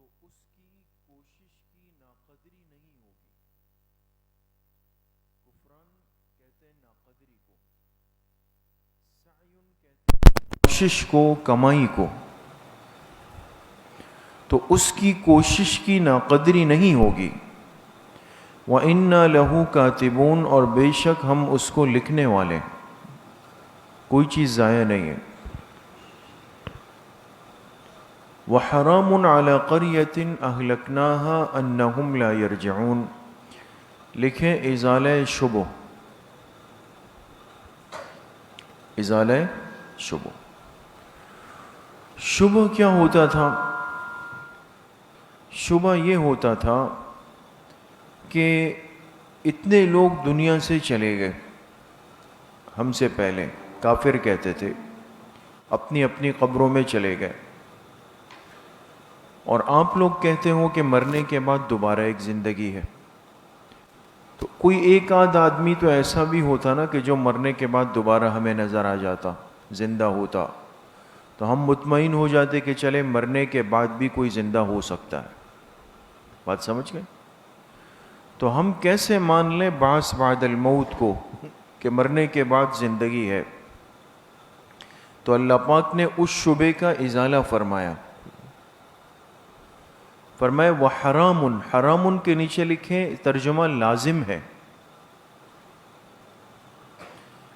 تو اس کی کوشش کی ناقدری نہیں ہوگی. کفران کہتے ہیں ناقدری کو، سعیون کہتے ہیں کوشش کو، کمائی کو. تو اس کی کوشش کی ناقدری نہیں ہوگی. وَإِنَّا لَهُ كَاتِبُونَ، اور بے شک ہم اس کو لکھنے والے، کوئی چیز ضائع نہیں ہے. وَحَرَامٌ عَلَى قَرْيَةٍ أَهْلَكْنَاهَا أَنَّهُمْ لَا يَرْجِعُونَ. لکھیں ازالہ شبہ، ازالہ شبہ. شبہ کیا ہوتا تھا؟ شبہ یہ ہوتا تھا کہ اتنے لوگ دنیا سے چلے گئے ہم سے پہلے، کافر کہتے تھے، اپنی اپنی قبروں میں چلے گئے، اور آپ لوگ کہتے ہو کہ مرنے کے بعد دوبارہ ایک زندگی ہے. تو کوئی ایک آدھ آدمی تو ایسا بھی ہوتا نا کہ جو مرنے کے بعد دوبارہ ہمیں نظر آ جاتا، زندہ ہوتا، تو ہم مطمئن ہو جاتے کہ چلے مرنے کے بعد بھی کوئی زندہ ہو سکتا ہے. بات سمجھ گئے؟ تو ہم کیسے مان لیں بعث بعد الموت کو کہ مرنے کے بعد زندگی ہے؟ تو اللہ پاک نے اس شبے کا ازالہ فرمایا. فرمایا وحرام، حرام کے نیچے لکھیں ترجمہ لازم ہے،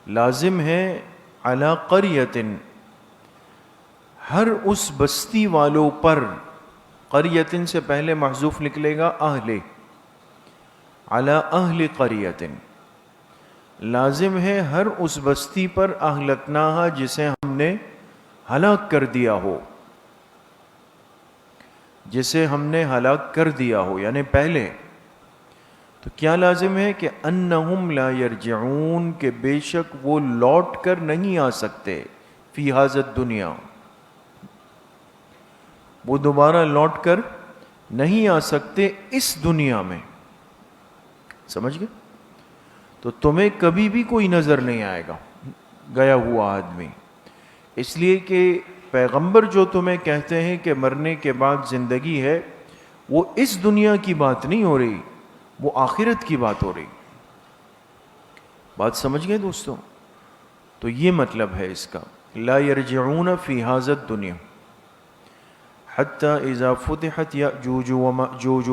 لازم ہے علی قریۃ، ہر اس بستی والوں پر. قریۃ سے پہلے محذوف نکلے گا اہل، علی اہل قریۃ، لازم ہے ہر اس بستی پر اہلکناہا، جسے ہم نے ہلاک کر دیا ہو، جسے ہم نے ہلاک کر دیا ہو یعنی پہلے. تو کیا لازم ہے کہ انہم لا یرجعون، کہ بے شک وہ لوٹ کر نہیں آ سکتے، فی حاضت دنیا، وہ دوبارہ لوٹ کر نہیں آ سکتے اس دنیا میں. سمجھ گئے؟ تو تمہیں کبھی بھی کوئی نظر نہیں آئے گا گیا ہوا آدمی، اس لیے کہ پیغمبر جو تمہیں کہتے ہیں کہ مرنے کے بعد زندگی ہے، وہ اس دنیا کی بات نہیں ہو رہی، وہ آخرت کی بات ہو رہی. بات سمجھ گئے دوستوں؟ تو یہ مطلب ہے اس کا، لا یرجعون فی حاضت دنیا حتی اذا فتحت یأجوج ومأجوج.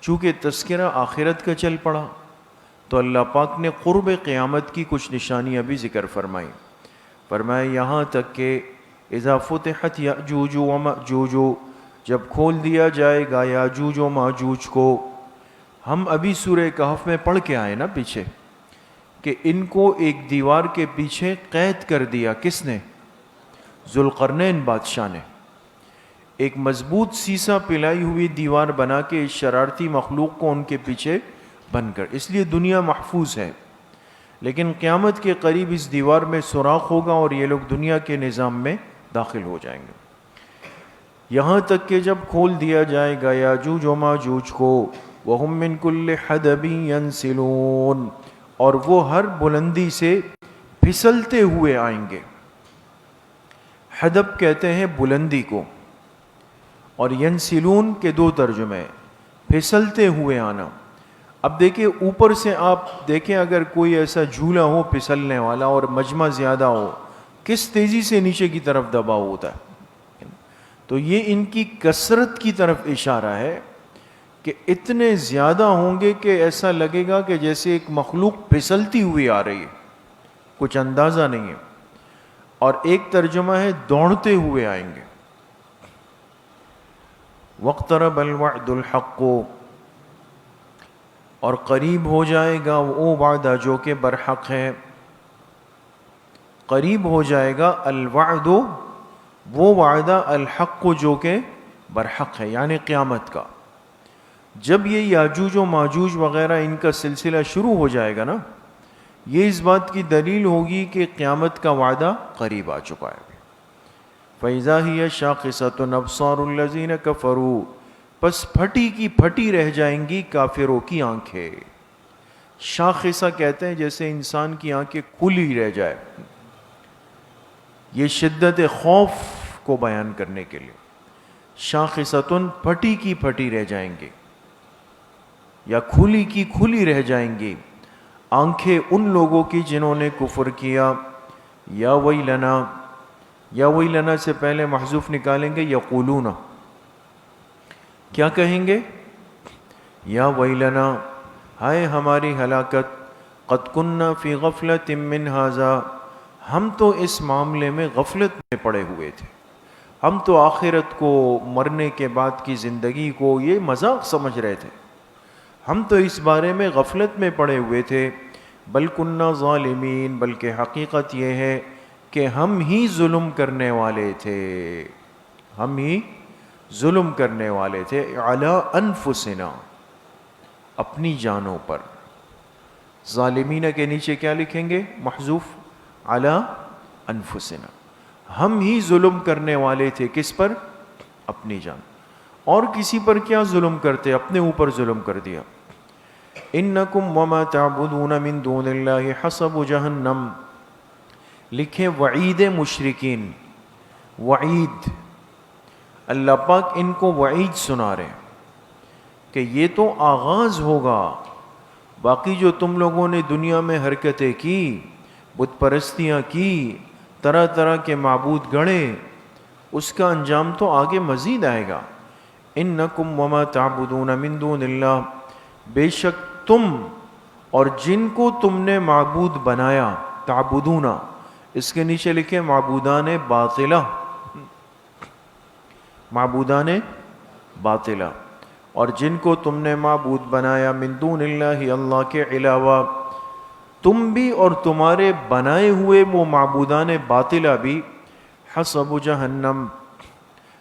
چونکہ تذکرہ آخرت کا چل پڑا تو اللہ پاک نے قرب قیامت کی کچھ نشانیاں بھی ذکر فرمائی. فرمایا یہاں تک کہ اذا فتحت یأجوج ومأجوج، جب کھول دیا جائے گا یاجوج و ماجوج کو. ہم ابھی سورہ کہف میں پڑھ کے آئے نا پیچھے کہ ان کو ایک دیوار کے پیچھے قید کر دیا. کس نے؟ ذوالقرنین بادشاہ نے. ایک مضبوط سیسا پلائی ہوئی دیوار بنا کے اس شرارتی مخلوق کو ان کے پیچھے بن کر، اس لیے دنیا محفوظ ہے. لیکن قیامت کے قریب اس دیوار میں سوراخ ہوگا اور یہ لوگ دنیا کے نظام میں داخل ہو جائیں گے. یہاں تک کہ جب کھول دیا جائے گا یاجوج و ماجوج کو، وَهُم مِّن كُلِّ حَدَبٍ يَنْسِلُونَ، اور وہ ہر بلندی سے پھسلتے ہوئے آئیں گے. حدب کہتے ہیں بلندی کو، اور ینسلون کے دو ترجمے، پھسلتے ہوئے آنا. اب دیکھیں اوپر سے آپ دیکھیں اگر کوئی ایسا جھولا ہو پھسلنے والا اور مجمع زیادہ ہو، کس تیزی سے نیچے کی طرف دبا ہوتا ہے. تو یہ ان کی کثرت کی طرف اشارہ ہے کہ اتنے زیادہ ہوں گے کہ ایسا لگے گا کہ جیسے ایک مخلوق پھسلتی ہوئی آ رہی ہے، کچھ اندازہ نہیں ہے. اور ایک ترجمہ ہے دوڑتے ہوئے آئیں گے. وَاقْتَرَبَ الْوَعْدُ الْحَقُّ، اور قریب ہو جائے گا وہ وعدہ جو کہ برحق ہے. قریب ہو جائے گا الوعد، وہ وعدہ، الحق جو کہ برحق ہے یعنی قیامت کا. جب یہ یاجوج و ماجوج وغیرہ ان کا سلسلہ شروع ہو جائے گا نا، یہ اس بات کی دلیل ہوگی کہ قیامت کا وعدہ قریب آ چکا ہے. فَإِذَا هِيَ شَاخِصَةٌ أَبْصَارُ الَّذِينَ كَفَرُوا، پس پھٹی کی پھٹی رہ جائیں گی کافروں کی آنکھیں. شاخصہ کہتے ہیں جیسے انسان کی آنکھیں کھلی رہ جائے، یہ شدت خوف کو بیان کرنے کے لیے. شاخصتن پھٹی کی پھٹی رہ جائیں گے یا کھلی کی کھلی رہ جائیں گی آنکھیں ان لوگوں کی جنہوں نے کفر کیا. یا ویلنا، یا ویلنا سے پہلے محذوف نکالیں گے یقولون، کیا کہیں گے؟ یا ویلنا، ہائے ہماری ہلاکت، قد کننا فی غفلۃ من ھذا، ہم تو اس معاملے میں غفلت میں پڑے ہوئے تھے، ہم تو آخرت کو، مرنے کے بعد کی زندگی کو یہ مذاق سمجھ رہے تھے، ہم تو اس بارے میں غفلت میں پڑے ہوئے تھے. بل کننا ظالمین، بلکہ حقیقت یہ ہے کہ ہم ہی ظلم کرنے والے تھے، ہم ہی ظلم کرنے والے تھے. علی انفسنا، اپنی جانوں پر. ظالمین کے نیچے کیا لکھیں گے؟ محذوف علی انفسنا، ہم ہی ظلم کرنے والے تھے. کس پر؟ اپنی جان. اور کسی پر کیا ظلم کرتے؟ اپنے اوپر ظلم کر دیا. انکم وما تعبدون من دون اللہ حسب جہنم، لکھیں وعید مشرکین. وعید، اللہ پاک ان کو وعید سنا رہے ہیں کہ یہ تو آغاز ہوگا، باقی جو تم لوگوں نے دنیا میں حرکتیں کی، بت پرستیاں کی، طرح طرح کے معبود گڑھے، اس کا انجام تو آگے مزید آئے گا. انکم وما تعبدون من دون اللہ، بے شک تم اور جن کو تم نے معبود بنایا. تعبدون، اس کے نیچے لکھیں معبودان باطلہ، معبودان باطلہ، اور جن کو تم نے معبود بنایا من دون اللہ، اللہ کے علاوہ، تم بھی اور تمہارے بنائے ہوئے وہ معبودان باطلہ بھی، حسب جہنم،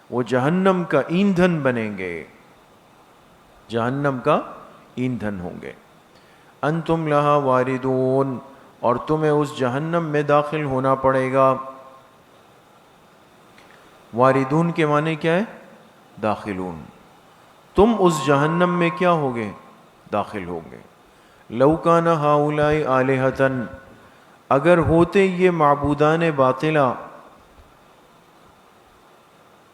وہ جہنم کا ایندھن بنیں گے، جہنم کا ایندھن ہوں گے. انتم لہا واردون، اور تمہیں اس جہنم میں داخل ہونا پڑے گا. واردون کے معنی کیا ہے؟ داخلون. تم اس جہنم میں کیا ہوگے؟ داخل ہوگے. لو کان ہؤلاء آلہۃ، اگر ہوتے یہ معبودان باطلہ،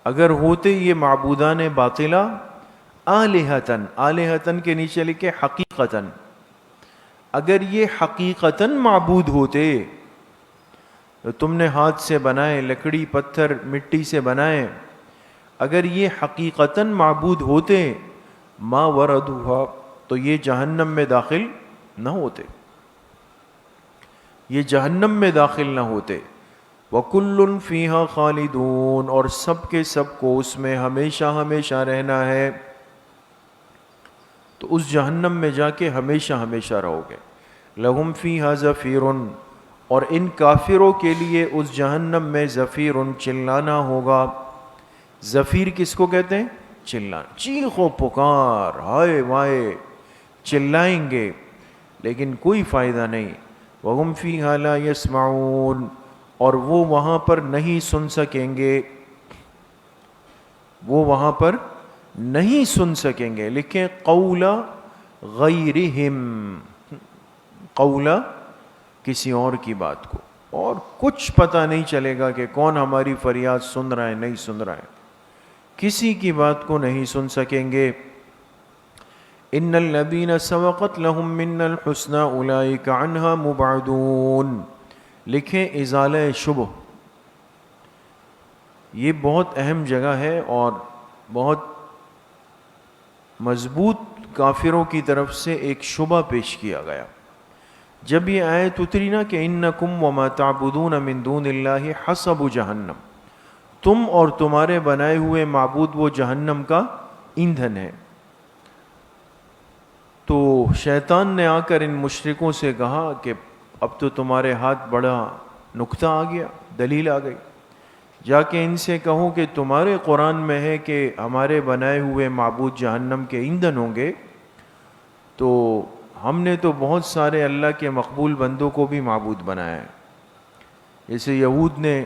اگر ہوتے یہ معبودان باطلہ، آلہتن، آلہتن کے نیچے لکھے حقیقتن، اگر یہ حقیقتن معبود ہوتے تو تم نے ہاتھ سے بنائے، لکڑی پتھر مٹی سے بنائے، اگر یہ حقیقتن معبود ہوتے، ما وردوہا، تو یہ جہنم میں داخل نہ ہوتے، یہ جہنم میں داخل نہ ہوتے. وَكُلٌّ فِيهَا خَالِدُونَ، اور سب کے سب کو اس میں ہمیشہ ہمیشہ رہنا ہے. تو اس جہنم میں جا کے ہمیشہ ہمیشہ رہو گے. لَهُمْ فِيهَا زَفِيرٌ، اور ان کافروں کے لیے اس جہنم میں زفیر، چلانا ہوگا. زفیر کس کو کہتے ہیں؟ چلانا، چیخ و پکار، ہائے وائے، چلائیں گے لیکن کوئی فائدہ نہیں. وَهُمْ فِيهَا لَا يَسْمَعُونَ، اور وہ وہاں پر نہیں سن سکیں گے، وہ وہاں پر نہیں سن سکیں گے. لکھیں قول غیرہم، قول کسی اور کی بات کو، اور کچھ پتہ نہیں چلے گا کہ کون ہماری فریاد سن رہا ہے نہیں سن رہا ہے، کسی کی بات کو نہیں سن سکیں گے. ان الذین سبقت لهم منا الحسنى اولئک عنها مبعدون. لکھیں ازالہ شبہ، یہ بہت اہم جگہ ہے اور بہت مضبوط کافروں کی طرف سے ایک شبہ پیش کیا گیا. جب یہ آیت اتری نا کہ انکم وما تعبدون من دون اللہ حسب جہنم، تم اور تمہارے بنائے ہوئے معبود وہ جہنم کا ایندھن ہے، تو شیطان نے آ کر ان مشرکوں سے کہا کہ اب تو تمہارے ہاتھ بڑا نکتہ آ گیا، دلیل آ گئی، جا کے ان سے کہو کہ تمہارے قرآن میں ہے کہ ہمارے بنائے ہوئے معبود جہنم کے ایندھن ہوں گے، تو ہم نے تو بہت سارے اللہ کے مقبول بندوں کو بھی معبود بنایا ہے. جیسے یہود نے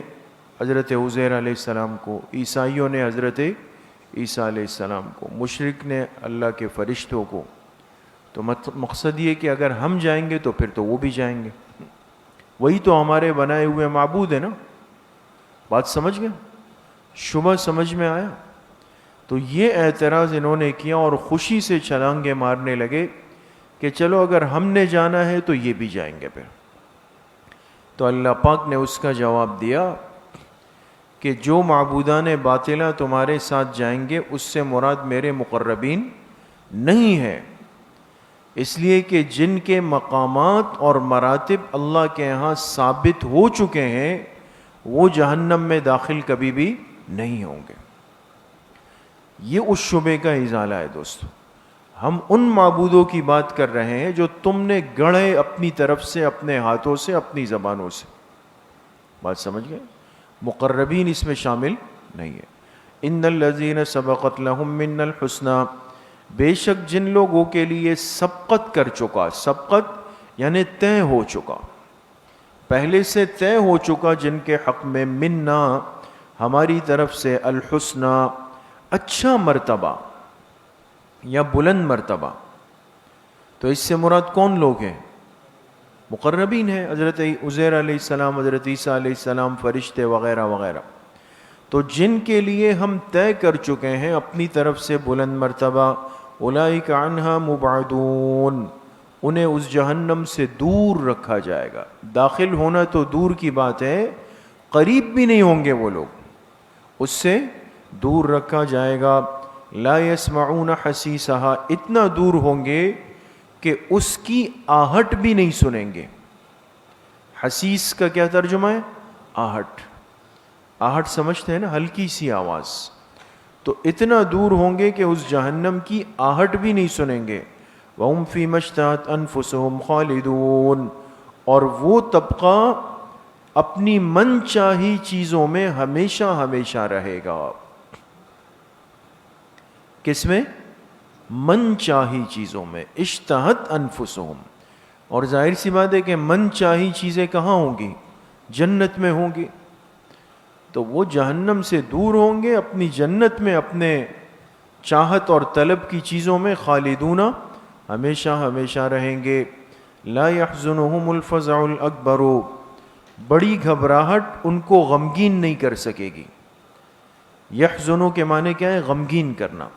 حضرت عزیر علیہ السلام کو، عیسائیوں نے حضرت عیسیٰ علیہ السلام کو، مشرک نے اللہ کے فرشتوں کو. تو مقصد یہ کہ اگر ہم جائیں گے تو پھر تو وہ بھی جائیں گے، وہی تو ہمارے بنائے ہوئے معبود ہیں نا. بات سمجھ گئے؟ شبہ سمجھ میں آیا؟ تو یہ اعتراض انہوں نے کیا اور خوشی سے چھلانگیں مارنے لگے کہ چلو اگر ہم نے جانا ہے تو یہ بھی جائیں گے پھر. تو اللہ پاک نے اس کا جواب دیا کہ جو معبودان باطلہ تمہارے ساتھ جائیں گے اس سے مراد میرے مقربین نہیں ہے، اس لیے کہ جن کے مقامات اور مراتب اللہ کے ہاں ثابت ہو چکے ہیں وہ جہنم میں داخل کبھی بھی نہیں ہوں گے. یہ اس شبے کا ازالہ ہے دوستو. ہم ان معبودوں کی بات کر رہے ہیں جو تم نے گڑھے اپنی طرف سے، اپنے ہاتھوں سے، اپنی زبانوں سے. بات سمجھ گئے؟ مقربین اس میں شامل نہیں ہے. ان الذین سبقت لہم منا الحسنی، بے شک جن لوگوں کے لیے سبقت کر چکا، سبقت یعنی طے ہو چکا، پہلے سے طے ہو چکا جن کے حق میں، منا ہماری طرف سے، الحسنی اچھا مرتبہ یا بلند مرتبہ. تو اس سے مراد کون لوگ ہیں؟ مقربین ہیں، حضرت عزیر علیہ السلام، حضرت عیسیٰ علیہ السلام، فرشتے وغیرہ وغیرہ. تو جن کے لیے ہم طے کر چکے ہیں اپنی طرف سے بلند مرتبہ، اولئک عنہا مبعدون، انہیں اس جہنم سے دور رکھا جائے گا. داخل ہونا تو دور کی بات ہے، قریب بھی نہیں ہوں گے وہ لوگ، اس سے دور رکھا جائے گا. لا یسمعون حسیسہا، اتنا دور ہوں گے کہ اس کی آہٹ بھی نہیں سنیں گے. حسیس کا کیا ترجمہ ہے؟ آہٹ. آہٹ سمجھتے ہیں نا، ہلکی سی آواز. تو اتنا دور ہوں گے کہ اس جہنم کی آہٹ بھی نہیں سنیں گے. وَهُمْ فِي مَشْتَهَتْ أَنفُسُهُمْ خَالِدُونَ، اور وہ طبقہ اپنی من چاہی چیزوں میں ہمیشہ ہمیشہ رہے گا. کس میں؟ من چاہی چیزوں میں. اشتہت انفسہم، اور ظاہر سی بات ہے کہ من چاہی چیزیں کہاں ہوں گی؟ جنت میں ہوں گی. تو وہ جہنم سے دور ہوں گے، اپنی جنت میں اپنے چاہت اور طلب کی چیزوں میں خالدون، ہمیشہ ہمیشہ رہیں گے. لا يحزنهم الفزع الاکبر، بڑی گھبراہٹ ان کو غمگین نہیں کر سکے گی. یحزنو کے معنی کیا ہے؟ غمگین کرنا.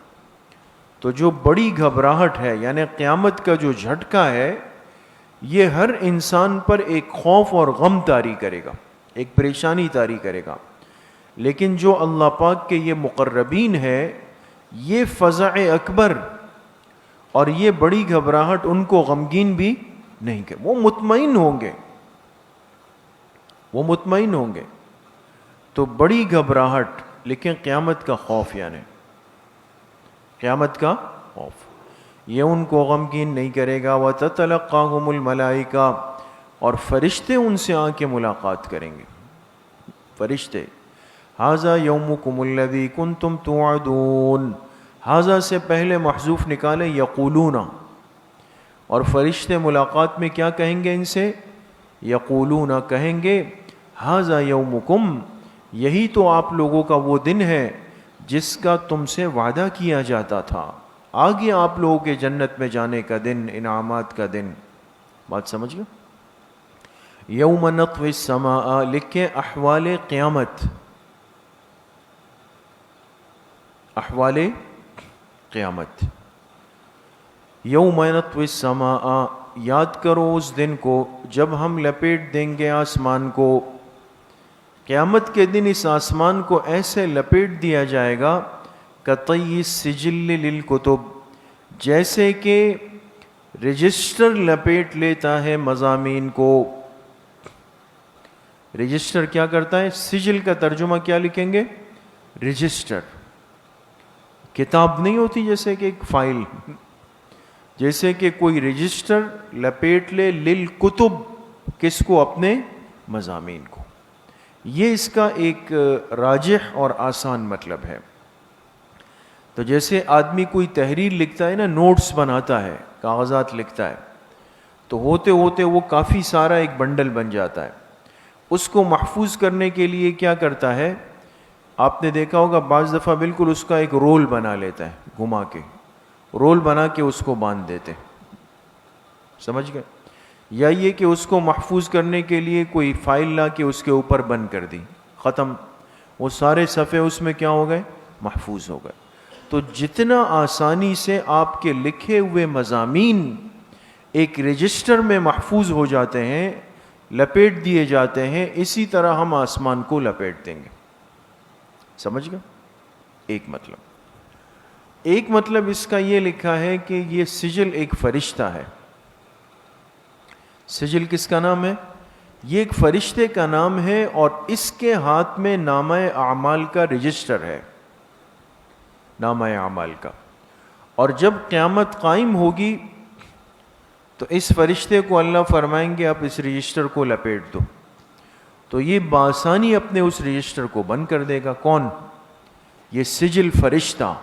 تو جو بڑی گھبراہٹ ہے یعنی قیامت کا جو جھٹکا ہے، یہ ہر انسان پر ایک خوف اور غم طاری کرے گا، ایک پریشانی طاری کرے گا. لیکن جو اللہ پاک کے یہ مقربین ہے، یہ فزع اکبر اور یہ بڑی گھبراہٹ ان کو غمگین بھی نہیں کرے. وہ مطمئن ہوں گے، وہ مطمئن ہوں گے. تو بڑی گھبراہٹ لیکن قیامت کا خوف، یعنی قیامت کا خوف، یہ ان کو غمگین نہیں کرے گا. وَتَتَلَقَّاهُمُ الْمَلَائِكَةُ، اور فرشتے ان سے آ کے ملاقات کریں گے. فرشتے، هَذَا يَوْمُكُمُ الَّذِي كُنْتُمْ تُوعَدُونَ، هَذَا سے پہلے محذوف نکالے یقولون، اور فرشتے ملاقات میں کیا کہیں گے ان سے؟ یقولون، کہیں گے هَذَا يَوْمُكُمْ، یہی تو آپ لوگوں کا وہ دن ہے جس کا تم سے وعدہ کیا جاتا تھا. آگے آپ لوگوں کے جنت میں جانے کا دن، انعامات کا دن. بات سمجھ گئے؟ یوم نطوی السماء، لکھیں احوال قیامت، احوال قیامت. یوم نطوی السماء، یاد کرو اس دن کو جب ہم لپیٹ دیں گے آسمان کو. قیامت کے دن اس آسمان کو ایسے لپیٹ دیا جائے گا کطی السجل للکتب، جیسے کہ رجسٹر لپیٹ لیتا ہے مضامین کو. رجسٹر کیا کرتا ہے؟ سجل کا ترجمہ کیا لکھیں گے؟ رجسٹر. کتاب نہیں ہوتی جیسے کہ ایک فائل، جیسے کہ کوئی رجسٹر لپیٹ لے للکتب، کس کو؟ اپنے مضامین کو. یہ اس کا ایک راجح اور آسان مطلب ہے. تو جیسے آدمی کوئی تحریر لکھتا ہے نا، نوٹس بناتا ہے، کاغذات لکھتا ہے، تو ہوتے ہوتے وہ کافی سارا ایک بنڈل بن جاتا ہے. اس کو محفوظ کرنے کے لیے کیا کرتا ہے؟ آپ نے دیکھا ہوگا بعض دفعہ بالکل اس کا ایک رول بنا لیتا ہے، گھما کے رول بنا کے اس کو باندھ دیتے. سمجھ گئے؟ یا یہ کہ اس کو محفوظ کرنے کے لیے کوئی فائل لا کے اس کے اوپر بند کر دی، ختم، وہ سارے صفحے اس میں کیا ہو گئے؟ محفوظ ہو گئے. تو جتنا آسانی سے آپ کے لکھے ہوئے مضامین ایک رجسٹر میں محفوظ ہو جاتے ہیں، لپیٹ دیے جاتے ہیں، اسی طرح ہم آسمان کو لپیٹ دیں گے. سمجھ گئے؟ ایک مطلب اس کا یہ لکھا ہے کہ یہ سجل ایک فرشتہ ہے. سجل کس کا نام ہے؟ یہ ایک فرشتے کا نام ہے، اور اس کے ہاتھ میں نامہ اعمال کا رجسٹر ہے، نامہ اعمال کا. اور جب قیامت قائم ہوگی تو اس فرشتے کو اللہ فرمائیں گے آپ اس رجسٹر کو لپیٹ دو، تو یہ بآسانی اپنے اس رجسٹر کو بند کر دے گا. کون؟ یہ سجل فرشتہ.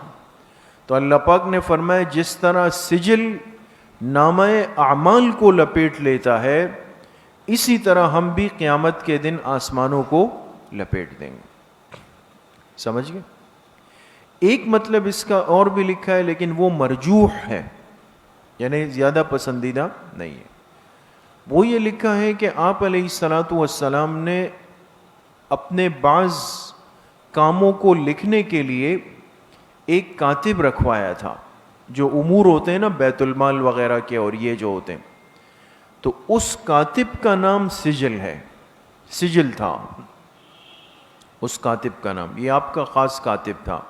تو اللہ پاک نے فرمایا جس طرح سجل نامہ اعمال کو لپیٹ لیتا ہے، اسی طرح ہم بھی قیامت کے دن آسمانوں کو لپیٹ دیں گے. سمجھ گئے؟ ایک مطلب اس کا اور بھی لکھا ہے، لیکن وہ مرجوح ہے، یعنی زیادہ پسندیدہ نہیں ہے. وہ یہ لکھا ہے کہ آپ علیہ الصلاۃ والسلام نے اپنے بعض کاموں کو لکھنے کے لیے ایک کاتب رکھوایا تھا. جو امور ہوتے ہیں نا بیت المال وغیرہ کے اور یہ جو ہوتے ہیں، تو اس کاتب کا نام سجل ہے، سجل تھا اس کاتب کا نام. یہ آپ کا خاص کاتب تھا.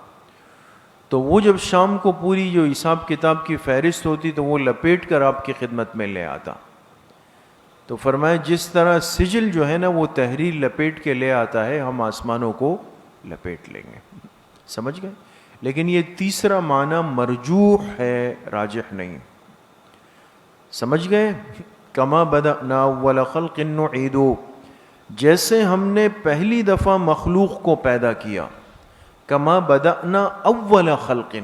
تو وہ جب شام کو پوری جو حساب کتاب کی فہرست ہوتی تو وہ لپیٹ کر آپ کی خدمت میں لے آتا. تو فرمایا جس طرح سجل جو ہے نا وہ تحریر لپیٹ کے لے آتا ہے، ہم آسمانوں کو لپیٹ لیں گے. سمجھ گئے؟ لیکن یہ تیسرا معنی مرجوح ہے، راجح نہیں. سمجھ گئے؟ کما بدأنا اول خلق نعید، جیسے ہم نے پہلی دفعہ مخلوق کو پیدا کیا. کما بدأنا اول خلق،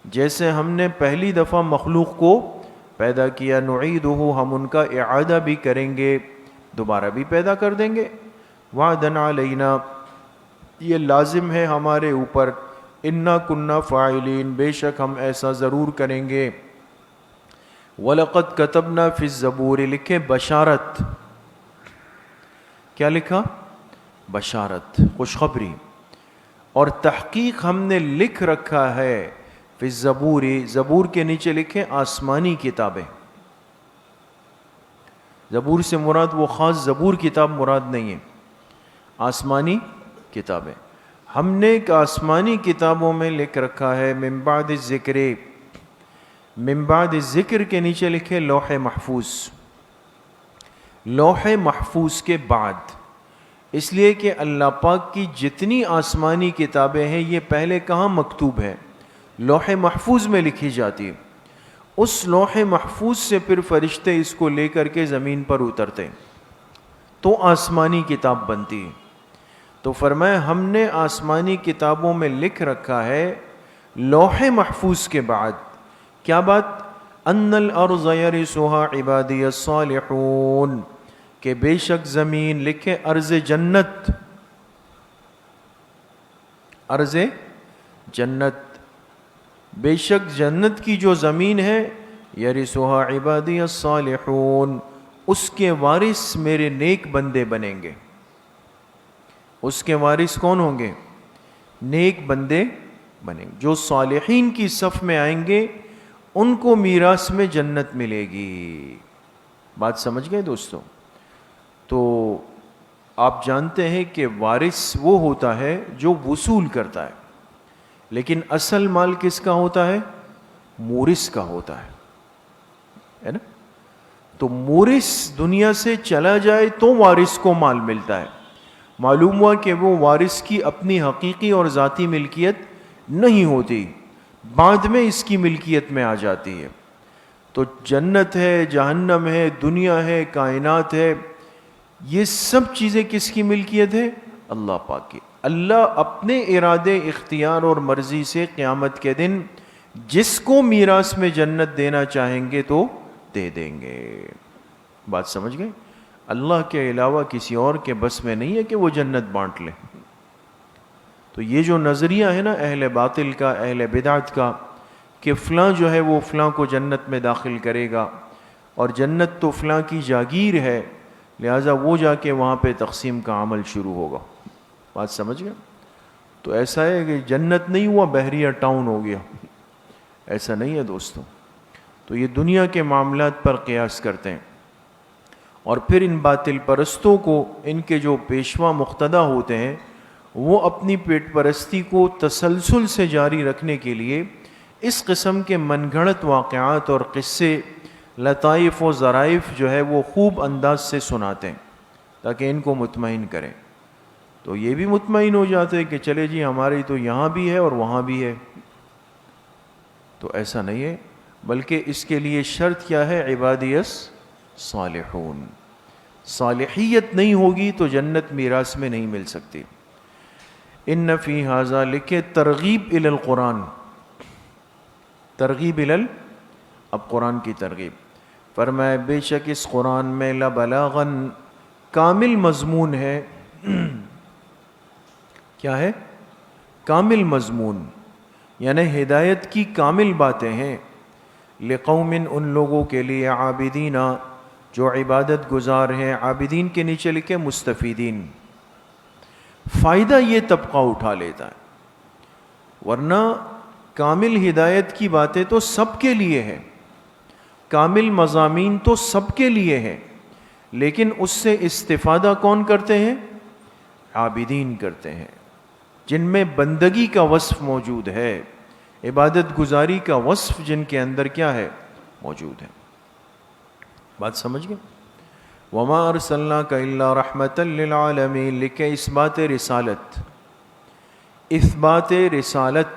جیسے ہم نے پہلی دفعہ مخلوق کو پیدا کیا. نعیدہ، ہم ان کا اعادہ بھی کریں گے، دوبارہ بھی پیدا کر دیں گے. وعدنا علینا، یہ لازم ہے ہمارے اوپر. انا کننا فاعلین، بے شک ہم ایسا ضرور کریں گے. وَلَقَدْ كَتَبْنَا فِي الزَّبُورِ، لکھے بشارت. کیا لکھا؟ بشارت، خوشخبری. اور تحقیق ہم نے لکھ رکھا ہے فی الزبور، زبور کے نیچے لکھے آسمانی کتابیں. زبور سے مراد وہ خاص زبور کتاب مراد نہیں ہے، آسمانی کتابیں. ہم نے ایک آسمانی کتابوں میں لکھ رکھا ہے. من بعد الذکر، من بعد ذکر کے نیچے لکھے لوح محفوظ. لوح محفوظ کے بعد، اس لیے کہ اللہ پاک کی جتنی آسمانی کتابیں ہیں یہ پہلے کہاں مکتوب ہے؟ لوح محفوظ میں لکھی جاتی. اس لوح محفوظ سے پھر فرشتے اس کو لے کر کے زمین پر اترتے تو آسمانی کتاب بنتی. تو فرمایا ہم نے آسمانی کتابوں میں لکھ رکھا ہے لوح محفوظ کے بعد. کیا بات؟ ان الارض یرثها عبادی الصالحون، کہ بے شک زمین، لکھے ارض جنت، ارض جنت، بے شک جنت کی جو زمین ہے، یرثها عبادی الصالحون، اس کے وارث میرے نیک بندے بنیں گے. اس کے وارث کون ہوں گے؟ نیک بندے بنیں گے. جو صالحین کی صف میں آئیں گے ان کو میراث میں جنت ملے گی. بات سمجھ گئے دوستو؟ تو آپ جانتے ہیں کہ وارث وہ ہوتا ہے جو وصول کرتا ہے، لیکن اصل مال کس کا ہوتا ہے؟ مورث کا ہوتا ہے نا. تو مورث دنیا سے چلا جائے تو وارث کو مال ملتا ہے. معلوم ہوا کہ وہ وارث کی اپنی حقیقی اور ذاتی ملکیت نہیں ہوتی، بعد میں اس کی ملکیت میں آ جاتی ہے. تو جنت ہے، جہنم ہے، دنیا ہے، کائنات ہے، یہ سب چیزیں کس کی ملکیت ہے؟ اللہ پاک کی. اللہ اپنے ارادے، اختیار اور مرضی سے قیامت کے دن جس کو میراث میں جنت دینا چاہیں گے تو دے دیں گے. بات سمجھ گئے؟ اللہ کے علاوہ کسی اور کے بس میں نہیں ہے کہ وہ جنت بانٹ لے. تو یہ جو نظریہ ہے نا اہل باطل کا، اہل بدعت کا، کہ فلاں جو ہے وہ فلاں کو جنت میں داخل کرے گا اور جنت تو فلاں کی جاگیر ہے، لہٰذا وہ جا کے وہاں پہ تقسیم کا عمل شروع ہوگا. بات سمجھ گئے؟ تو ایسا ہے کہ جنت نہیں ہوا بحریہ ٹاؤن ہو گیا، ایسا نہیں ہے دوستوں. تو یہ دنیا کے معاملات پر قیاس کرتے ہیں، اور پھر ان باطل پرستوں کو ان کے جو پیشوا مقتدی ہوتے ہیں وہ اپنی پیٹ پرستی کو تسلسل سے جاری رکھنے کے لیے اس قسم کے من گھڑت واقعات اور قصے، لطائف و ظرائف جو ہے وہ خوب انداز سے سناتے ہیں تاکہ ان کو مطمئن کریں. تو یہ بھی مطمئن ہو جاتے ہیں کہ چلے جی ہماری تو یہاں بھی ہے اور وہاں بھی ہے. تو ایسا نہیں ہے، بلکہ اس کے لیے شرط کیا ہے؟ عبادی صالحون. صالحیت نہیں ہوگی تو جنت میراث میں نہیں مل سکتی. ان فی ھذا، لکھے ترغیب الی القرآن، ترغیب اب قرآن کی ترغیب. فرمائے بے شک اس قرآن میں لبلاغاً، کامل مضمون ہے. کیا ہے؟ کامل مضمون، یعنی ہدایت کی کامل باتیں ہیں. لقوم، ان لوگوں کے لیے، عابدین، جو عبادت گزار ہیں. عابدین کے نیچے لکھے مستفیدین. فائدہ یہ طبقہ اٹھا لیتا ہے، ورنہ کامل ہدایت کی باتیں تو سب کے لیے ہے، کامل مضامین تو سب کے لیے ہے، لیکن اس سے استفادہ کون کرتے ہیں؟ عابدین کرتے ہیں، جن میں بندگی کا وصف موجود ہے، عبادت گزاری کا وصف جن کے اندر کیا ہے؟ موجود ہے. بات سمجھ گئے؟ وما ارسلناک الا رحمتا للعالمین، لکھے اثبات رسالت، اثبات رسالت.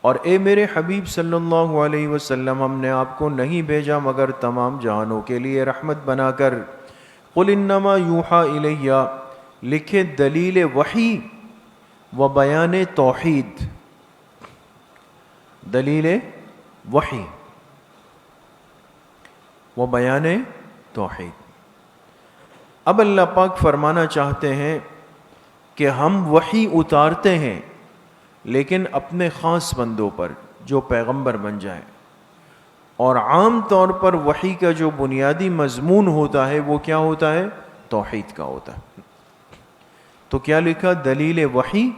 اور اے میرے حبیب صلی اللہ علیہ وسلم، ہم نے آپ کو نہیں بھیجا مگر تمام جہانوں کے لیے رحمت بنا کر. قل انما یوحا الیہ، لکھے دلیل وحی و بیان توحید، دلیل وحی و بیان توحید. اب اللہ پاک فرمانا چاہتے ہیں کہ ہم وحی اتارتے ہیں لیکن اپنے خاص بندوں پر جو پیغمبر بن جائیں، اور عام طور پر وحی کا جو بنیادی مضمون ہوتا ہے وہ کیا ہوتا ہے؟ توحید کا ہوتا ہے. تو کیا لکھا؟ دلیل وحی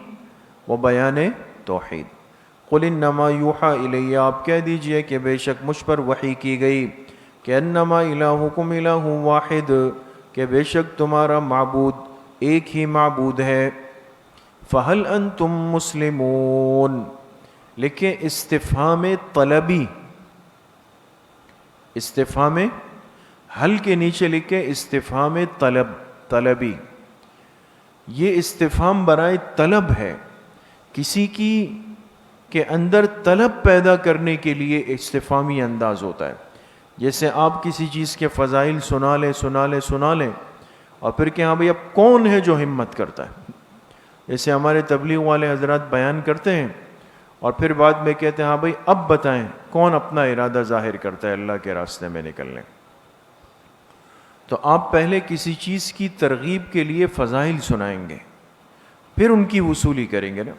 و بیان توحید. قل انما یوحا الیہ، آپ کہہ دیجئے کہ بے شک مجھ پر وحی کی گئی کہ انما الہکم الہ واحد، کہ بے شک تمہارا معبود ایک ہی معبود ہے. فہل انتم مسلمون، لکھیں استفہام طلبی، استفہام حل کے نیچے لکھیں استفہام طلبی. یہ استفہام برائے طلب ہے، کسی کی کے اندر طلب پیدا کرنے کے لیے استفہامی انداز ہوتا ہے. جیسے آپ کسی چیز کے فضائل سنا لیں اور پھر کہ ہاں بھئی اب کون ہے جو ہمت کرتا ہے. جیسے ہمارے تبلیغ والے حضرات بیان کرتے ہیں اور پھر بعد میں کہتے ہیں ہاں بھئی اب بتائیں کون اپنا ارادہ ظاہر کرتا ہے اللہ کے راستے میں نکلنے. تو آپ پہلے کسی چیز کی ترغیب کے لیے فضائل سنائیں گے، پھر ان کی وصولی کریں گے نا.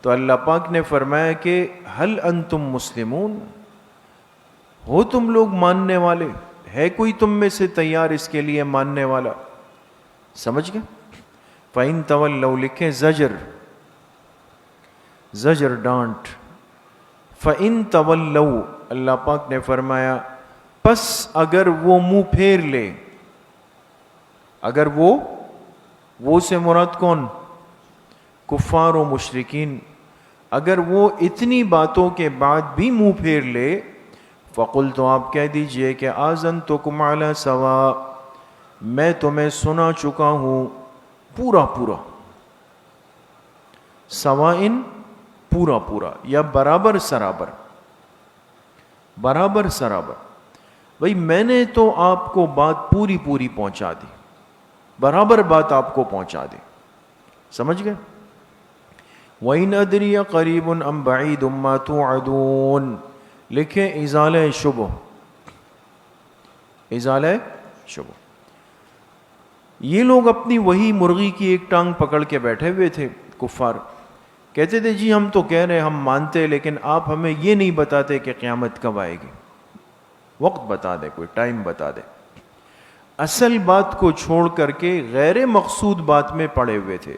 تو اللہ پاک نے فرمایا کہ ہل انتم مسلمون، ہو تم لوگ ماننے والے؟ ہے کوئی تم میں سے تیار اس کے لیے ماننے والا؟ سمجھ گئے؟ فَإِن تَوَلَّوْا، لکھیں زجر ڈانٹ. فَإِن تَوَلَّوْا، اللہ پاک نے فرمایا پس اگر وہ منہ پھیر لے، اگر وہ سے مراد کون؟ کفار و مشرکین. اگر وہ اتنی باتوں کے بعد بھی منہ پھیر لے، فقل، تو آپ کہہ دیجئے کہ آذنتکم علی سواء، میں تمہیں سنا چکا ہوں پورا سوائن، پورا یا برابر سرابر. بھئی میں نے تو آپ کو بات پوری پہنچا دی، برابر بات آپ کو پہنچا دی. سمجھ گئے؟ وَإِنْ أَدْرِيَ قَرِيبٌ أَمْ بَعِيدٌ مَا تُوعَدُونَ، لکھیں ازالہ شبہ. یہ لوگ اپنی وہی مرغی کی ایک ٹانگ پکڑ کے بیٹھے ہوئے تھے کفار. کہتے تھے جی ہم تو کہہ رہے ہم مانتے، لیکن آپ ہمیں یہ نہیں بتاتے کہ قیامت کب آئے گی. وقت بتا دے، کوئی ٹائم بتا دے. اصل بات کو چھوڑ کر کے غیر مقصود بات میں پڑے ہوئے تھے.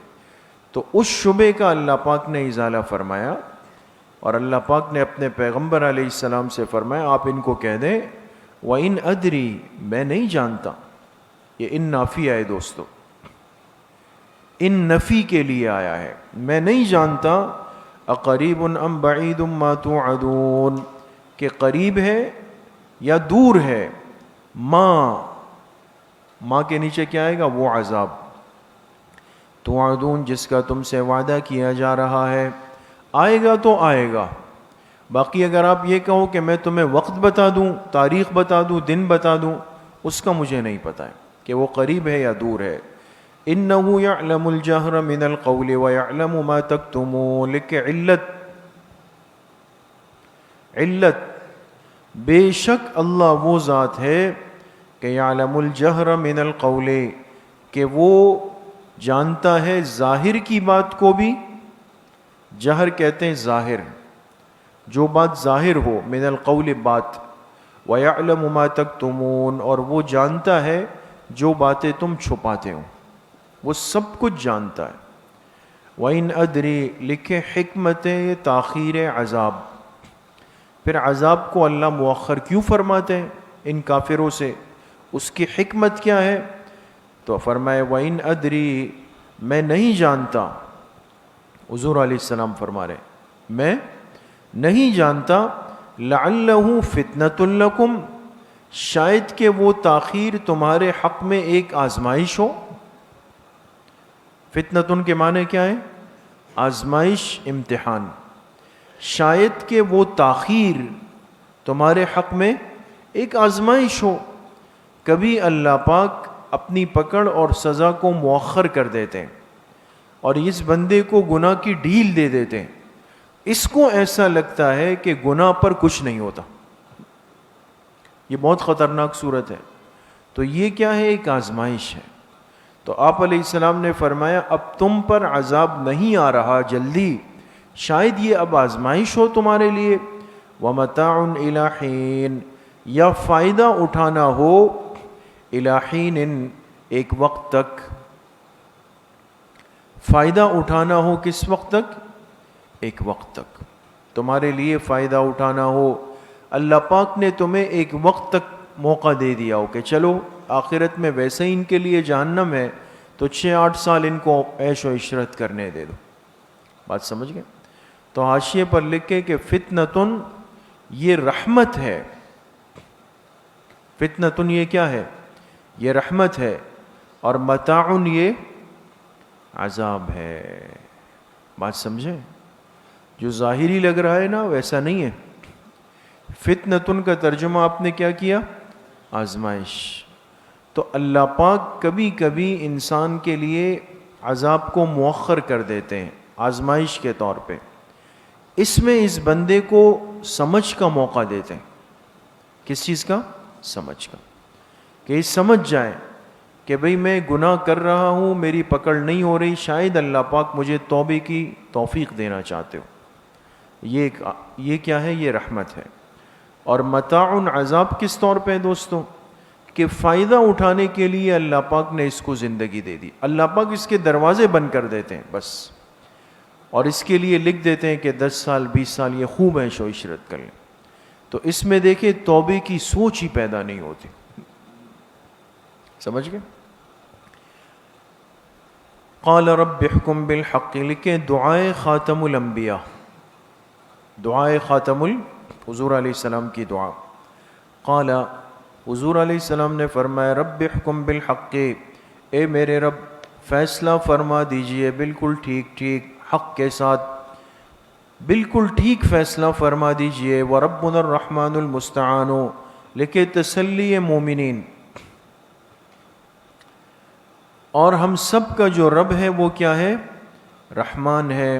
تو اس شبے کا اللہ پاک نے ازالہ فرمایا، اور اللہ پاک نے اپنے پیغمبر علیہ السلام سے فرمایا آپ ان کو کہہ دیں وَإِنْ أَدْرِي، میں نہیں جانتا. یہ ان نافی ہے دوستو، ان نفی کے لیے آیا ہے، میں نہیں جانتا اقریب ام بعید ما توعدون، کہ قریب ہے یا دور ہے. ماں کے نیچے کیا آئے گا؟ وہ عذاب. توعدون، جس کا تم سے وعدہ کیا جا رہا ہے، آئے گا تو آئے گا. باقی اگر آپ یہ کہو کہ میں تمہیں وقت بتا دوں، تاریخ بتا دوں، دن بتا دوں، اس کا مجھے نہیں پتہ ہے کہ وہ قریب ہے یا دور ہے. انه يعلم الجهر من القول ويعلم ما تكتمون، لکھ علت بے شک اللہ وہ ذات ہے کہ یعلم الجہر من القول، کہ وہ جانتا ہے ظاہر کی بات کو بھی. جہر کہتے ہیں ظاہر، جو بات ظاہر ہو، من القول بات، وَيَعْلَمُ مَا تَكْتُمُونَ، اور وہ جانتا ہے جو باتیں تم چھپاتے ہو، وہ سب کچھ جانتا ہے. وَإِنْ أَدْرِي، لکھے حکمت تاخیر عذاب. پھر عذاب کو اللہ مؤخر کیوں فرماتے ہیں ان کافروں سے، اس کی حکمت کیا ہے؟ تو فرمائے وَإِنْ أَدْرِي، میں نہیں جانتا. حضور علیہ السلام فرما رہے میں نہیں جانتا. لعلہ فتنۃ لکم، شاید کہ وہ تاخیر تمہارے حق میں ایک آزمائش ہو. فتنۃ کے معنی کیا ہے؟ آزمائش، امتحان. شاید کہ وہ تاخیر تمہارے حق میں ایک آزمائش ہو. کبھی اللہ پاک اپنی پکڑ اور سزا کو مؤخر کر دیتے ہیں اور اس بندے کو گناہ کی ڈھیل دے دیتے ہیں. اس کو ایسا لگتا ہے کہ گناہ پر کچھ نہیں ہوتا. یہ بہت خطرناک صورت ہے. تو یہ کیا ہے؟ ایک آزمائش ہے. تو آپ علیہ السلام نے فرمایا اب تم پر عذاب نہیں آ رہا جلدی، شاید یہ اب آزمائش ہو تمہارے لیے. وَمَتَاعٌ إِلَىٰ حِينٍ، یا فائدہ اٹھانا ہو إِلَىٰ حِينٍ، ایک وقت تک. فائدہ اٹھانا ہو کس وقت تک؟ ایک وقت تک. تمہارے لیے فائدہ اٹھانا ہو، اللہ پاک نے تمہیں ایک وقت تک موقع دے دیا ہو کہ چلو آخرت میں ویسے ہی ان کے لیے جہنم ہے تو 6-8 سال ان کو عیش و عشرت کرنے دے دو. بات سمجھ گئے؟ تو حاشیے پر لکھے کہ فتنتن یہ رحمت ہے. فتنتن یہ کیا ہے؟ یہ رحمت ہے. اور متاعن یہ عذاب ہے. بات سمجھیں؟ جو ظاہری لگ رہا ہے نا ویسا نہیں ہے. فتنتن کا ترجمہ آپ نے کیا کیا؟ آزمائش. تو اللہ پاک کبھی کبھی انسان کے لیے عذاب کو مؤخر کر دیتے ہیں آزمائش کے طور پہ. اس میں اس بندے کو سمجھ کا موقع دیتے ہیں. کس چیز کا؟ سمجھ کا. کہ یہ سمجھ جائیں کہ بھئی میں گناہ کر رہا ہوں، میری پکڑ نہیں ہو رہی، شاید اللہ پاک مجھے توبے کی توفیق دینا چاہتے ہو. یہ کیا ہے؟ یہ رحمت ہے. اور متاعن عذاب کس طور پہ دوستوں؟ کہ فائدہ اٹھانے کے لیے اللہ پاک نے اس کو زندگی دے دی. اللہ پاک اس کے دروازے بند کر دیتے ہیں بس، اور اس کے لیے لکھ دیتے ہیں کہ 10 سال 20 سال یہ خوب عیش و عشرت کر لیں. تو اس میں دیکھیں توبے کی سوچ ہی پیدا نہیں ہوتی. سمجھ گئے؟ قال رب احکم بالحق، لکھیں دعائے خاتم الانبیاء، دعائے خاتم حضور علیہ السلام کی دعا. قال، حضور علیہ السلام نے فرمایا رب احکم بالحق، اے میرے رب فیصلہ فرما دیجئے بالکل ٹھیک ٹھیک، حق کے ساتھ بالکل ٹھیک فیصلہ فرما دیجئے. وربنا الرحمن المستعان، لکھے تسلی مومنین، اور ہم سب کا جو رب ہے وہ کیا ہے؟ رحمان ہے.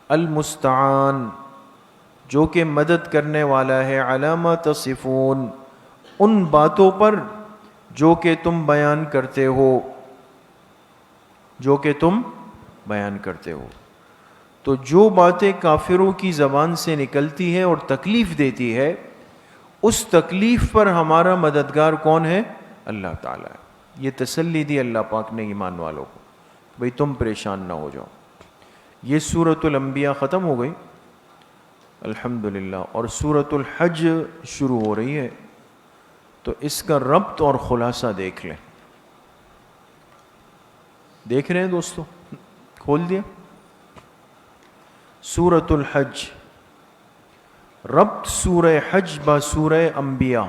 المستعان، جو کہ مدد کرنے والا ہے. علامہ تصفون، ان باتوں پر جو کہ تم بیان کرتے ہو، جو کہ تم بیان کرتے ہو. تو جو باتیں کافروں کی زبان سے نکلتی ہے اور تکلیف دیتی ہے، اس تکلیف پر ہمارا مددگار کون ہے؟ اللہ تعالیٰ ہے. یہ تسلی دی اللہ پاک نے ایمان والوں کو بھئی تم پریشان نہ ہو جاؤ. یہ سورۃ الانبیاء ختم ہو گئی الحمدللہ، اور سورۃ الحج شروع ہو رہی ہے. تو اس کا ربط اور خلاصہ دیکھ لیں. دیکھ رہے ہیں دوستو؟ کھول دیا. سورۃ الحج، ربط سورہ حج با سورہ انبیاء.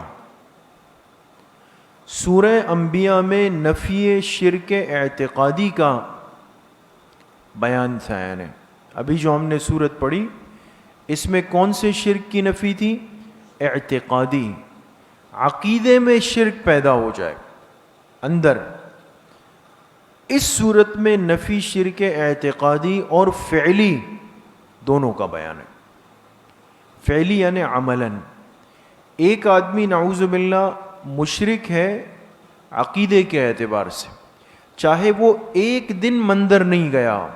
سورہ انبیاء میں نفی شرک اعتقادی کا بیان تھا. یعنی ابھی جو ہم نے سورت پڑھی اس میں کون سے شرک کی نفی تھی؟ اعتقادی. عقیدے میں شرک پیدا ہو جائے اندر. اس صورت میں نفی شرک اعتقادی اور فعلی دونوں کا بیان ہے. فعلی یعنی عملاً. ایک آدمی نعوذ باللہ مشرک ہے عقیدے کے اعتبار سے، چاہے وہ ایک دن مندر نہیں گیا،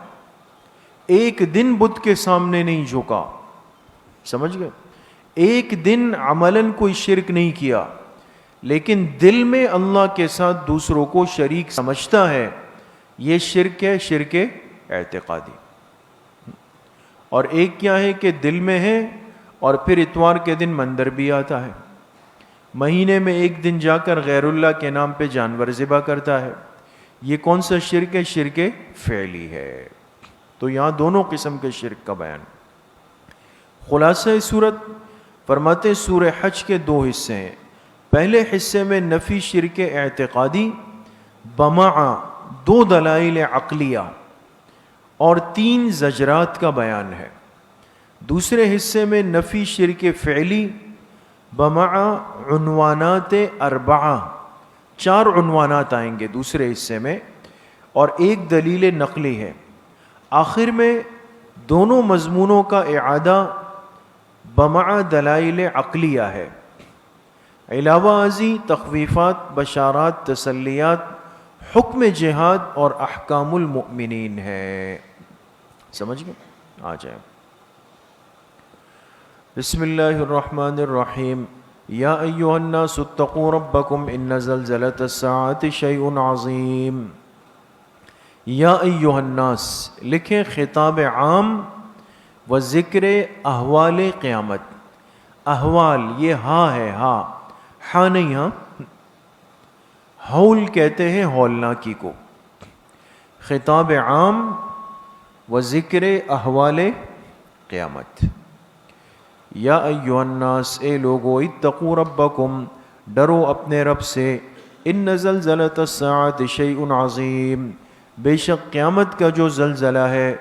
ایک دن بت کے سامنے نہیں جھکا، سمجھ گئے، ایک دن عملاً کوئی شرک نہیں کیا، لیکن دل میں اللہ کے ساتھ دوسروں کو شریک سمجھتا ہے، یہ شرک ہے، شرک اعتقادی. اور ایک کیا ہے کہ دل میں ہے اور پھر اتوار کے دن مندر بھی آتا ہے، مہینے میں ایک دن جا کر غیر اللہ کے نام پہ جانور ذبح کرتا ہے. یہ کون سا شرک ہے؟ شرک فعلی ہے. تو یہاں دونوں قسم کے شرک کا بیان. خلاصہ صورت فرماتے ہیں سورہ حج کے دو حصے ہیں. پہلے حصے میں نفی شرک اعتقادی بمع دو دلائل عقلیہ اور 3 زجرات کا بیان ہے. دوسرے حصے میں نفی شرک فعلی بمع عنوانات 4 4 عنوانات آئیں گے دوسرے حصے میں، اور ایک دلیل نقلی ہے. آخر میں دونوں مضمونوں کا اعادہ بمع دلائل عقلیہ ہے. علاوہ ازیں تخویفات، بشارات، تسلیات، حکم جہاد اور احکام المؤمنین ہے. سمجھ گئے؟ آ جائیں. بسم اللہ الرحمن الرحیم. یا ایھا الناس اتقوا ربکم ان زلزلۃ الساعۃ شیء عظیم. یا ایھا الناس لکھیں خطاب عام و ذکر احوال قیامت. احوال یہ ہاں ہے، ہاں نہیں، ہاں ہول کہتے ہیں ہولناکی کو. خطاب عام و ذکر احوال قیامت. یا ایھا الناس اے لوگو، اتقوا ربکم ڈرو اپنے رب سے، ان زلزلۃ الساعۃ شیء عظیم بے شک قیامت کا جو زلزلہ ہے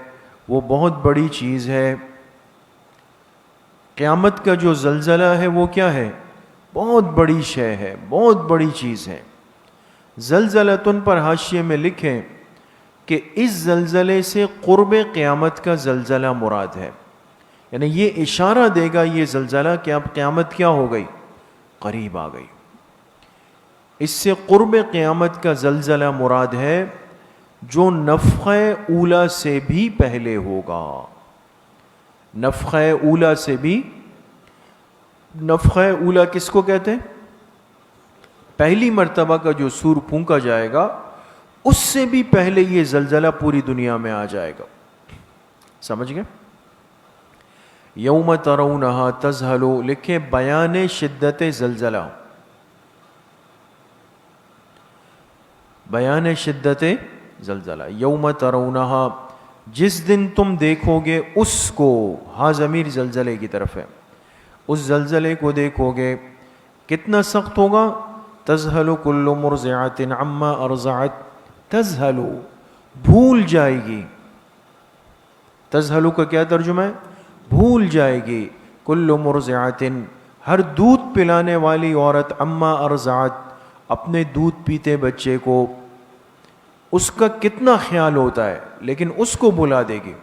وہ بہت بڑی چیز ہے. قیامت کا جو زلزلہ ہے وہ کیا ہے؟ بہت بڑی شے ہے، بہت بڑی چیز ہے. زلزلۃن پر حاشیے میں لکھیں کہ اس زلزلے سے قرب قیامت کا زلزلہ مراد ہے. یعنی یہ اشارہ دے گا یہ زلزلہ کہ اب قیامت کیا ہو گئی؟ قریب آ گئی. اس سے قرب قیامت کا زلزلہ مراد ہے جو نفخہ اولی سے بھی پہلے ہوگا. نفخہ اولی سے بھی، نفخہ اولی کس کو کہتے ہیں؟ پہلی مرتبہ کا جو سور پھونکا جائے گا اس سے بھی پہلے یہ زلزلہ پوری دنیا میں آ جائے گا. سمجھ گئے؟ یوم ترونہا تذہل لکھیں بیان شدت زلزلہ، بیان شدت زلزلہ. یوم ترونہا جس دن تم دیکھو گے اس کو، ہاں ضمیر زلزلے کی طرف ہے، اس زلزلے کو دیکھو گے کتنا سخت ہوگا. تذہل کل مرضعۃ عما ارضعت. تذہل بھول جائے گی. تذہل کا کیا ترجمہ ہے؟ بھول جائے گی. کل مرضعۃ ہر دودھ پلانے والی عورت، عما ارضعت اپنے دودھ پیتے بچے کو، اس کا کتنا خیال ہوتا ہے لیکن اس کو بلا دے گی.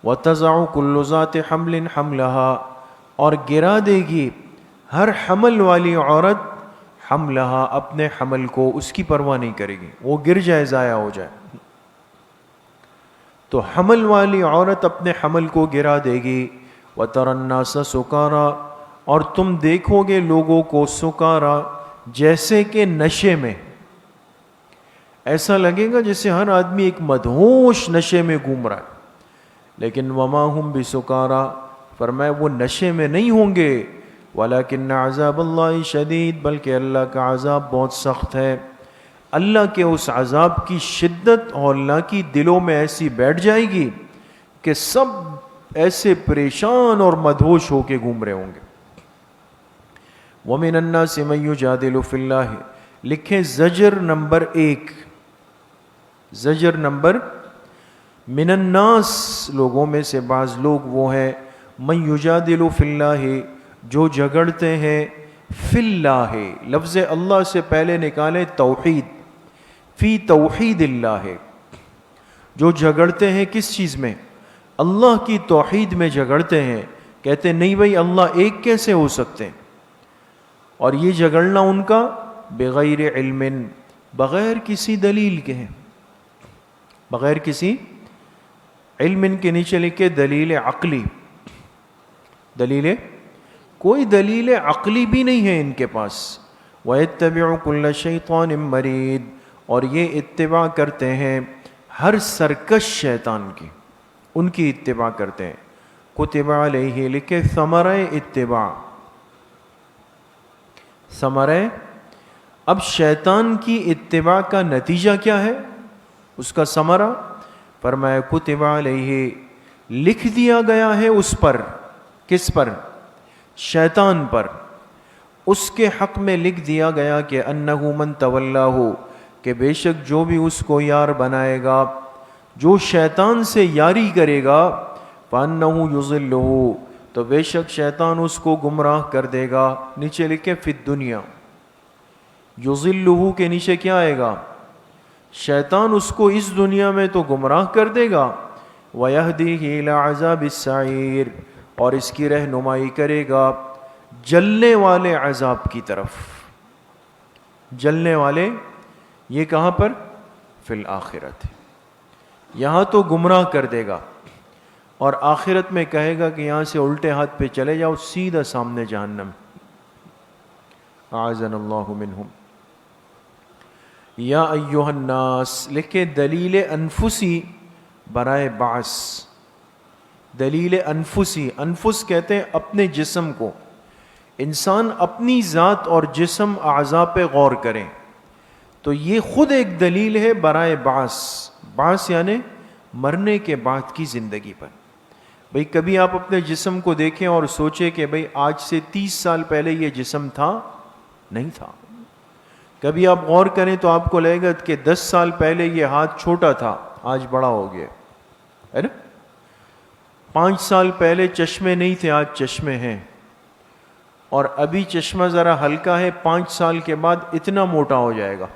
وَتَضَعُ كُلُّ ذَاتِ حَمْلٍ حَمْلَهَا اور گرا دے گی ہر حمل والی عورت حملہا اپنے حمل کو، اس کی پرواہ نہیں کرے گی، وہ گر جائے ضائع ہو جائے. تو حمل والی عورت اپنے حمل کو گرا دے گی. وَتَرَى النَّاسَ سُكَارَىٰ اور تم دیکھو گے لوگوں کو سکارا جیسے کہ نشے میں. ایسا لگے گا جیسے ہر آدمی ایک مدہوش نشے میں گھوم رہا ہے. لیکن وما ہم بسکارا، فرمایا وہ نشے میں نہیں ہوں گے، ولیکن عذاب اللہ شدید، بلکہ اللہ کا عذاب بہت سخت ہے. اللہ کے اس عذاب کی شدت اور اللہ کی دلوں میں ایسی بیٹھ جائے گی کہ سب ایسے پریشان اور مدہوش ہو کے گھوم رہے ہوں گے. وَمِنَ النَّاسِ مَن يُجَادِلُ فِي اللَّهِ، لکھیں زجر نمبر 1، زجر نمبر، من الناس لوگوں میں سے بعض لوگ وہ ہیں، من یجادل فی اللہ جو جھگڑتے ہیں، فی اللہ لفظ اللہ سے پہلے نکالیں توحید، فی توحید اللہ، جو جھگڑتے ہیں کس چیز میں؟ اللہ کی توحید میں جھگڑتے ہیں. کہتے ہیں نہیں بھائی اللہ ایک کیسے ہو سکتے ہیں، اور یہ جھگڑنا ان کا بغیر علم، بغیر کسی دلیل کے ہیں، بغیر کسی علم. ان کے نیچے لکھے دلیل عقلی، دلیل کوئی دلیل عقلی بھی نہیں ہے ان کے پاس. وَيَتَّبِعُ كُلَّ شَيْطَانٍ مَرِيدٍ، اور یہ اتباع کرتے ہیں ہر سرکش شیطان کی، ان کی اتباع کرتے ہیں. کتب علیہ لکھے ثمرہ اتباع، ثمرہ. اب شیطان کی اتباع کا نتیجہ کیا ہے، اس کا ثمرہ؟ فرمایا کتب علیہ، لکھ دیا گیا ہے اس پر. کس پر؟ شیطان پر. اس کے حق میں لکھ دیا گیا کہ انہ من تولاہ، کہ بے شک جو بھی اس کو یار بنائے گا، جو شیطان سے یاری کرے گا، فانہ یضلہ، تو بے شک شیطان اس کو گمراہ کر دے گا. نیچے لکھے فی الدنیا، یضلہ کے نیچے کیا آئے گا؟ شیطان اس کو اس دنیا میں تو گمراہ کر دے گا، وَيَهْدِيهِ إِلَىٰ عَذَابِ السَّعِيرِ، اور اس کی رہنمائی کرے گا جلنے والے عذاب کی طرف. جلنے والے، یہ کہاں پر؟ فی الآخرت. یہاں تو گمراہ کر دے گا، اور آخرت میں کہے گا کہ یہاں سے الٹے ہاتھ پہ چلے جاؤ، سیدھا سامنے جہنم. اعاذنا اللہ منہم. یا ایہا الناس لکھے دلیل انفسی برائے بعث. دلیل انفسی، انفس کہتے ہیں اپنے جسم کو. انسان اپنی ذات اور جسم اعضاء پہ غور کریں تو یہ خود ایک دلیل ہے برائے بعث. بعث یعنی مرنے کے بعد کی زندگی پر. بھئی کبھی آپ اپنے جسم کو دیکھیں اور سوچیں کہ بھئی آج سے 30 سال پہلے یہ جسم تھا؟ نہیں تھا. کبھی آپ غور کریں تو آپ کو لگے گا کہ 10 سال پہلے یہ ہاتھ چھوٹا تھا، آج بڑا ہو گیا ہے نا. 5 سال پہلے چشمے نہیں تھے، آج چشمے ہیں. اور ابھی چشمہ ذرا ہلکا ہے، 5 سال کے بعد اتنا موٹا ہو جائے گا.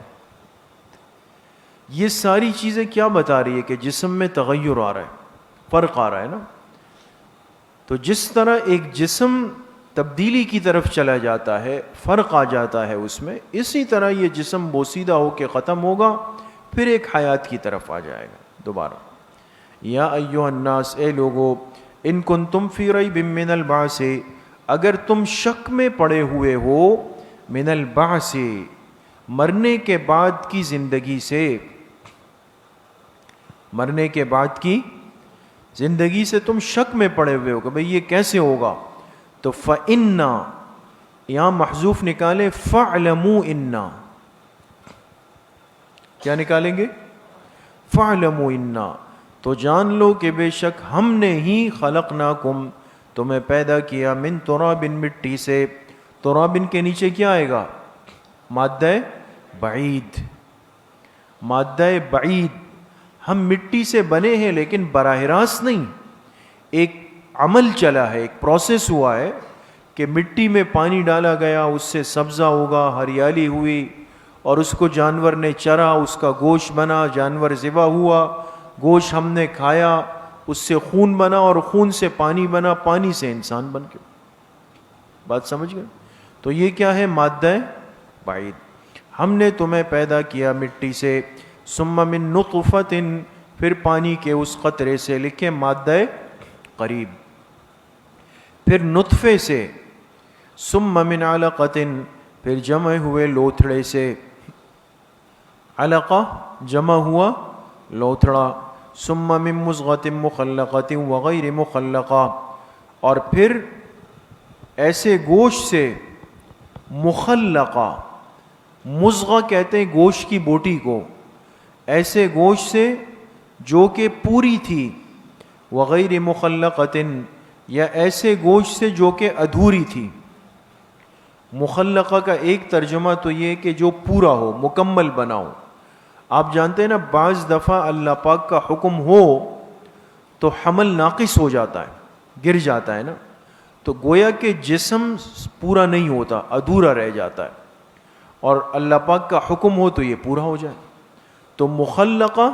یہ ساری چیزیں کیا بتا رہی ہے؟ کہ جسم میں تغیر آ رہا ہے، فرق آ رہا ہے نا. تو جس طرح ایک جسم تبدیلی کی طرف چلا جاتا ہے، فرق آ جاتا ہے اس میں، اسی طرح یہ جسم بوسیدہ ہو کے ختم ہوگا، پھر ایک حیات کی طرف آ جائے گا دوبارہ. یا ایھا الناس، اے لوگو، ان کنتم فی ریب من البعث، اگر تم شک میں پڑے ہوئے ہو، من البعث مرنے کے بعد کی زندگی سے، مرنے کے بعد کی زندگی سے تم شک میں پڑے ہوئے ہو کہ بھئی یہ کیسے ہوگا، تو فَإِنَّا یہاں محذوف نکالے فَاعْلَمُوا إِنَّا. کیا نکالیں گے؟ فَاعْلَمُوا إِنَّا، تو جان لو کہ بے شک ہم نے ہی خلقناکم تمہیں پیدا کیا، من تراب مٹی سے. تراب کے نیچے کیا آئے گا؟ مادہ بعید. مادہ بعید. ہم مٹی سے بنے ہیں لیکن براہ راست نہیں. ایک عمل چلا ہے، ایک پروسیس ہوا ہے کہ مٹی میں پانی ڈالا گیا، اس سے سبزہ ہوگا، ہریالی ہوئی، اور اس کو جانور نے چرا، اس کا گوشت بنا، جانور ذبح ہوا، گوشت ہم نے کھایا، اس سے خون بنا، اور خون سے پانی بنا، پانی سے انسان بن کے. بات سمجھ گئے؟ تو یہ کیا ہے؟ مادہ بعید. ہم نے تمہیں پیدا کیا مٹی سے، ثم من نطفۃ، پھر پانی کے اس قطرے سے، لکھے مادہ قریب، پھر نطفے سے، ثم من علقۃ، پھر جمع ہوئے لوتھڑے سے. علقہ جمع ہوا لوتھڑا، ثم من مضغۃ مخلقۃ وغیر مخلقہ، اور پھر ایسے گوشت سے مخلقہ، مضغہ کہتے ہیں گوشت کی بوٹی کو، ایسے گوشت سے جو کہ پوری تھی، وغیر مخلقۃ، یا ایسے گوشت سے جو کہ ادھوری تھی۔ مخلقہ کا ایک ترجمہ تو یہ کہ جو پورا ہو، مکمل بنا ہو۔ آپ جانتے ہیں نا بعض دفعہ اللہ پاک کا حکم ہو تو حمل ناقص ہو جاتا ہے، گر جاتا ہے نا، تو گویا کہ جسم پورا نہیں ہوتا، ادھورا رہ جاتا ہے، اور اللہ پاک کا حکم ہو تو یہ پورا ہو جائے۔ تو مخلقہ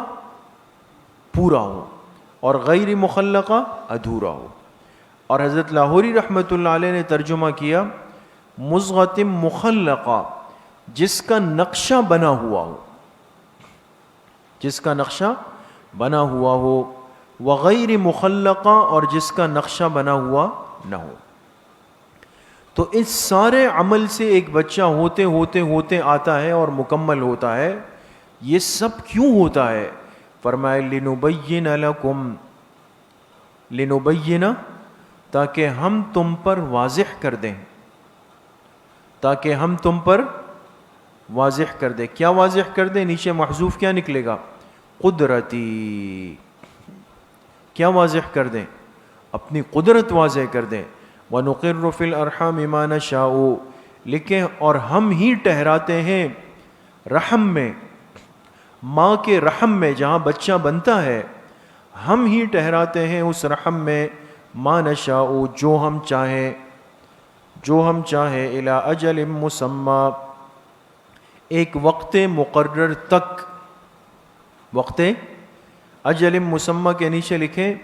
پورا ہو اور غیر مخلقہ ادھورا ہو۔ اور حضرت لاہوری رحمۃ اللہ علیہ نے ترجمہ کیا مضغۃ مخلقہ، جس کا نقشہ بنا ہوا ہو، جس کا نقشہ بنا ہوا ہو، وغیر مخلقہ، اور جس کا نقشہ بنا ہوا نہ ہو۔ تو اس سارے عمل سے ایک بچہ ہوتے ہوتے ہوتے آتا ہے اور مکمل ہوتا ہے۔ یہ سب کیوں ہوتا ہے؟ فرمائے لنبین لکم، لنبین، تاکہ ہم تم پر واضح کر دیں، تاکہ ہم تم پر واضح کر دیں۔ کیا واضح کر دیں؟ نیچے محذوف کیا نکلے گا؟ قدرتی۔ کیا واضح کر دیں؟ اپنی قدرت واضح کر دیں۔ وَنُقِرُّ فِي الْأَرْحَامِ مَا نَشَاءُ، لکھیں اور ہم ہی ٹھہراتے ہیں رحم میں، ماں کے رحم میں جہاں بچہ بنتا ہے، ہم ہی ٹھہراتے ہیں اس رحم میں ما نشاء، جو ہم چاہیں، جو ہم چاہیں، الی اجل مسمی، ایک وقت مقرر تک۔ وقت اجل مسمی کے نیچے لکھیں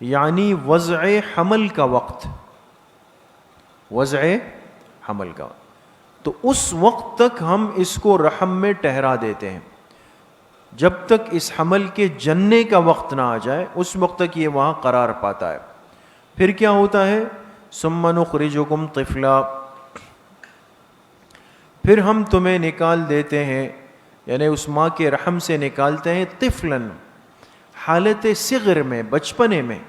یعنی وضع حمل کا وقت، وضع حمل کا، تو اس وقت تک ہم اس کو رحم میں ٹھہرا دیتے ہیں، جب تک اس حمل کے جننے کا وقت نہ آ جائے اس وقت تک یہ وہاں قرار پاتا ہے۔ پھر کیا ہوتا ہے؟ ثم نخرجکم طفلا، پھر ہم تمہیں نکال دیتے ہیں، یعنی اس ماں کے رحم سے نکالتے ہیں، طفلاً، حالت صغر میں، بچپنے میں،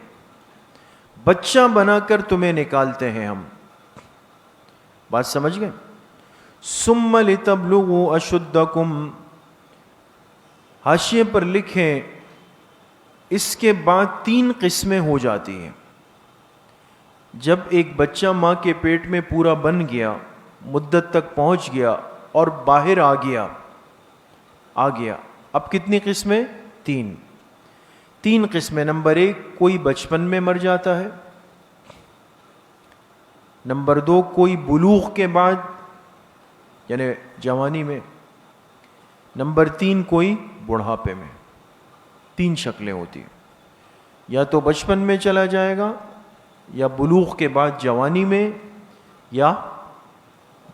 بچہ بنا کر تمہیں نکالتے ہیں ہم۔ بات سمجھ گئے؟ ثم لتبلغوا اشدکم، حاشیے پر لکھیں اس کے بعد 3 قسمیں ہو جاتی ہیں۔ جب ایک بچہ ماں کے پیٹ میں پورا بن گیا، مدت تک پہنچ گیا اور باہر آ گیا، اب کتنی قسمیں؟ 3 قسمیں۔ نمبر 1، کوئی بچپن میں مر جاتا ہے۔ نمبر 2، کوئی بلوغ کے بعد یعنی جوانی میں۔ نمبر 3، کوئی بڑھاپے میں۔ 3 شکلیں ہوتی ہیں، یا تو بچپن میں چلا جائے گا، یا بلوغ کے بعد جوانی میں، یا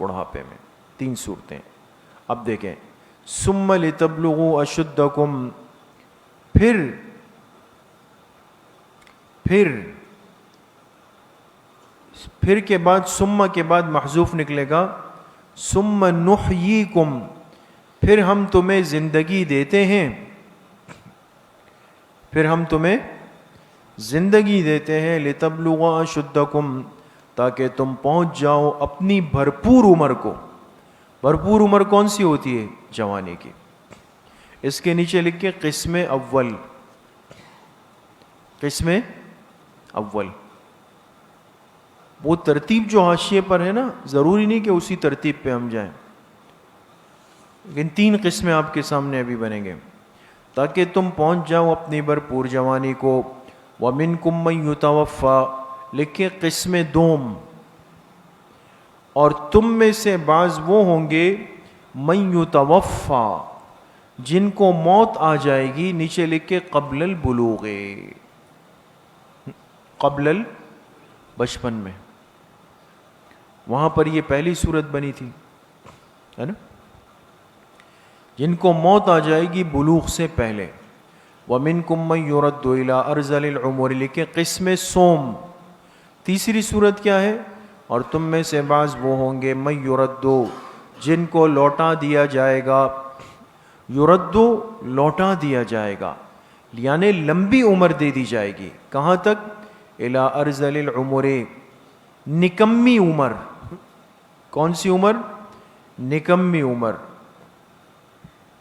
بڑھاپے میں۔ 3 صورتیں۔ اب دیکھیں، ثم لتبلغوا اشدکم، پھر کے بعد، ثم کے بعد محذوف نکلے گا، ثم نحییکم، پھر ہم تمہیں زندگی دیتے ہیں، پھر ہم تمہیں زندگی دیتے ہیں، لتبلغوا اشدکم، تاکہ تم پہنچ جاؤ اپنی بھرپور عمر کو۔ بھرپور عمر کون سی ہوتی ہے؟ جوانی کی۔ اس کے نیچے لکھ کے قسم اول، قسم اول۔ وہ ترتیب جو حاشیے پر ہے نا، ضروری نہیں کہ اسی ترتیب پہ ہم جائیں، لیکن 3 قسمیں آپ کے سامنے ابھی بنیں گے، تاکہ تم پہنچ جاؤ اپنی بھرپور جوانی کو۔ وَمِنْكُمْ مَنْ يُتَوَفَّى، لکھے قسم دوم، اور تم میں سے بعض وہ ہوں گے مَنْ يُتَوَفَّى، جن کو موت آ جائے گی، نیچے لکھے قبل البلوغ، قبل بچپن میں۔ وہاں پر یہ پہلی صورت بنی تھی، ہے نا، جن کو موت آ جائے گی بلوغ سے پہلے۔ وَمِنْكُمْ مَنْ يُرَدُّ إِلَىٰ أَرْذَلِ الْعُمُرِ، لکھے قسم سوم۔ تیسری صورت کیا ہے؟ اور تم میں سے بعض وہ ہوں گے مَنْ يُرَدُّ، جن کو لوٹا دیا جائے گا، یردو لوٹا دیا جائے گا، یعنی لمبی عمر دے دی جائے گی. کہاں تک؟ الی ارذل العمر، نکمی عمر. کون سی عمر؟ نکمی عمر.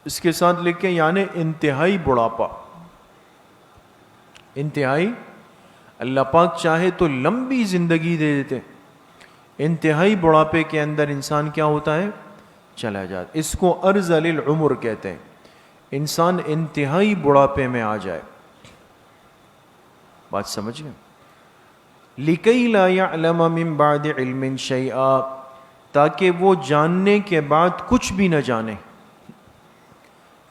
اس کے ساتھ لکھیں یعنی انتہائی بڑھاپا. انتہائی، اللہ پاک چاہے تو لمبی زندگی دے دیتے، انتہائی بڑھاپے کے اندر انسان کیا ہوتا ہے؟ چلا جاتا. اس کو ارذل العمر کہتے ہیں، انسان انتہائی بڑھاپے میں آ جائے. بات سمجھ گئے؟ لِكَيْ لَا يَعْلَمَ مِن بَعْدِ عِلْمٍ شَيْئًا، تاکہ وہ جاننے کے بعد کچھ بھی نہ جانے.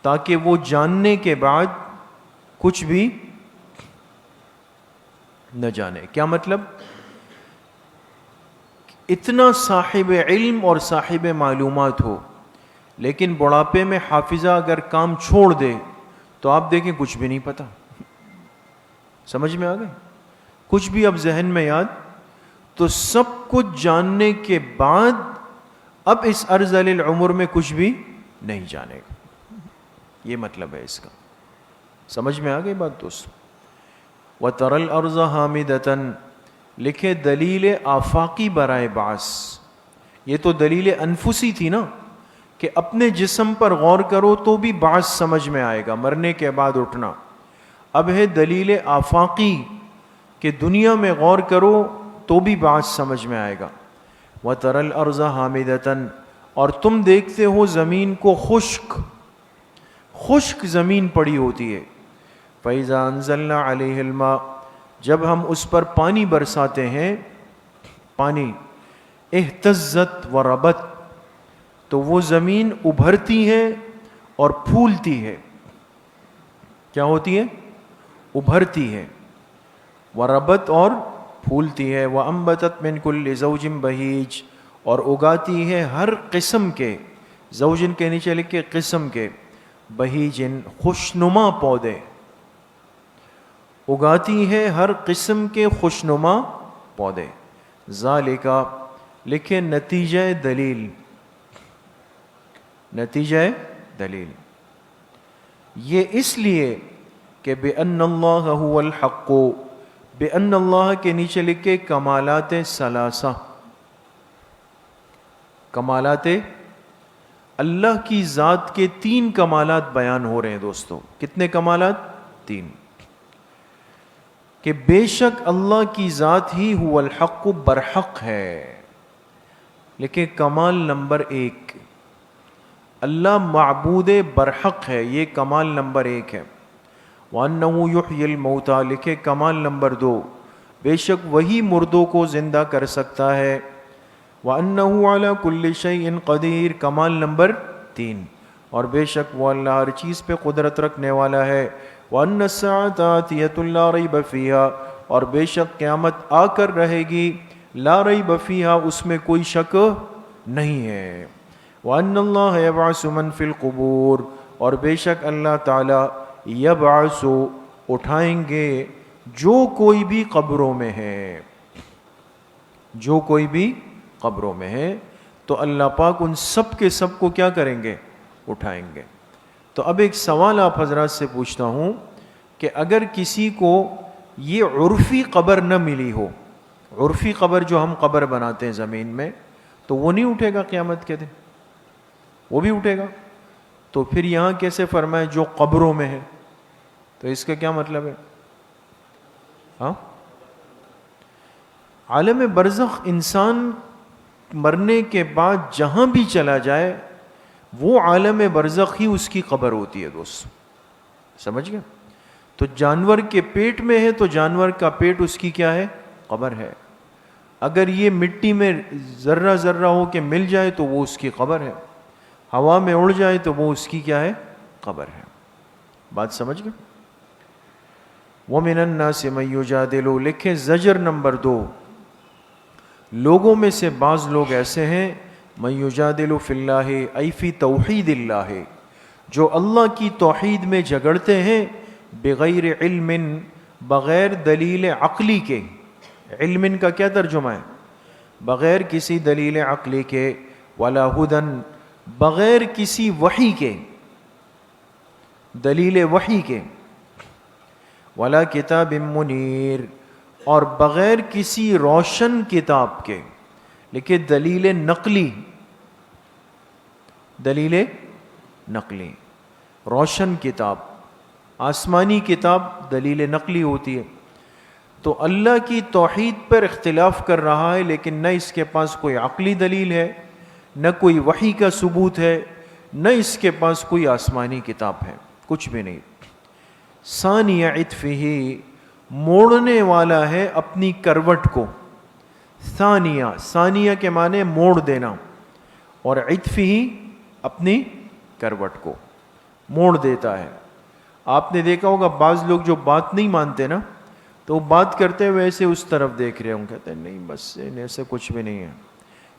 تاکہ وہ جاننے کے بعد کچھ بھی نہ جانے. کیا مطلب؟ اتنا صاحب علم اور صاحب معلومات ہو، لیکن بڑھاپے میں حافظہ اگر کام چھوڑ دے تو آپ دیکھیں کچھ بھی نہیں پتا. سمجھ میں آ گئے؟ کچھ بھی اب ذہن میں یاد، تو سب کچھ جاننے کے بعد اب اس ارذل العمر میں کچھ بھی نہیں جانے گا. یہ مطلب ہے اس کا. سمجھ میں آ گئی بات دوستو؟ وَتَرَى الْأَرْضَ حَامِدَةً، لکھے دلیل آفاقی برائے بعث. یہ تو دلیل انفسی تھی نا، کہ اپنے جسم پر غور کرو تو بھی بعث سمجھ میں آئے گا، مرنے کے بعد اٹھنا. اب ہے دلیل آفاقی کہ دنیا میں غور کرو تو بھی بعث سمجھ میں آئے گا. وَتَرَى الْأَرْضَ حَامِدَةً، اور تم دیکھتے ہو زمین کو خشک، خشک زمین پڑی ہوتی ہے. فَإِذَا أَنزَلْنَا عَلَيْهِ الْمَاءَ، جب ہم اس پر پانی برساتے ہیں، پانی، اہتزت وربت، تو وہ زمین ابھرتی ہے اور پھولتی ہے. کیا ہوتی ہے؟ ابھرتی ہے. وربت، اور پھولتی ہے. وَأَنبَتَتْ مِنْ كُلِّ زَوْجٍ بَهِيجٍ، اور اگاتی ہے ہر قسم کے، زوجن کے نیچے لکھے قسم کے، بہیجن خوشنما پودے. اگاتی ہے ہر قسم کے خوشنما پودے. ذالکا، لکھے نتیجہ دلیل، نتیجہ دلیل. یہ اس لیے کہ بِأَنَّ اللَّهَ هُوَ الْحَقُّ، بِأَنَّ اللَّهَ کے نیچے لکھے کمالات ثلاثہ. کمالات اللہ کی ذات کے 3 کمالات بیان ہو رہے ہیں دوستو. کتنے کمالات؟ 3. کہ بے شک اللہ کی ذات ہی هو الحق، برحق ہے. لیکن کمال نمبر 1، اللہ معبود برحق ہے، یہ کمال نمبر 1 ہے. وَأَنَّهُ يُحْيِي الْمَوْتَى، لکھے کمال نمبر 2، بے شک وہی مردوں کو زندہ کر سکتا ہے. وَأَنَّهُ عَلَى كُلِّ شَيْءٍ قَدِيرٌ، کمال نمبر 3، اور بے شک وہ اللہ ہر چیز پہ قدرت رکھنے والا ہے. وَأَنَّ السَّاعَةَ آتِيَةٌ لَا رَيْبَ فِيهَا، اور بے شک قیامت آ کر رہے گی، لا ریب فیہا، اس میں کوئی شک نہیں ہے. وَأَنَّ اللَّهَ يَبْعَثُ مَن فِي الْقُبُورِ، اور بے شک اللہ تعالی یبعث، اٹھائیں گے جو کوئی بھی قبروں میں ہے، جو کوئی بھی قبروں میں ہے، تو اللہ پاک ان سب کے سب کو کیا کریں گے؟ اٹھائیں گے. تو اب ایک سوال آپ حضرات سے پوچھتا ہوں کہ اگر کسی کو یہ عرفی قبر نہ ملی ہو، عرفی قبر جو ہم قبر بناتے ہیں زمین میں، تو وہ نہیں اٹھے گا قیامت کے دن؟ وہ بھی اٹھے گا. تو پھر یہاں کیسے فرمائے جو قبروں میں ہے؟ تو اس کا کیا مطلب ہے؟ ہاں، عالم برزخ انسان مرنے کے بعد جہاں بھی چلا جائے وہ عالم برزخ ہی اس کی قبر ہوتی ہے دوست. سمجھ گئے؟ تو جانور کے پیٹ میں ہے تو جانور کا پیٹ اس کی کیا ہے؟ قبر ہے. اگر یہ مٹی میں ذرہ ذرہ ہو کے مل جائے تو وہ اس کی قبر ہے. ہوا میں اڑ جائے تو وہ اس کی کیا ہے؟ قبر ہے. بات سمجھ گئے؟ وَمِنَ النَّاسِ مَن يُجَادِلُ، لکھے زجر نمبر 2، لوگوں میں سے بعض لوگ ایسے ہیں، مَن يُجَادِلُ فِي اللَّهِ أَيْ فِي تَوْحِيدِ اللَّهِ، جو اللہ کی توحید میں جھگڑتے ہیں، بغیر علم، بغیر دلیل عقلی کے. علم کا کیا ترجمہ ہے؟ بغیر کسی دلیل عقلی کے. ولا ہدن، بغیر کسی وحی کے. دلیل وحی کے، ولا کتاب منیر، اور بغیر کسی روشن کتاب کے، لیکن دلیل نقلی، دلیل نقلی، روشن کتاب، آسمانی کتاب دلیل نقلی ہوتی ہے۔ تو اللہ کی توحید پر اختلاف کر رہا ہے، لیکن نہ اس کے پاس کوئی عقلی دلیل ہے، نہ کوئی وحی کا ثبوت ہے، نہ اس کے پاس کوئی آسمانی کتاب ہے، کچھ بھی نہیں۔ ثانی عطفہ، موڑنے والا ہے اپنی کروٹ کو۔ ثانیہ، ثانیہ کے معنی موڑ دینا، اور عطفہ اپنی کروٹ کو موڑ دیتا ہے۔ آپ نے دیکھا ہوگا بعض لوگ جو بات نہیں مانتے نا، تو وہ بات کرتے ہوئے ایسے اس طرف دیکھ رہے ہوں، کہتے ہیں نہیں بس ایسے کچھ بھی نہیں ہے۔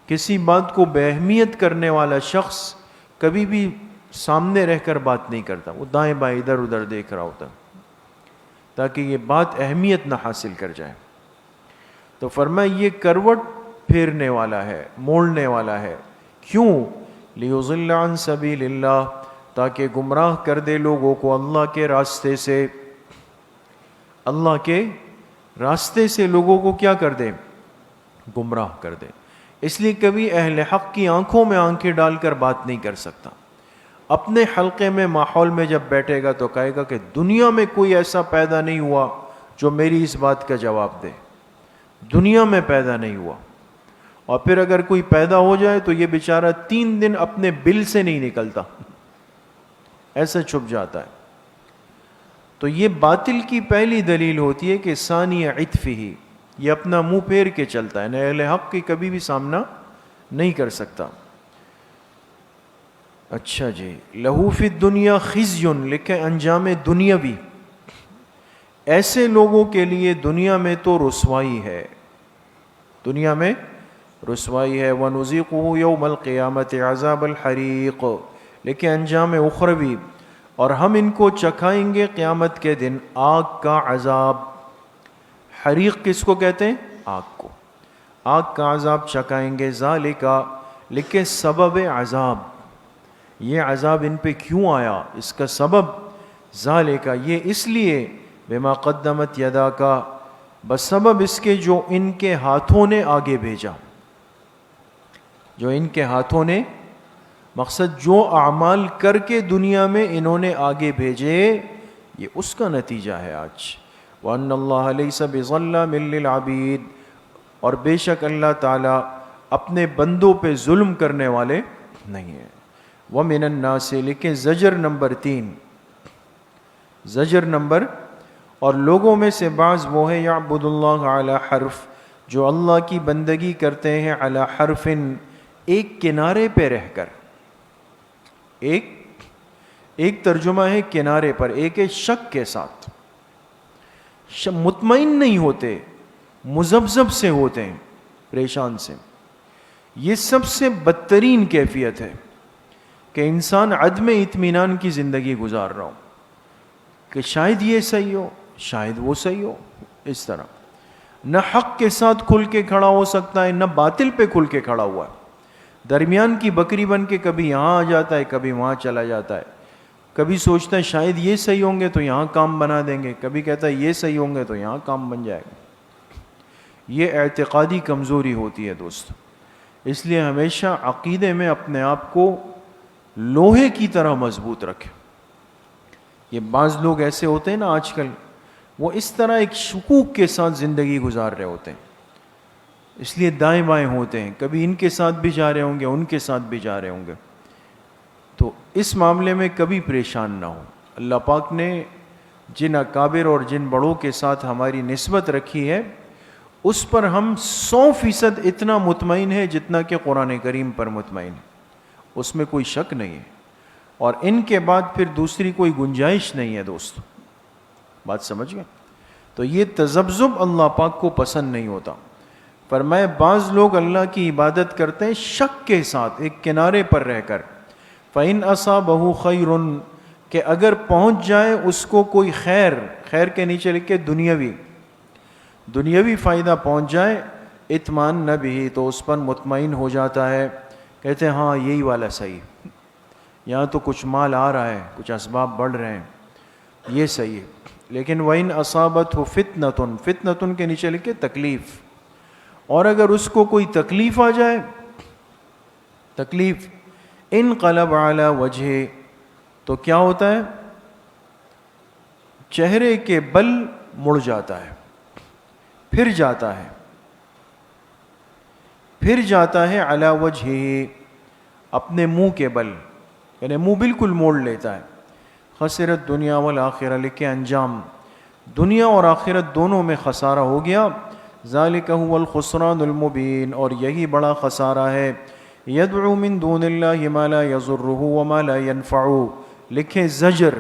کسی بات کو بے اہمیت کرنے والا شخص کبھی بھی سامنے رہ کر بات نہیں کرتا، وہ دائیں بائیں ادھر ادھر دیکھ رہا ہوتا تاکہ یہ بات اہمیت نہ حاصل کر جائے۔ تو فرمایا یہ کروٹ پھیرنے والا ہے، موڑنے والا ہے، کیوں؟ لیضل عن سبیل اللہ، تاکہ گمراہ کر دے لوگوں کو اللہ کے راستے سے، اللہ کے راستے سے لوگوں کو کیا کر دے؟ گمراہ کر دے۔ اس لیے کبھی اہل حق کی آنکھوں میں آنکھیں ڈال کر بات نہیں کر سکتا۔ اپنے حلقے میں، ماحول میں جب بیٹھے گا تو کہے گا کہ دنیا میں کوئی ایسا پیدا نہیں ہوا جو میری اس بات کا جواب دے، دنیا میں پیدا نہیں ہوا۔ اور پھر اگر کوئی پیدا ہو جائے تو یہ بیچارہ 3 دن اپنے بل سے نہیں نکلتا، ایسا چھپ جاتا ہے۔ تو یہ باطل کی پہلی دلیل ہوتی ہے کہ ثانی عطفہ، یہ اپنا منہ پھیر کے چلتا ہے، نہ اہل حق کی کبھی بھی سامنا نہیں کر سکتا۔ اچھا جی، لہو فی الدنیا خزی، لکھے انجام دنیاوی، ایسے لوگوں کے لیے دنیا میں تو رسوائی ہے، دنیا میں رسوائی ہے۔ وَنُذِيقُهُ يَوْمَ الْقِيَامَةِ عَذَابَ الْحَرِيقِ، لیکن انجام اخروی، اور ہم ان کو چکھائیں گے قیامت کے دن آگ کا عذاب۔ حریق کس کو کہتے ہیں؟ آگ کو، آگ کا عذاب چکھائیں گے۔ ذالک، لکھے سبب عذاب، یہ عذاب ان پہ کیوں آیا، اس کا سبب، ذالک، یہ اس لیے، بما قدمت یداک، بس سبب اس کے جو ان کے ہاتھوں نے آگے بھیجا، جو ان کے ہاتھوں نے، مقصد جو اعمال کر کے دنیا میں انہوں نے آگے بھیجے، یہ اس کا نتیجہ ہے آج۔ وَأَنَّ اللَّهَ لَيْسَ بِظَلَّامٍ لِّلْعَبِيدِ، اور بے شک اللہ تعالیٰ اپنے بندوں پہ ظلم کرنے والے نہیں ہیں۔ وَمِنَ النَّاسِ، لیکن زجر نمبر 3، زجر نمبر، اور لوگوں میں سے بعض وہ ہے یعبد اللہ علی حرف، جو اللہ کی بندگی کرتے ہیں علی حرف، ایک کنارے پہ رہ کر، ایک ترجمہ ہے کنارے پر، ایک ہے شک کے ساتھ، مطمئن نہیں ہوتے، مذبذب سے ہوتے ہیں، پریشان سے۔ یہ سب سے بدترین کیفیت ہے کہ انسان عدم اطمینان کی زندگی گزار رہا ہو، کہ شاید یہ صحیح ہو، شاید وہ صحیح ہو، اس طرح نہ حق کے ساتھ کھل کے کھڑا ہو سکتا ہے، نہ باطل پہ کھل کے کھڑا ہوا ہے، درمیان کی بکری بن کے کبھی یہاں آ جاتا ہے، کبھی وہاں چلا جاتا ہے، کبھی سوچتا ہے شاید یہ صحیح ہوں گے تو یہاں کام بنا دیں گے، کبھی کہتا ہے یہ صحیح ہوں گے تو یہاں کام بن جائے گا۔ یہ اعتقادی کمزوری ہوتی ہے دوست، اس لیے ہمیشہ عقیدے میں اپنے آپ کو لوہے کی طرح مضبوط رکھیں۔ یہ بعض لوگ ایسے ہوتے ہیں نا آج کل، وہ اس طرح ایک شکوک کے ساتھ زندگی گزار رہے ہوتے ہیں، اس لیے دائیں بائیں ہوتے ہیں، کبھی ان کے ساتھ بھی جا رہے ہوں گے، ان کے ساتھ بھی جا رہے ہوں گے۔ تو اس معاملے میں کبھی پریشان نہ ہو۔ اللہ پاک نے جن اکابر اور جن بڑوں کے ساتھ ہماری نسبت رکھی ہے، اس پر ہم 100% اتنا مطمئن ہے جتنا کہ قرآن کریم پر مطمئن ہے، اس میں کوئی شک نہیں ہے، اور ان کے بعد پھر دوسری کوئی گنجائش نہیں ہے دوست، بات سمجھ گئے؟ تو یہ تذبذب اللہ پاک کو پسند نہیں ہوتا۔ فرمایا بعض لوگ اللہ کی عبادت کرتے ہیں شک کے ساتھ، ایک کنارے پر رہ کر، فَإِنْ أَصَابَهُ خَيْرٌ، کہ اگر پہنچ جائے اس کو کوئی خیر، خیر کے نیچے لکھے دنیاوی فائدہ پہنچ جائے، اطمئن نہ بھی، تو اس پر مطمئن ہو جاتا ہے، کہتے ہیں ہاں یہی والا صحیح، یہاں تو کچھ مال آ رہا ہے، کچھ اسباب بڑھ رہے ہیں، یہ صحیح ہے. لیکن وَإِنْ أَصَابَتْهُ فِتْنَةٌ، فتنۃ کے نیچے لکھے تکلیف، اور اگر اس کو کوئی تکلیف آ جائے، تکلیف، انقلب علی وجہ، تو کیا ہوتا ہے؟ چہرے کے بل مڑ جاتا ہے، پھر جاتا ہے علی وجہ، اپنے منہ کے بل، یعنی منہ بالکل موڑ لیتا ہے. خسرت دنیا والآخرہ، لکھے انجام، دنیا اور آخرت دونوں میں خسارہ ہو گیا. ذالک هو الخسران المبین، اور یہی بڑا خسارہ ہے. یدعو من دون اللہ ما لا یضرہ وما لا ینفعہ، لکھے زجر،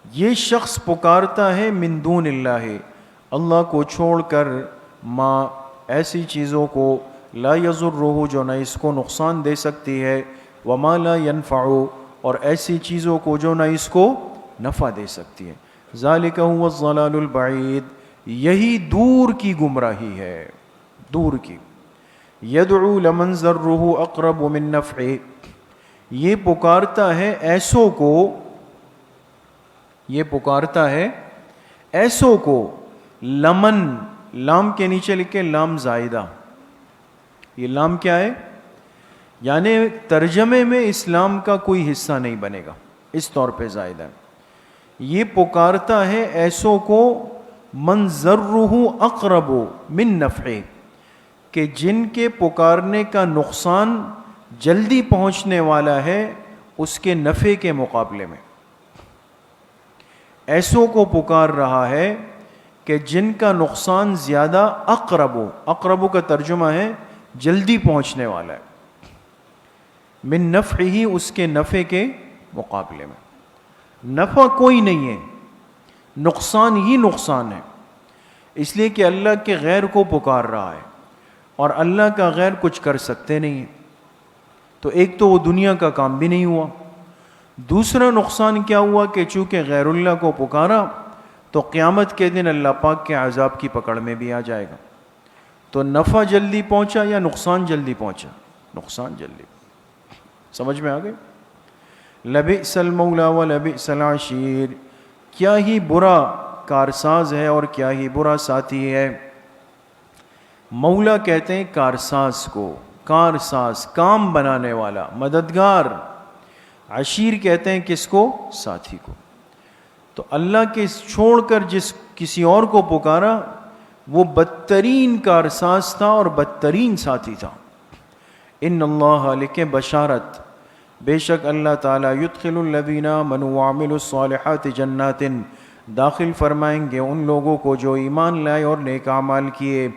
یہ شخص پکارتا ہے من دون اللہ، اللہ کو چھوڑ کر، ما ایسی چیزوں کو، لا یضرہ جو نہ اس کو نقصان دے سکتی ہے، وما لا ینفعہ اور ایسی چیزوں کو جو نہ اس کو نفع دے سکتی ہے. ذالک هو الضلال البعید، یہی دور کی گمراہی ہے، دور کی. یدعو لمن ضرہ اقرب من نفعہ، یہ پکارتا ہے ایسوں کو، یہ پکارتا ہے ایسوں کو، لمن، لام کے نیچے لکھے لام زائدہ. یہ لام کیا ہے؟ یعنی ترجمے میں اسلام کا کوئی حصہ نہیں بنے گا، اس طور پہ زائدہ ہے. یہ پکارتا ہے ایسوں کو، من ضرہ اقرب من نفعہ، کہ جن کے پکارنے کا نقصان جلدی پہنچنے والا ہے اس کے نفع کے مقابلے میں. ایسوں کو پکار رہا ہے کہ جن کا نقصان زیادہ، اقرب کا ترجمہ ہے جلدی پہنچنے والا ہے، من نفعہ، اس کے نفع کے مقابلے میں. نفع کوئی نہیں ہے، نقصان ہی نقصان ہے، اس لیے کہ اللہ کے غیر کو پکار رہا ہے اور اللہ کا غیر کچھ کر سکتے نہیں ہیں. تو ایک تو وہ دنیا کا کام بھی نہیں ہوا، دوسرا نقصان کیا ہوا کہ چونکہ غیر اللہ کو پکارا تو قیامت کے دن اللہ پاک کے عذاب کی پکڑ میں بھی آ جائے گا. تو نفع جلدی پہنچا یا نقصان جلدی پہنچا؟ نقصان جلدی. سمجھ میں آ گئی؟ لبئس المولا ولبئس العشیر، کیا ہی برا کارساز ہے اور کیا ہی برا ساتھی ہے. مولا کہتے ہیں کارساز کو، کارساز کام بنانے والا، مددگار. عشیر کہتے ہیں کس کو؟ ساتھی کو. تو اللہ کے چھوڑ کر جس کسی اور کو پکارا وہ بدترین کارساز تھا اور بدترین ساتھی تھا. ان اللہ، لکھیں بشارت، بے شک اللہ تعالیٰ، یدخل الذین آمنوا وعملوا الصالحات جنات، داخل فرمائیں گے ان لوگوں کو جو ایمان لائے اور نیک اعمال کیے،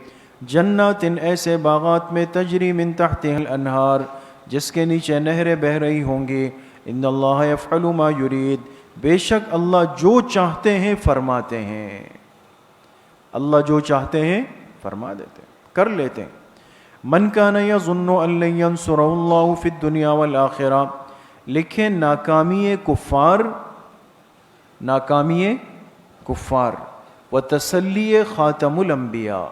جنات، ایسے باغات میں، تجری من تحتها الانہار، جس کے نیچے نہریں بہہ رہی ہوں گی. ان اللہ یفعل ما یرید، بے شک اللہ جو چاہتے ہیں فرماتے ہیں، اللہ جو چاہتے ہیں فرما دیتے ہیں، کر لیتے ہیں. من کان یظن ان لن ینصرہ اللہ فی الدنیا والآخرہ، لکھیں ناکامی کفار، ناکامی کفار و تسلی خاتم الانبیاء.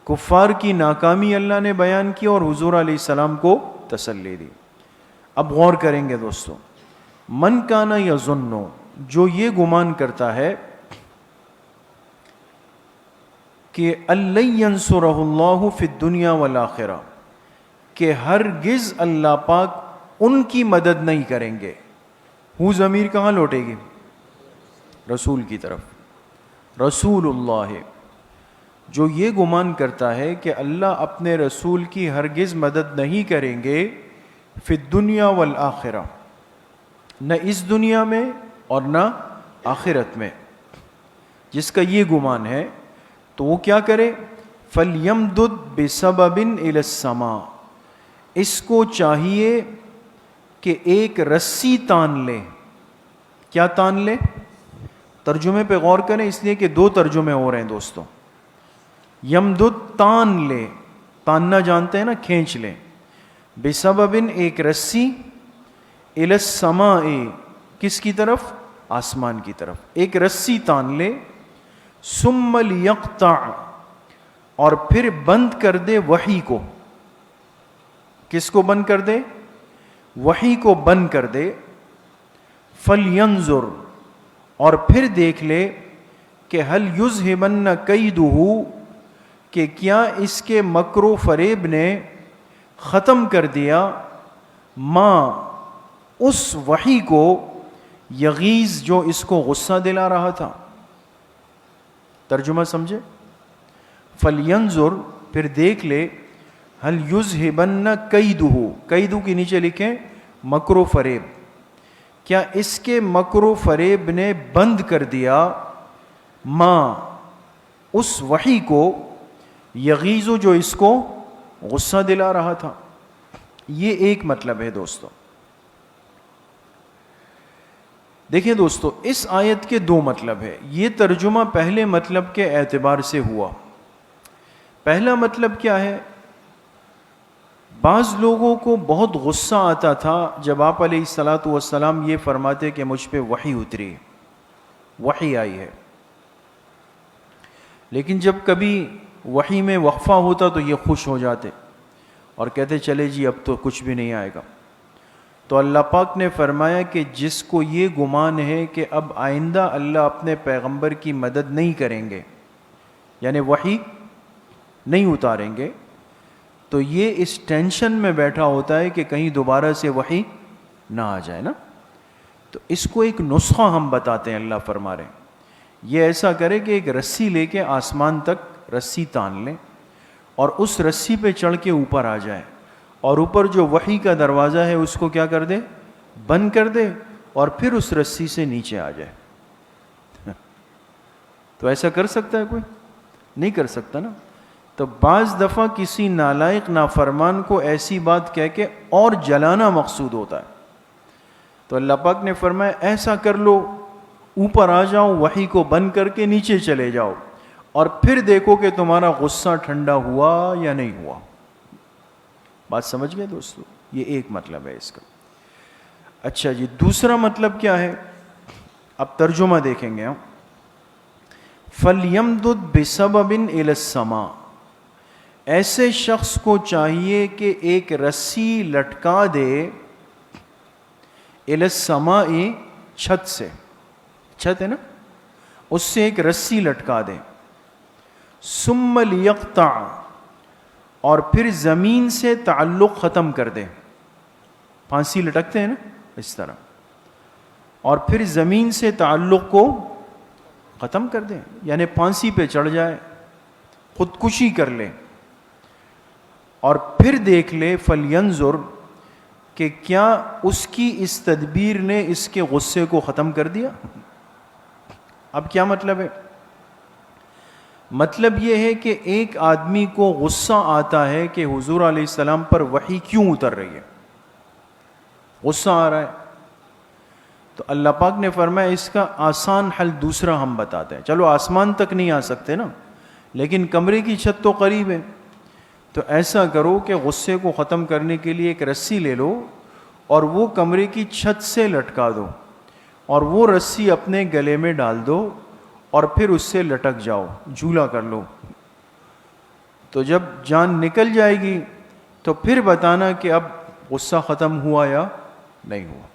کفار کی ناکامی اللہ نے بیان کی اور حضور علیہ السلام کو تسلی دی. اب غور کریں گے دوستو. من کان یظن، جو یہ گمان کرتا ہے کہ لن ینصرہ اللہ فی الدنیا والآخرہ، کہ ہرگز اللہ پاک ان کی مدد نہیں کریں گے. ہوں ضمیر کہاں لوٹے گی؟ رسول کی طرف. رسول اللہ، جو یہ گمان کرتا ہے کہ اللہ اپنے رسول کی ہرگز مدد نہیں کریں گے، فی الدنیا والآخرہ، نہ اس دنیا میں اور نہ آخرت میں، جس کا یہ گمان ہے تو وہ کیا کرے؟ فَلْيَمْدُدْ بِسَبَبٍ إِلَى السَّمَاءِ، اس کو چاہیے کہ ایک رسی تان لے. کیا تان لے؟ ترجمے پہ غور کریں، اس لیے کہ دو ترجمے ہو رہے ہیں دوستوں. یمدد، تان لے، تاننا جانتے ہیں نا، کھینچ لے. بسببن، ایک رسی، الی السماء، کس کی طرف؟ آسمان کی طرف. ایک رسی تان لے. ثم لیقطع، اور پھر بند کر دے وحی کو. کس کو بند کر دے؟ وحی کو بند کر دے، فَلْيَنظُرْ اور پھر دیکھ لے کہ هَلْ يُذْهِبَنَّ كَيْدُهُ کہ کیا اس کے مکر و فریب نے ختم کر دیا ما اس وحی کو یغیظ جو اس کو غصہ دلا رہا تھا۔ ترجمہ سمجھے؟ فَلْيَنظُرْ پھر دیکھ لے، هَلْ يُذْهِبَنَّ كَيْدُهُ کیدو کے نیچے لکھیں مکر و فریب، کیا اس کے مکر و فریب نے بند کر دیا ما اس وحی کو یغیظ جو اس کو غصہ دلا رہا تھا۔ یہ ایک مطلب ہے دوستو۔ دیکھیں دوستو، اس آیت کے دو مطلب ہے۔ یہ ترجمہ پہلے مطلب کے اعتبار سے ہوا۔ پہلا مطلب کیا ہے؟ بعض لوگوں کو بہت غصہ آتا تھا جب آپ علیہ الصلاۃ والسلام یہ فرماتے کہ مجھ پہ وحی اتری، وحی آئی ہے، لیکن جب کبھی وحی میں وقفہ ہوتا تو یہ خوش ہو جاتے اور کہتے چلے جی اب تو کچھ بھی نہیں آئے گا۔ تو اللہ پاک نے فرمایا کہ جس کو یہ گمان ہے کہ اب آئندہ اللہ اپنے پیغمبر کی مدد نہیں کریں گے، یعنی وحی نہیں اتاریں گے، تو یہ اس ٹینشن میں بیٹھا ہوتا ہے کہ کہیں دوبارہ سے وحی نہ آ جائے نا۔ تو اس کو ایک نسخہ ہم بتاتے ہیں، اللہ فرما رہے ہیں یہ ایسا کرے کہ ایک رسی لے کے آسمان تک رسی تان لیں اور اس رسی پہ چڑھ کے اوپر آ جائے، اور اوپر جو وحی کا دروازہ ہے اس کو کیا کر دے؟ بند کر دے، اور پھر اس رسی سے نیچے آ جائے۔ تو ایسا کر سکتا ہے کوئی؟ نہیں کر سکتا نا۔ تو بعض دفعہ کسی نالائق نافرمان کو ایسی بات کہہ کے اور جلانا مقصود ہوتا ہے، تو اللہ پاک نے فرمایا ایسا کر لو، اوپر آ جاؤ، وحی کو بند کر کے نیچے چلے جاؤ، اور پھر دیکھو کہ تمہارا غصہ ٹھنڈا ہوا یا نہیں ہوا۔ بات سمجھ گئے دوستو؟ یہ ایک مطلب ہے اس کا۔ اچھا جی، دوسرا مطلب کیا ہے؟ اب ترجمہ دیکھیں گے ہم۔ فَلْيَمْدُدْ بِسَبَبٍ إِلَى السَّمَاءِ ایسے شخص کو چاہیے کہ ایک رسی لٹکا دے إِلَى السَّمَاءِ چھت سے، چھت ہے نا، اس سے ایک رسی لٹکا دے، ثُمَّ لِيَقْطَعْ اور پھر زمین سے تعلق ختم کر دے۔ پھانسی لٹکتے ہیں نا اس طرح، اور پھر زمین سے تعلق کو ختم کر دے، یعنی پھانسی پہ چڑھ جائے، خودکشی کر لے، اور پھر دیکھ لے فَلْيَنظُرْ کہ کیا اس کی اس تدبیر نے اس کے غصے کو ختم کر دیا۔ اب کیا مطلب ہے؟ مطلب یہ ہے کہ ایک آدمی کو غصہ آتا ہے کہ حضور علیہ السلام پر وحی کیوں اتر رہی ہے، غصہ آ رہا ہے، تو اللہ پاک نے فرمایا اس کا آسان حل دوسرا ہم بتاتے ہیں۔ چلو آسمان تک نہیں آ سکتے نا، لیکن کمرے کی چھت تو قریب ہے، تو ایسا کرو کہ غصے کو ختم کرنے کے لیے ایک رسی لے لو اور وہ کمرے کی چھت سے لٹکا دو، اور وہ رسی اپنے گلے میں ڈال دو، اور پھر اس سے لٹک جاؤ، جھولا کر لو۔ تو جب جان نکل جائے گی تو پھر بتانا کہ اب غصہ ختم ہوا یا نہیں ہوا۔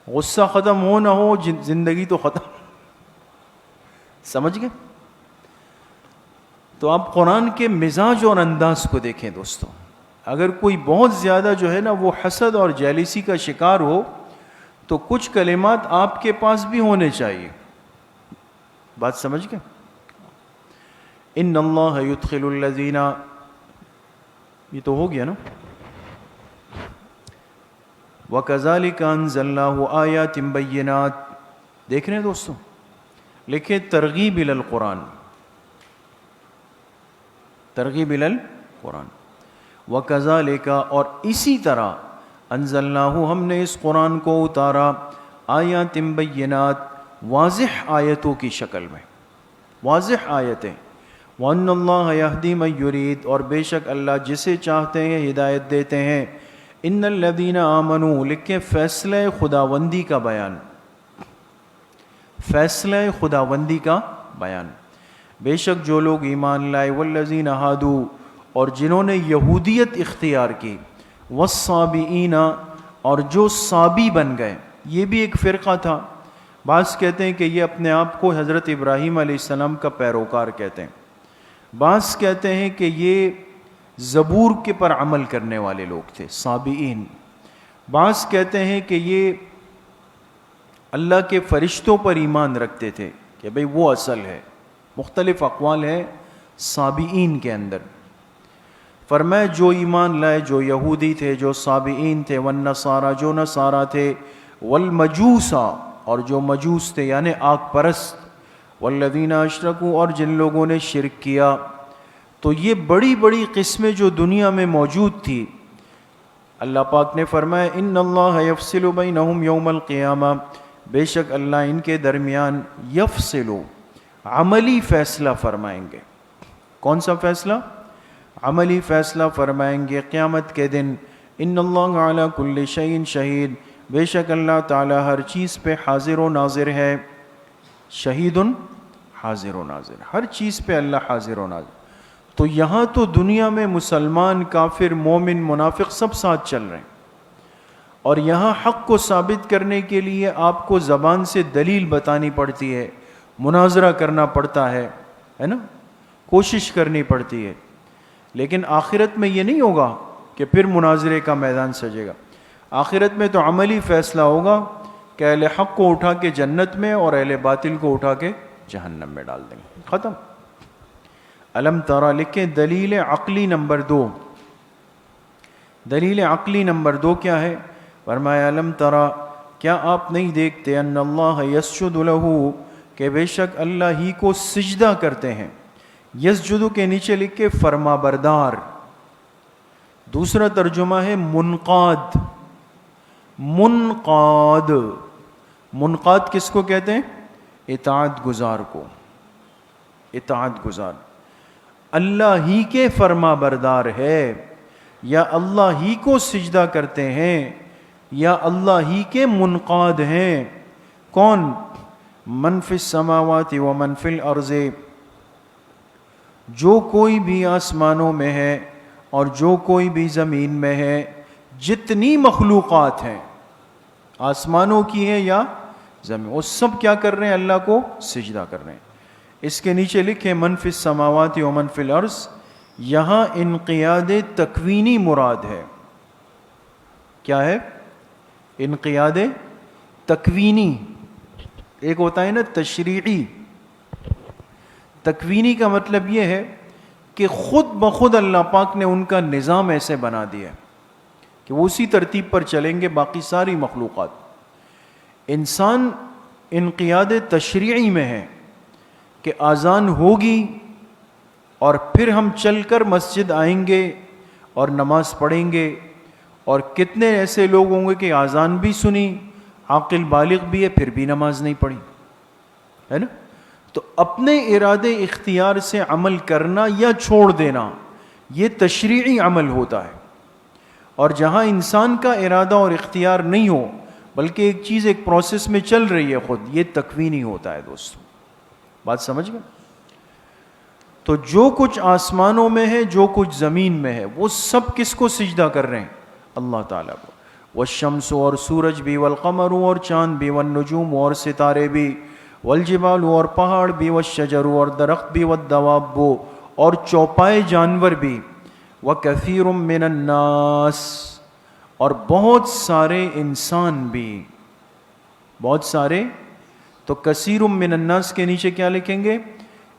غصہ ختم ہو نہ ہو، زندگی تو ختم۔ سمجھ گئے؟ تو آپ قرآن کے مزاج اور انداز کو دیکھیں دوستو۔ اگر کوئی بہت زیادہ جو ہے نا وہ حسد اور جیلیسی کا شکار ہو تو کچھ کلمات آپ کے پاس بھی ہونے چاہیے۔ بات سمجھ گئے؟ ان اللہ یدخل الذین، یہ تو ہو گیا نا، وَكَذَلِكَ أَنزَلْنَاهُ آيَاتٍ بَيِّنَاتٍ۔ دیکھ رہے ہیں دوستو، لکھے ترغیب الی القرآن، ترغیب الی القرآن، وَكَذَلِكَ اور اسی طرح، انزلناہ ہم نے اس قرآن کو اتارا، آیات بینات واضح آیتوں کی شکل میں، واضح آیتیں، وَأَنَّ اللَّهَ يَهْدِي مَن يُرِيدُ اور بے شک اللہ جسے چاہتے ہیں ہدایت دیتے ہیں، ان الذین آمنوا لکھے فیصلہ خداوندی کا بیان، فیصلہ خداوندی کا بیان، بے شک جو لوگ ایمان لائے، والذین ہادوا اور جنہوں نے یہودیت اختیار کی، والصابئین اور جو صابی بن گئے، یہ بھی ایک فرقہ تھا. بعض کہتے ہیں کہ یہ اپنے آپ کو حضرت ابراہیم علیہ السلام کا پیروکار کہتے ہیں. بعض کہتے ہیں کہ یہ زبور کے پر عمل کرنے والے لوگ تھے، صابئین. بعض کہتے ہیں کہ یہ اللہ کے فرشتوں پر ایمان رکھتے تھے کہ بھئی وہ اصل ہے. مختلف اقوال ہیں صابئین کے اندر. فرمایا جو ایمان لائے، جو یہودی تھے، جو صابئین تھے، والنصارى جو نصارہ تھے، والمجوسا اور جو مجوس تھے یعنی آگ پرست، والذین اشرکوا اور جن لوگوں نے شرک کیا. تو یہ بڑی بڑی قسمیں جو دنیا میں موجود تھی، اللہ پاک نے فرمایا ان اللہ یفصل بینہم یوم القیامہ، بے شک اللہ ان کے درمیان یفصل عملی فیصلہ فرمائیں گے. کون سا فیصلہ؟ عملی فیصلہ فرمائیں گے قیامت کے دن. ان اللہ علی کل شیء شہید، بے شک اللہ تعالی ہر چیز پہ حاضر و ناظر ہے. شہید حاضر و ناظر، ہر چیز پہ اللہ حاضر و ناظر. تو یہاں تو دنیا میں مسلمان، کافر، مومن، منافق سب ساتھ چل رہے ہیں، اور یہاں حق کو ثابت کرنے کے لیے آپ کو زبان سے دلیل بتانی پڑتی ہے، مناظرہ کرنا پڑتا ہے نا، کوشش کرنی پڑتی ہے. لیکن آخرت میں یہ نہیں ہوگا کہ پھر مناظرے کا میدان سجے گا. آخرت میں تو عملی فیصلہ ہوگا کہ اہل حق کو اٹھا کے جنت میں اور اہل باطل کو اٹھا کے جہنم میں ڈال دیں گے. ختم. علم ترى لکھیں دلیل عقلی نمبر 2. دلیل عقلی نمبر 2 کیا ہے؟ فرمایا علم ترى کیا آپ نہیں دیکھتے ان اللہ یسجد لہ کہ بے شک اللہ ہی کو سجدہ کرتے ہیں. یسجد کے نیچے لکھے فرما بردار. دوسرا ترجمہ ہے منقاد. منقاد، منقاد کس کو کہتے ہیں؟ اطاعت گزار کو. اطاعت گزار اللہ ہی کے فرما بردار ہے، یا اللہ ہی کو سجدہ کرتے ہیں، یا اللہ ہی کے منقاد ہیں. کون؟ من فی السماوات و من فی الارض، جو کوئی بھی آسمانوں میں ہے اور جو کوئی بھی زمین میں ہے. جتنی مخلوقات ہیں آسمانوں کی ہیں یا زمین، وہ سب کیا کر رہے ہیں؟ اللہ کو سجدہ کر رہے ہیں. اس کے نیچے لکھے من فی السماوات و من فی الارض. یہاں انقیاد تکوینی مراد ہے. کیا ہے؟ انقیاد تکوینی. ایک ہوتا ہے نا تشریعی. تکوینی کا مطلب یہ ہے کہ خود بخود اللہ پاک نے ان کا نظام ایسے بنا دیا کہ وہ اسی ترتیب پر چلیں گے باقی ساری مخلوقات. انسان انقیاد تشریعی میں ہے کہ اذان ہوگی اور پھر ہم چل کر مسجد آئیں گے اور نماز پڑھیں گے. اور کتنے ایسے لوگ ہوں گے کہ اذان بھی سنی، عاقل بالغ بھی ہے، پھر بھی نماز نہیں پڑھی، ہے نا. تو اپنے ارادے اختیار سے عمل کرنا یا چھوڑ دینا، یہ تشریعی عمل ہوتا ہے. اور جہاں انسان کا ارادہ اور اختیار نہیں ہو بلکہ ایک چیز ایک پروسیس میں چل رہی ہے خود، یہ تکوینی ہوتا ہے. دوستو بات سمجھ گئے؟ تو جو کچھ آسمانوں میں ہے، جو کچھ زمین میں ہے، وہ سب کس کو سجدہ کر رہے ہیں؟ اللہ تعالیٰ کو. والشمس اور سورج بھی، والقمر اور چاند بھی، والنجوم اور ستارے بھی، والجبال اور پہاڑ بھی، والشجر اور درخت بھی، والدواب اور چوپائے جانور بھی، وکثیر من الناس اور بہت سارے انسان بھی. بہت سارے. تو کثیر من الناس کے نیچے کیا لکھیں گے؟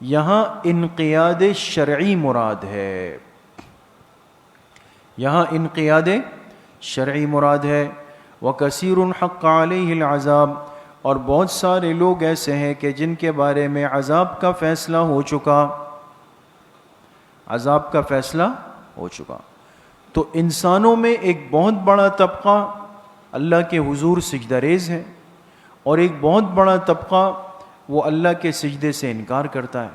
یہاں انقیاد شرعی مراد ہے. یہاں انقیاد شرعی مراد ہے. وَكَثِيرٌ حَقَّ عَلَيْهِ الْعَذَابُ اور بہت سارے لوگ ایسے ہیں کہ جن کے بارے میں عذاب کا فیصلہ ہو چکا. عذاب کا فیصلہ ہو چکا. تو انسانوں میں ایک بہت بڑا طبقہ اللہ کے حضور سجدہ ریز ہے، اور ایک بہت بڑا طبقہ وہ اللہ کے سجدے سے انکار کرتا ہے.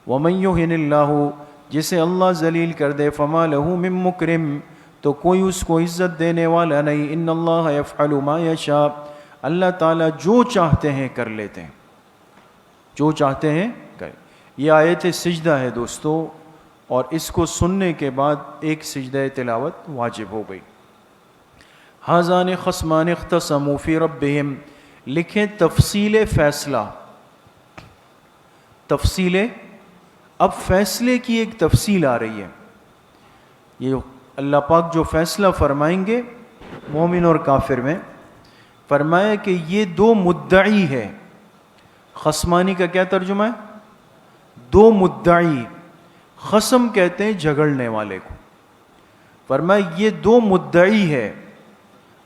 وَمَن يُهِنِ اللَّهُ جسے اللہ ذلیل کر دے، فَمَا لَهُ مِن مُكْرِمٍ تو کوئی اس کو عزت دینے والا نہیں. ان اللہ یفعل ما یشاء اللہ تعالیٰ جو چاہتے ہیں کر لیتے ہیں، جو چاہتے ہیں کر. یہ آیت سجدہ ہے دوستو، اور اس کو سننے کے بعد ایک سجدہ تلاوت واجب ہو گئی. ہاذان خصمان اختصموا فی ربہم، لکھیں تفصیل فیصلہ، تفصیل، اب فیصلے کی ایک تفصیل آ رہی ہے. یہ اللہ پاک جو فیصلہ فرمائیں گے مومن اور کافر میں، فرمایا کہ یہ دو مدعی ہے. خصمانی کا کیا ترجمہ ہے؟ دو مدعی. خصم کہتے ہیں جھگڑنے والے کو. فرمایا یہ دو مدعی ہے.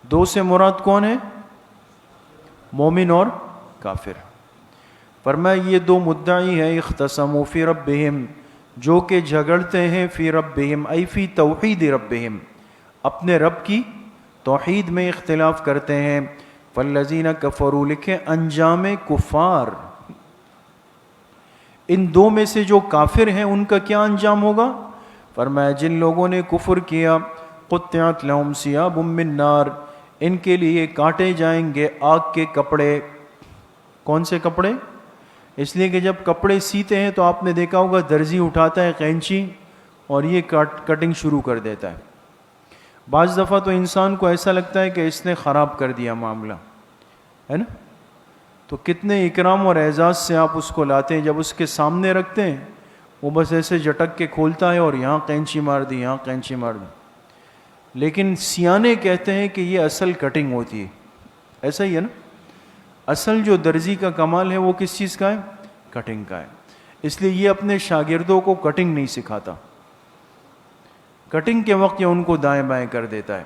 دو سے مراد کون ہے؟ مومن اور کافر. فرمایا یہ دو مدعی ہیں، اختصموا فی ربہم، جو کہ جھگڑتے ہیں فی ربہم ای فی توحید ربہم، اپنے رب کی توحید میں اختلاف کرتے ہیں. فالذین کفروا، لکھیں انجام کفار، ان دو میں سے جو کافر ہیں ان کا کیا انجام ہوگا؟ فرمایا جن لوگوں نے کفر کیا، قطعت لہم ثیاب من نار، ان کے لیے کاٹے جائیں گے آگ کے کپڑے. کون سے کپڑے؟ اس لیے کہ جب کپڑے سیتے ہیں تو آپ نے دیکھا ہوگا درزی اٹھاتا ہے قینچی اور یہ کٹنگ شروع کر دیتا ہے. بعض دفعہ تو انسان کو ایسا لگتا ہے کہ اس نے خراب کر دیا معاملہ، ہے نا؟ تو کتنے اکرام اور اعزاز سے آپ اس کو لاتے ہیں، جب اس کے سامنے رکھتے ہیں وہ بس ایسے جھٹک کے کھولتا ہے اور یہاں قینچی مار دی، یہاں قینچی مار دی. لیکن سیانے کہتے ہیں کہ یہ اصل کٹنگ ہوتی ہے. ایسا ہی ہے نا؟ اصل جو درزی کا کمال ہے وہ کس چیز کا ہے؟ کٹنگ کا ہے. اس لیے یہ اپنے شاگردوں کو کٹنگ نہیں سکھاتا. کٹنگ کے وقت یہ ان کو دائیں بائیں کر دیتا ہے،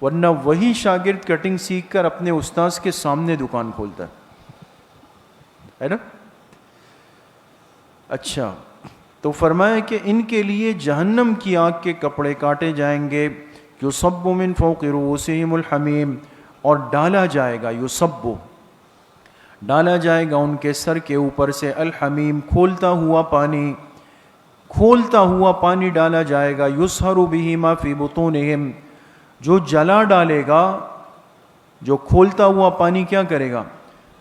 ورنہ وہی شاگرد کٹنگ سیکھ کر اپنے استاذ کے سامنے دکان کھولتا ہے نا؟ اچھا، تو فرمایا کہ ان کے لیے جہنم کی آگ کے کپڑے کاٹے جائیں گے. یصب من فوق رؤوسہم الحمیم، اور ڈالا جائے گا، یصب ڈالا جائے گا ان کے سر کے اوپر سے الحمیم، کھولتا ہوا پانی، کھولتا ہوا پانی ڈالا جائے گا. یصہر بہ ما فی بطونہم، جو جلا ڈالے گا، جو کھولتا ہوا پانی کیا کرے گا؟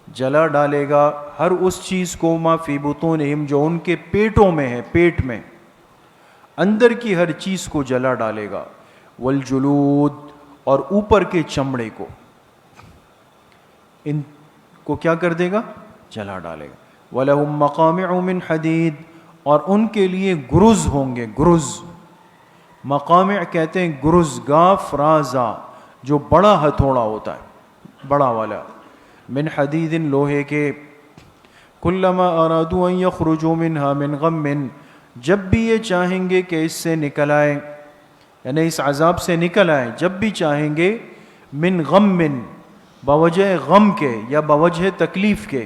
جلا ڈالے گا ہر اس چیز کو، ما فی بطونہم، جو ان کے پیٹوں میں ہے، پیٹ میں اندر کی ہر چیز کو جلا ڈالے گا. والجلود، اور اوپر کے چمڑے کو، ان کو کیا کر دے گا؟ جلا ڈالے گا. وَلَهُمْ مَقَامِعُ مِنْ حَدِيدٍ، اور ان کے لیے گرز ہوں گے. گرز، مقامع کہتے ہیں گرز، گاف رازا، جو بڑا ہتھوڑا ہوتا ہے، بڑا والا. من حدید، لوہے کے. کلما ارادوا ان یخرجوا منها من غم، جب بھی یہ چاہیں گے کہ اس سے نکل آئے، یعنی اس عذاب سے نکل آئے، جب بھی چاہیں گے، من غم، بوجہ غم کے یا بوجہ تکلیف کے،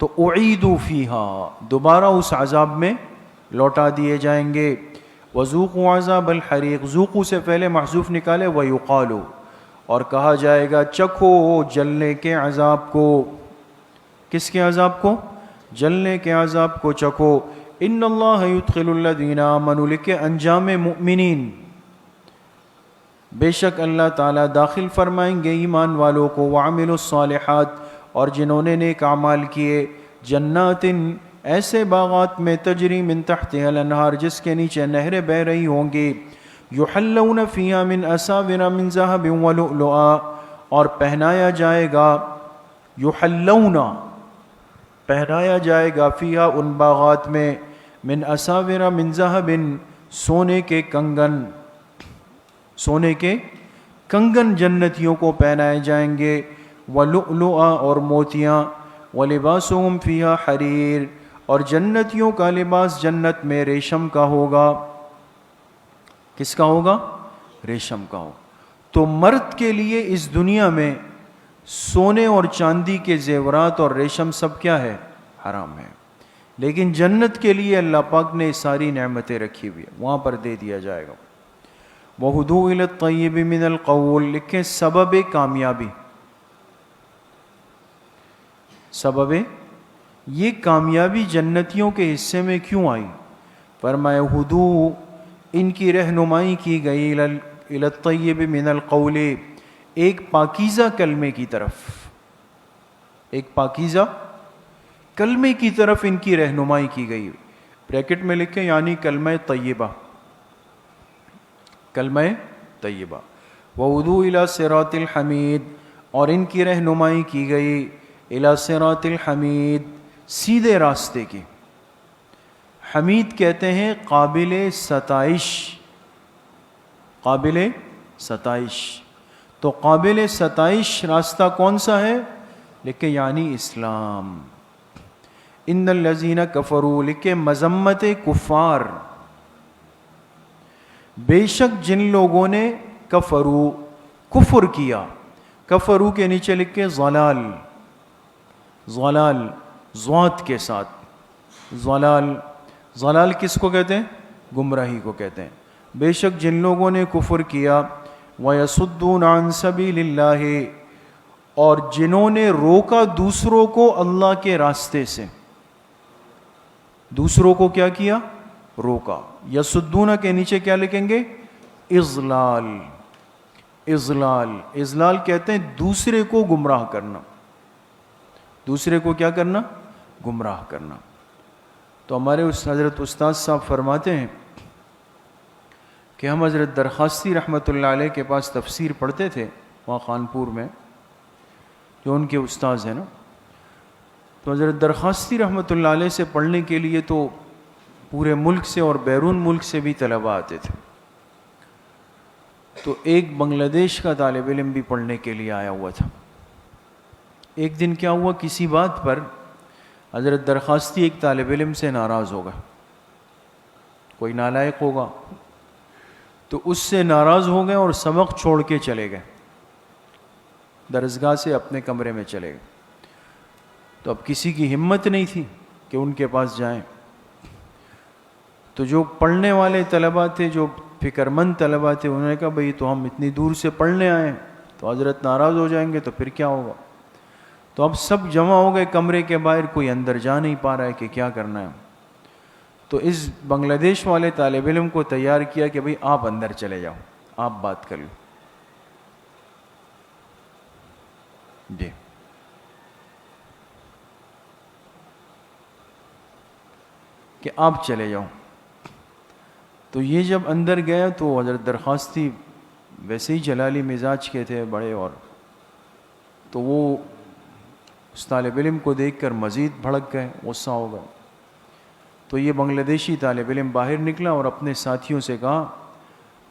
تو اعیدوا فیہا، دوبارہ اس عذاب میں لوٹا دیے جائیں گے. وذوقوا عذاب الحریق، ذوقوا سے پہلے محذوف نکالے، ویقال، اور کہا جائے گا چکھو جلنے کے عذاب کو. کس کے عذاب کو؟ جلنے کے عذاب کو چکھو. ان اللہ یدخل الذین آمنوا، لکھے انجام مؤمنین، بے شک اللہ تعالیٰ داخل فرمائیں گے ایمان والوں کو. وعملوا الصالحات، اور جنہوں نے نیک اعمال کیے، جنات، ایسے باغات میں، تجری من تحتها الانہار، جس کے نیچے نہریں بہہ رہی ہوں گی. یحلون فیہا من اساور من ذہب ولؤلؤا، اور پہنایا جائے گا، یحلون، پہنایا جائے گا، فیہا، ان باغات میں، من اساور من ذہب، سونے کے کنگن، سونے کے کنگن جنتیوں کو پہنائے جائیں گے. ولؤلؤا، اور موتیاں. ولباسہم فیہا حریر، اور جنتیوں کا لباس جنت میں ریشم کا ہوگا. کس کا ہوگا؟ ریشم کا ہوگا. تو مرد کے لیے اس دنیا میں سونے اور چاندی کے زیورات اور ریشم سب کیا ہے؟ حرام ہے. لیکن جنت کے لیے اللہ پاک نے ساری نعمتیں رکھی ہوئی ہیں، وہاں پر دے دیا جائے گا. وَهُدُوا إِلَى الطَّيِّبِ مِنَ الْقَوْلِ، لکھیں سبب کامیابی، سبب یہ کامیابی جنتیوں کے حصے میں کیوں آئی؟ فرمایا ہدو، ان کی رہنمائی کی گئی، الی الطیب من القول، ایک پاکیزہ کلمے کی طرف، ایک پاکیزہ کلمے کی طرف ان کی رہنمائی کی گئی. بریکٹ میں لکھیں یعنی کلمہ طیبہ، کلمہ طیبہ. وَهُدُوا إِلَى صِرَاطِ الْحَمِيدِ، اور ان کی رہنمائی کی گئی إِلَى صِرَاطِ الْحَمِيدِ، سیدھے راستے کی۔ حمید کہتے ہیں قابل ستائش، قابل ستائش۔ تو قابل ستائش راستہ کون سا ہے؟ لکھے یعنی اسلام۔ ان الذین کفروا، لکھے مذمت کفار، بے شک جن لوگوں نے کفروا کفر کیا، کفروا کے نیچے لکھے ضلال، ضلال ضاد کے ساتھ، ضلال، ضلال کس کو کہتے ہیں؟ گمراہی کو کہتے ہیں۔ بے شک جن لوگوں نے کفر کیا، وَيَصُدُّونَ عَن سَبِيلِ اللَّهِ، اور جنہوں نے روکا دوسروں کو اللہ کے راستے سے، دوسروں کو کیا کیا؟ روکا۔ یسدون کے نیچے کیا لکھیں گے؟ اضلال، اضلال، اضلال کہتے ہیں دوسرے کو گمراہ کرنا، دوسرے کو کیا کرنا؟ گمراہ کرنا۔ تو ہمارے حضرت استاد صاحب فرماتے ہیں کہ ہم حضرت درخواستی رحمۃ اللہ علیہ کے پاس تفسیر پڑھتے تھے وہاں خانپور میں، جو ان کے استاذ ہیں نا، تو حضرت درخواستی رحمۃ اللہ علیہ سے پڑھنے کے لیے تو پورے ملک سے اور بیرون ملک سے بھی طلباء آتے تھے۔ تو ایک بنگلہ دیش کا طالب علم بھی پڑھنے کے لیے آیا ہوا تھا۔ ایک دن کیا ہوا، کسی بات پر حضرت درخواستی ایک طالب علم سے ناراض ہوگا، کوئی نالائق ہوگا، تو اس سے ناراض ہو گئے اور سبق چھوڑ کے چلے گئے، درسگاہ سے اپنے کمرے میں چلے گئے۔ تو اب کسی کی ہمت نہیں تھی کہ ان کے پاس جائیں۔ تو جو پڑھنے والے طلباء تھے، جو فکر مند طلباء تھے، انہوں نے کہا بھئی تو ہم اتنی دور سے پڑھنے آئے ہیں، تو حضرت ناراض ہو جائیں گے تو پھر کیا ہوگا؟ تو اب سب جمع ہو گئے کمرے کے باہر، کوئی اندر جا نہیں پا رہا ہے کہ کیا کرنا ہے۔ تو اس بنگلہ دیش والے طالب علم کو تیار کیا کہ بھئی آپ اندر چلے جاؤ، آپ بات کر لو۔ جی، کہ آپ چلے جاؤ۔ تو یہ جب اندر گیا تو حضرت درخواستی ویسے ہی جلالی مزاج کے تھے بڑے، اور تو وہ اس طالب علم کو دیکھ کر مزید بھڑک گئے، غصہ ہو گئے۔ تو یہ بنگلہ دیشی طالب علم باہر نکلا اور اپنے ساتھیوں سے کہا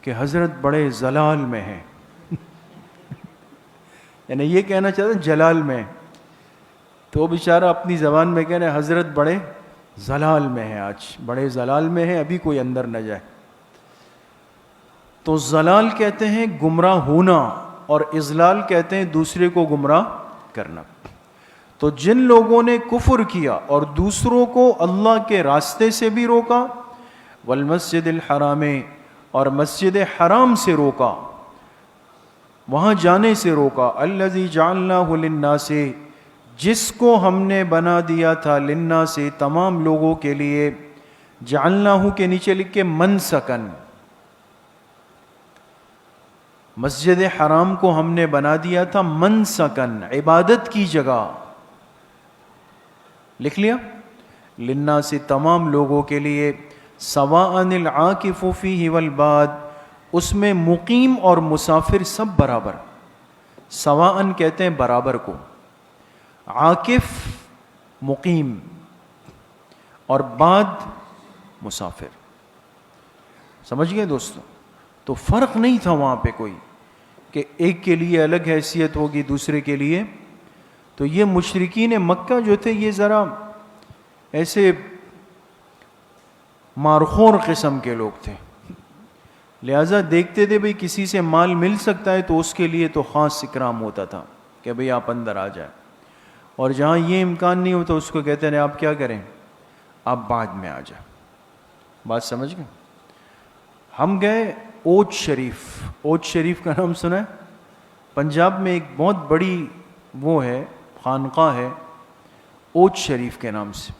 کہ حضرت بڑے زلال میں ہیں، یعنی یہ کہنا چاہتا جلال میں، تو وہ بیچارہ اپنی زبان میں کہہ رہے حضرت بڑے زلال میں ہیں، آج بڑے زلال میں ہیں، ابھی کوئی اندر نہ جائے۔ تو زلال کہتے ہیں گمراہ ہونا، اور اضلال کہتے ہیں دوسرے کو گمراہ کرنا۔ تو جن لوگوں نے کفر کیا اور دوسروں کو اللہ کے راستے سے بھی روکا، والمسجد الحرام، اور مسجد حرام سے روکا، وہاں جانے سے روکا، الذی جعلناہ للناس، جس کو ہم نے بنا دیا تھا للناس، تمام لوگوں کے لیے، جعلناہ کے نیچے لکھ کے منسکن، مسجد حرام کو ہم نے بنا دیا تھا منسکن، عبادت کی جگہ، لکھ لیا، للناس تمام لوگوں کے لیے، سواء العاکف فیہ والباد، اس میں مقیم اور مسافر سب برابر، سواء کہتے ہیں برابر کو، عاکف مقیم اور بعد مسافر، سمجھ گئے دوستو؟ تو فرق نہیں تھا وہاں پہ کوئی کہ ایک کے لیے الگ حیثیت ہوگی دوسرے کے لیے۔ تو یہ مشرکین مکہ جو تھے یہ ذرا ایسے مارخور قسم کے لوگ تھے، لہٰذا دیکھتے تھے بھئی کسی سے مال مل سکتا ہے تو اس کے لیے تو خاص اکرام ہوتا تھا کہ بھئی آپ اندر آ جائیں، اور جہاں یہ امکان نہیں ہوتا اس کو کہتے ہیں آپ کیا کریں، آپ بعد میں آ جائیں۔ بات سمجھ گئے؟ ہم گئے اوچ شریف، اوچ شریف کا نام سنا ہے؟ پنجاب میں ایک بہت بڑی وہ ہے خانقاہ ہے اوچ شریف کے نام سے،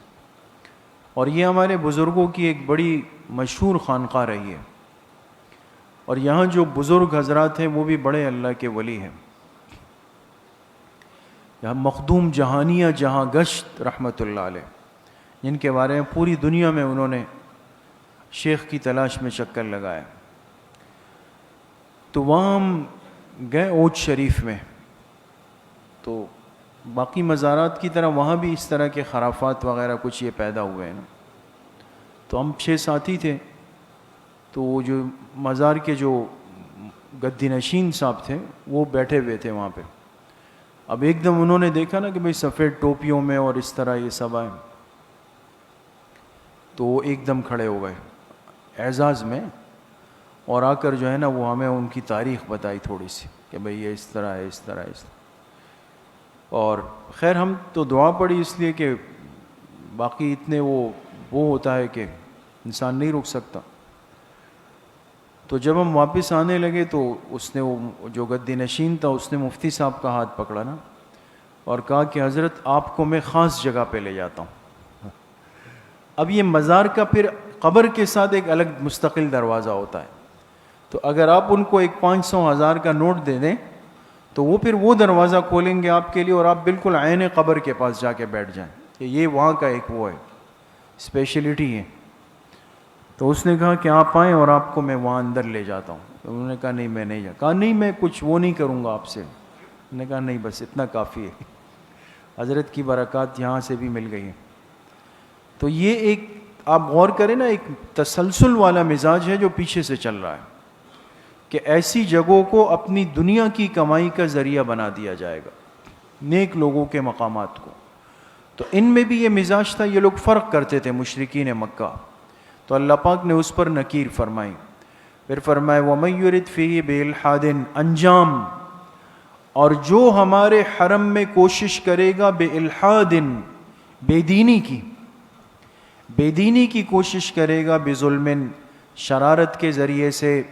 اور یہ ہمارے بزرگوں کی ایک بڑی مشہور خانقاہ رہی ہے، اور یہاں جو بزرگ حضرات ہیں وہ بھی بڑے اللہ کے ولی ہیں۔ یہاں مخدوم جہانیہ جہاں گشت رحمۃ اللہ علیہ، جن کے بارے میں پوری دنیا میں انہوں نے شیخ کی تلاش میں چکر لگایا، تو وہاں ہم گئے اوج شریف میں، تو باقی مزارات کی طرح وہاں بھی اس طرح کے خرافات وغیرہ کچھ یہ پیدا ہوئے ہیں نا. تو ہم 6 ساتھی تھے، تو وہ جو مزار کے جو گدی نشین صاحب تھے وہ بیٹھے ہوئے تھے وہاں پہ. اب ایک دم انہوں نے دیکھا نا کہ بھئی سفید ٹوپیوں میں اور اس طرح یہ سب آئے، تو وہ ایک دم کھڑے ہو گئے اعزاز میں، اور آ کر جو ہے نا وہ ہمیں ان کی تاریخ بتائی تھوڑی سی کہ بھئی یہ اس طرح ہے، اس طرح ہے، اس طرح. اور خیر ہم تو دعا پڑی اس لیے کہ باقی اتنے وہ ہوتا ہے کہ انسان نہیں رک سکتا. تو جب ہم واپس آنے لگے تو اس نے وہ جو گدی نشین تھا اس نے مفتی صاحب کا ہاتھ پکڑا نا اور کہا کہ حضرت آپ کو میں خاص جگہ پہ لے جاتا ہوں. اب یہ مزار کا پھر قبر کے ساتھ ایک الگ مستقل دروازہ ہوتا ہے، تو اگر آپ ان کو ایک 500,000 کا نوٹ دے دیں تو وہ پھر وہ دروازہ کھولیں گے آپ کے لیے اور آپ بالکل عین قبر کے پاس جا کے بیٹھ جائیں کہ یہ وہاں کا ایک وہ ہے، اسپیشلٹی ہے. تو اس نے کہا کہ آپ آئیں اور آپ کو میں وہاں اندر لے جاتا ہوں. انہوں نے کہا نہیں میں نہیں جا. کہا نہیں میں کچھ وہ نہیں کروں گا آپ سے. میں نے کہا نہیں بس اتنا کافی ہے، حضرت کی برکات یہاں سے بھی مل گئی ہیں. تو یہ ایک آپ غور کریں نا، ایک تسلسل والا مزاج ہے جو پیچھے سے چل رہا ہے کہ ایسی جگہوں کو اپنی دنیا کی کمائی کا ذریعہ بنا دیا جائے گا، نیک لوگوں کے مقامات کو. تو ان میں بھی یہ مزاج تھا، یہ لوگ فرق کرتے تھے مشرکین مکہ. تو اللہ پاک نے اس پر نکیر فرمائی. پھر فرمائے وَمَن يُرِدْ فِيهِ بِإِلْحَادٍ، انجام، اور جو ہمارے حرم میں کوشش کرے گا بِإِلْحَادٍ، بے دینی کی، بے دینی کی کوشش کرے گا، بظلم، شرارت کے ذریعے سے.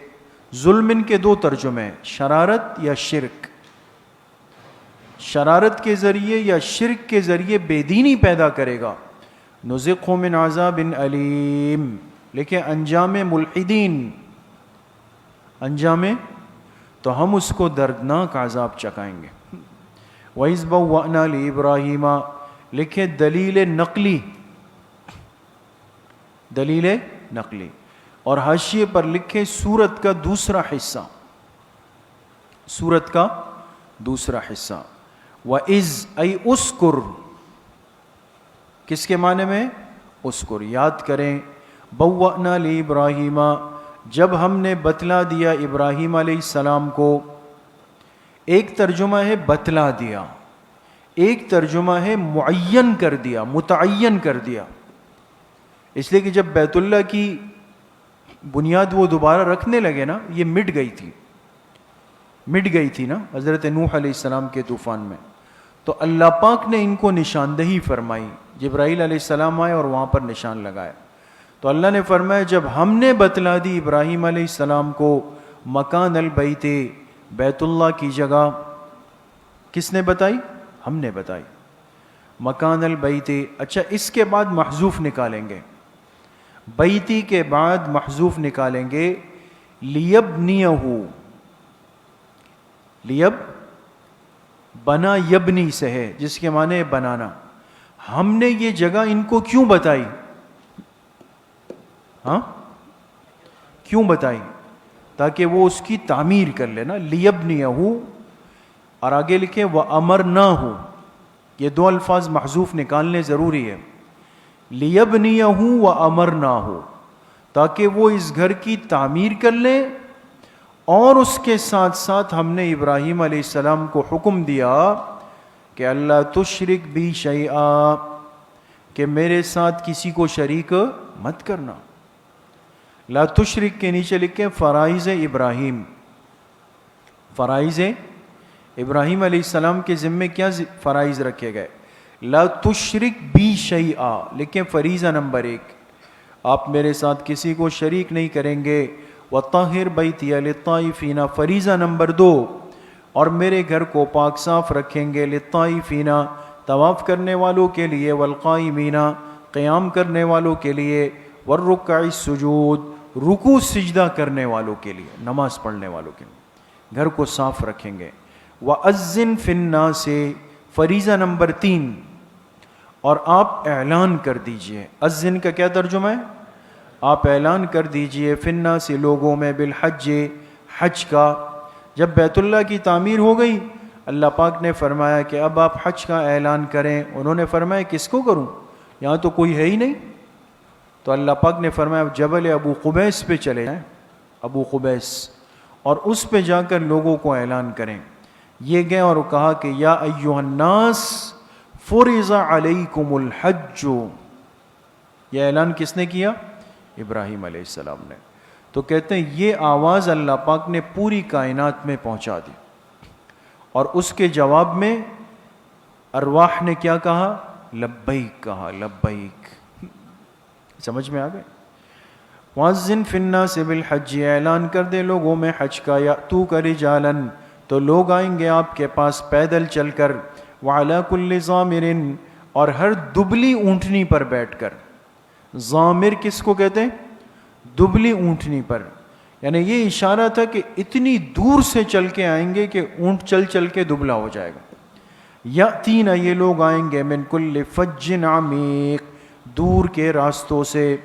ظلم کے 2 ترجمے، شرارت یا شرک. شرارت کے ذریعے یا شرک کے ذریعے بے دینی پیدا کرے گا، نُذِقْهُ مِنْ عَذَابٍ أَلِيمٍ. لیکن انجام ملحدین، انجام تو ہم اس کو دردناک عذاب چکائیں گے. وَإِذْ بَوَّأْنَا لِإِبْرَاهِيمَ، لکھے دلیل نقلی، دلیل نقلی. اور حاشیے پر لکھے سورت کا دوسرا حصہ، سورت کا دوسرا حصہ. وَإِذْ أَيْ اُذْكُرْ، کس کے معنی میں؟ اذکر، یاد کریں. بوأنا لإبراہیم، جب ہم نے بتلا دیا ابراہیم علیہ السلام کو. ایک ترجمہ ہے بتلا دیا، ایک ترجمہ ہے معین کر دیا، متعین کر دیا. اس لیے کہ جب بیت اللہ کی بنیاد وہ دوبارہ رکھنے لگے نا، یہ مٹ گئی تھی نا حضرت نوح علیہ السلام کے طوفان میں. تو اللہ پاک نے ان کو نشاندہی فرمائی. جبرائیل علیہ السلام آئے اور وہاں پر نشان لگائے. تو اللہ نے فرمایا جب ہم نے بتلا دی ابراہیم علیہ السلام کو مکان البیت، بیت اللہ کی جگہ، کس نے بتائی؟ ہم نے بتائی. مکان البیت. اچھا اس کے بعد محذوف نکالیں گے، بیتی کے بعد محذوف نکالیں گے. لیبنیہ، لیب بنا یبنی سے ہے جس کے معنی بنانا. ہم نے یہ جگہ ان کو کیوں بتائی؟ ہاں کیوں بتائی؟ تاکہ وہ اس کی تعمیر کر لینا. لیبنیہ، اور آگے لکھیں وَأَمَرْنَاهُ، یہ 2 الفاظ محذوف نکالنے ضروری ہے. لیبنیہ وَأَمَرْنَاهُ، تاکہ وہ اس گھر کی تعمیر کر لیں. اور اس کے ساتھ ساتھ ہم نے ابراہیم علیہ السلام کو حکم دیا کہ اللہ تشرک بی شیئا، کہ میرے ساتھ کسی کو شریک مت کرنا. لا تشرک کے نیچے لکھیں فرائض ابراہیم. فرائض ابراہیم علیہ السلام کے ذمے کیا فرائض رکھے گئے؟ لا تشرک بی شیئا، لکھیں فریضہ نمبر 1، آپ میرے ساتھ کسی کو شریک نہیں کریں گے. وطہر بیتی للطائفین، فریضہ نمبر 2، اور میرے گھر کو پاک صاف رکھیں گے. للطائفین، طواف کرنے والوں کے لیے. والقائمین، قیام کرنے والوں کے لیے. والرکع السجود، رکوع سجدہ کرنے والوں کے لیے، نماز پڑھنے والوں کے لیے گھر کو صاف رکھیں گے. وَأَذِّن فِي النَّاسِ، فریضہ نمبر 3، اور آپ اعلان کر دیجئے. اذن کا کیا ترجمہ ہے؟ آپ اعلان کر دیجئے. فی الناس، لوگوں میں. بالحج، حج کا. جب بیت اللہ کی تعمیر ہو گئی اللہ پاک نے فرمایا کہ اب آپ حج کا اعلان کریں. انہوں نے فرمایا کس کو کروں, یہاں تو کوئی ہے ہی نہیں. تو اللہ پاک نے فرمایا جبل ابو قبیس پہ چلے جائیں, ابو قبیس, اور اس پہ جا کر لوگوں کو اعلان کریں. یہ گئے اور کہا کہ یا ایھا الناس فرض علیکم الحج. یہ اعلان کس نے کیا؟ ابراہیم علیہ السلام نے. تو کہتے ہیں یہ آواز اللہ پاک نے پوری کائنات میں پہنچا دی, اور اس کے جواب میں ارواح نے کیا کہا؟ لبیک کہا, لبیک. سمجھ میں آ گئے؟ وَأَذِّن فِي النَّاسِ بِالْحَجِّ, اعلان کر دے لوگوں میں حج کا, یأتوک رجالا, تو لوگ آئیں گے آپ کے پاس پیدل چل کر, وعلی کل ضامر, اور ہر دبلی اونٹنی پر بیٹھ کر. ضامر کس کو کہتے ہیں؟ دبلی اونٹنی پر. یعنی یہ اشارہ تھا کہ اتنی دور سے چل کے آئیں گے کہ اونٹ چل چل کے دبلا ہو جائے گا. یاتین, یہ لوگ آئیں گے, من کل فج عمیق, دور کے راستوں سے.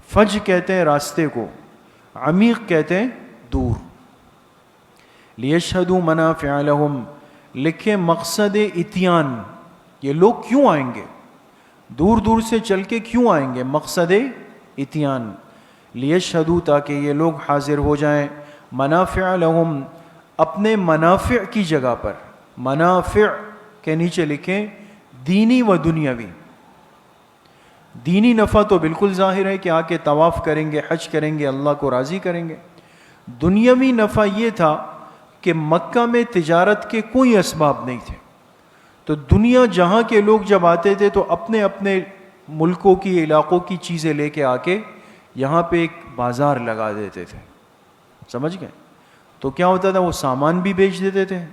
فج کہتے ہیں راستے کو, عمیق کہتے ہیں دور. لیشہدوا منافع لہم, لکھے مقصد اتیان, یہ لوگ کیوں آئیں گے, دور دور سے چل کے کیوں آئیں گے؟ مقصد اتیان. لیشہدوا, تاکہ یہ لوگ حاضر ہو جائیں, منافع لہم, اپنے منافع کی جگہ پر. منافع کے نیچے لکھیں دینی و دنیاوی. دینی نفع تو بالکل ظاہر ہے کہ آ کے طواف کریں گے, حج کریں گے, اللہ کو راضی کریں گے. دنیاوی نفع یہ تھا کہ مکہ میں تجارت کے کوئی اسباب نہیں تھے, تو دنیا جہاں کے لوگ جب آتے تھے تو اپنے اپنے ملکوں کی, علاقوں کی چیزیں لے کے آ کے یہاں پہ ایک بازار لگا دیتے تھے. سمجھ گئے؟ تو کیا ہوتا تھا, وہ سامان بھی بیچ دیتے تھے,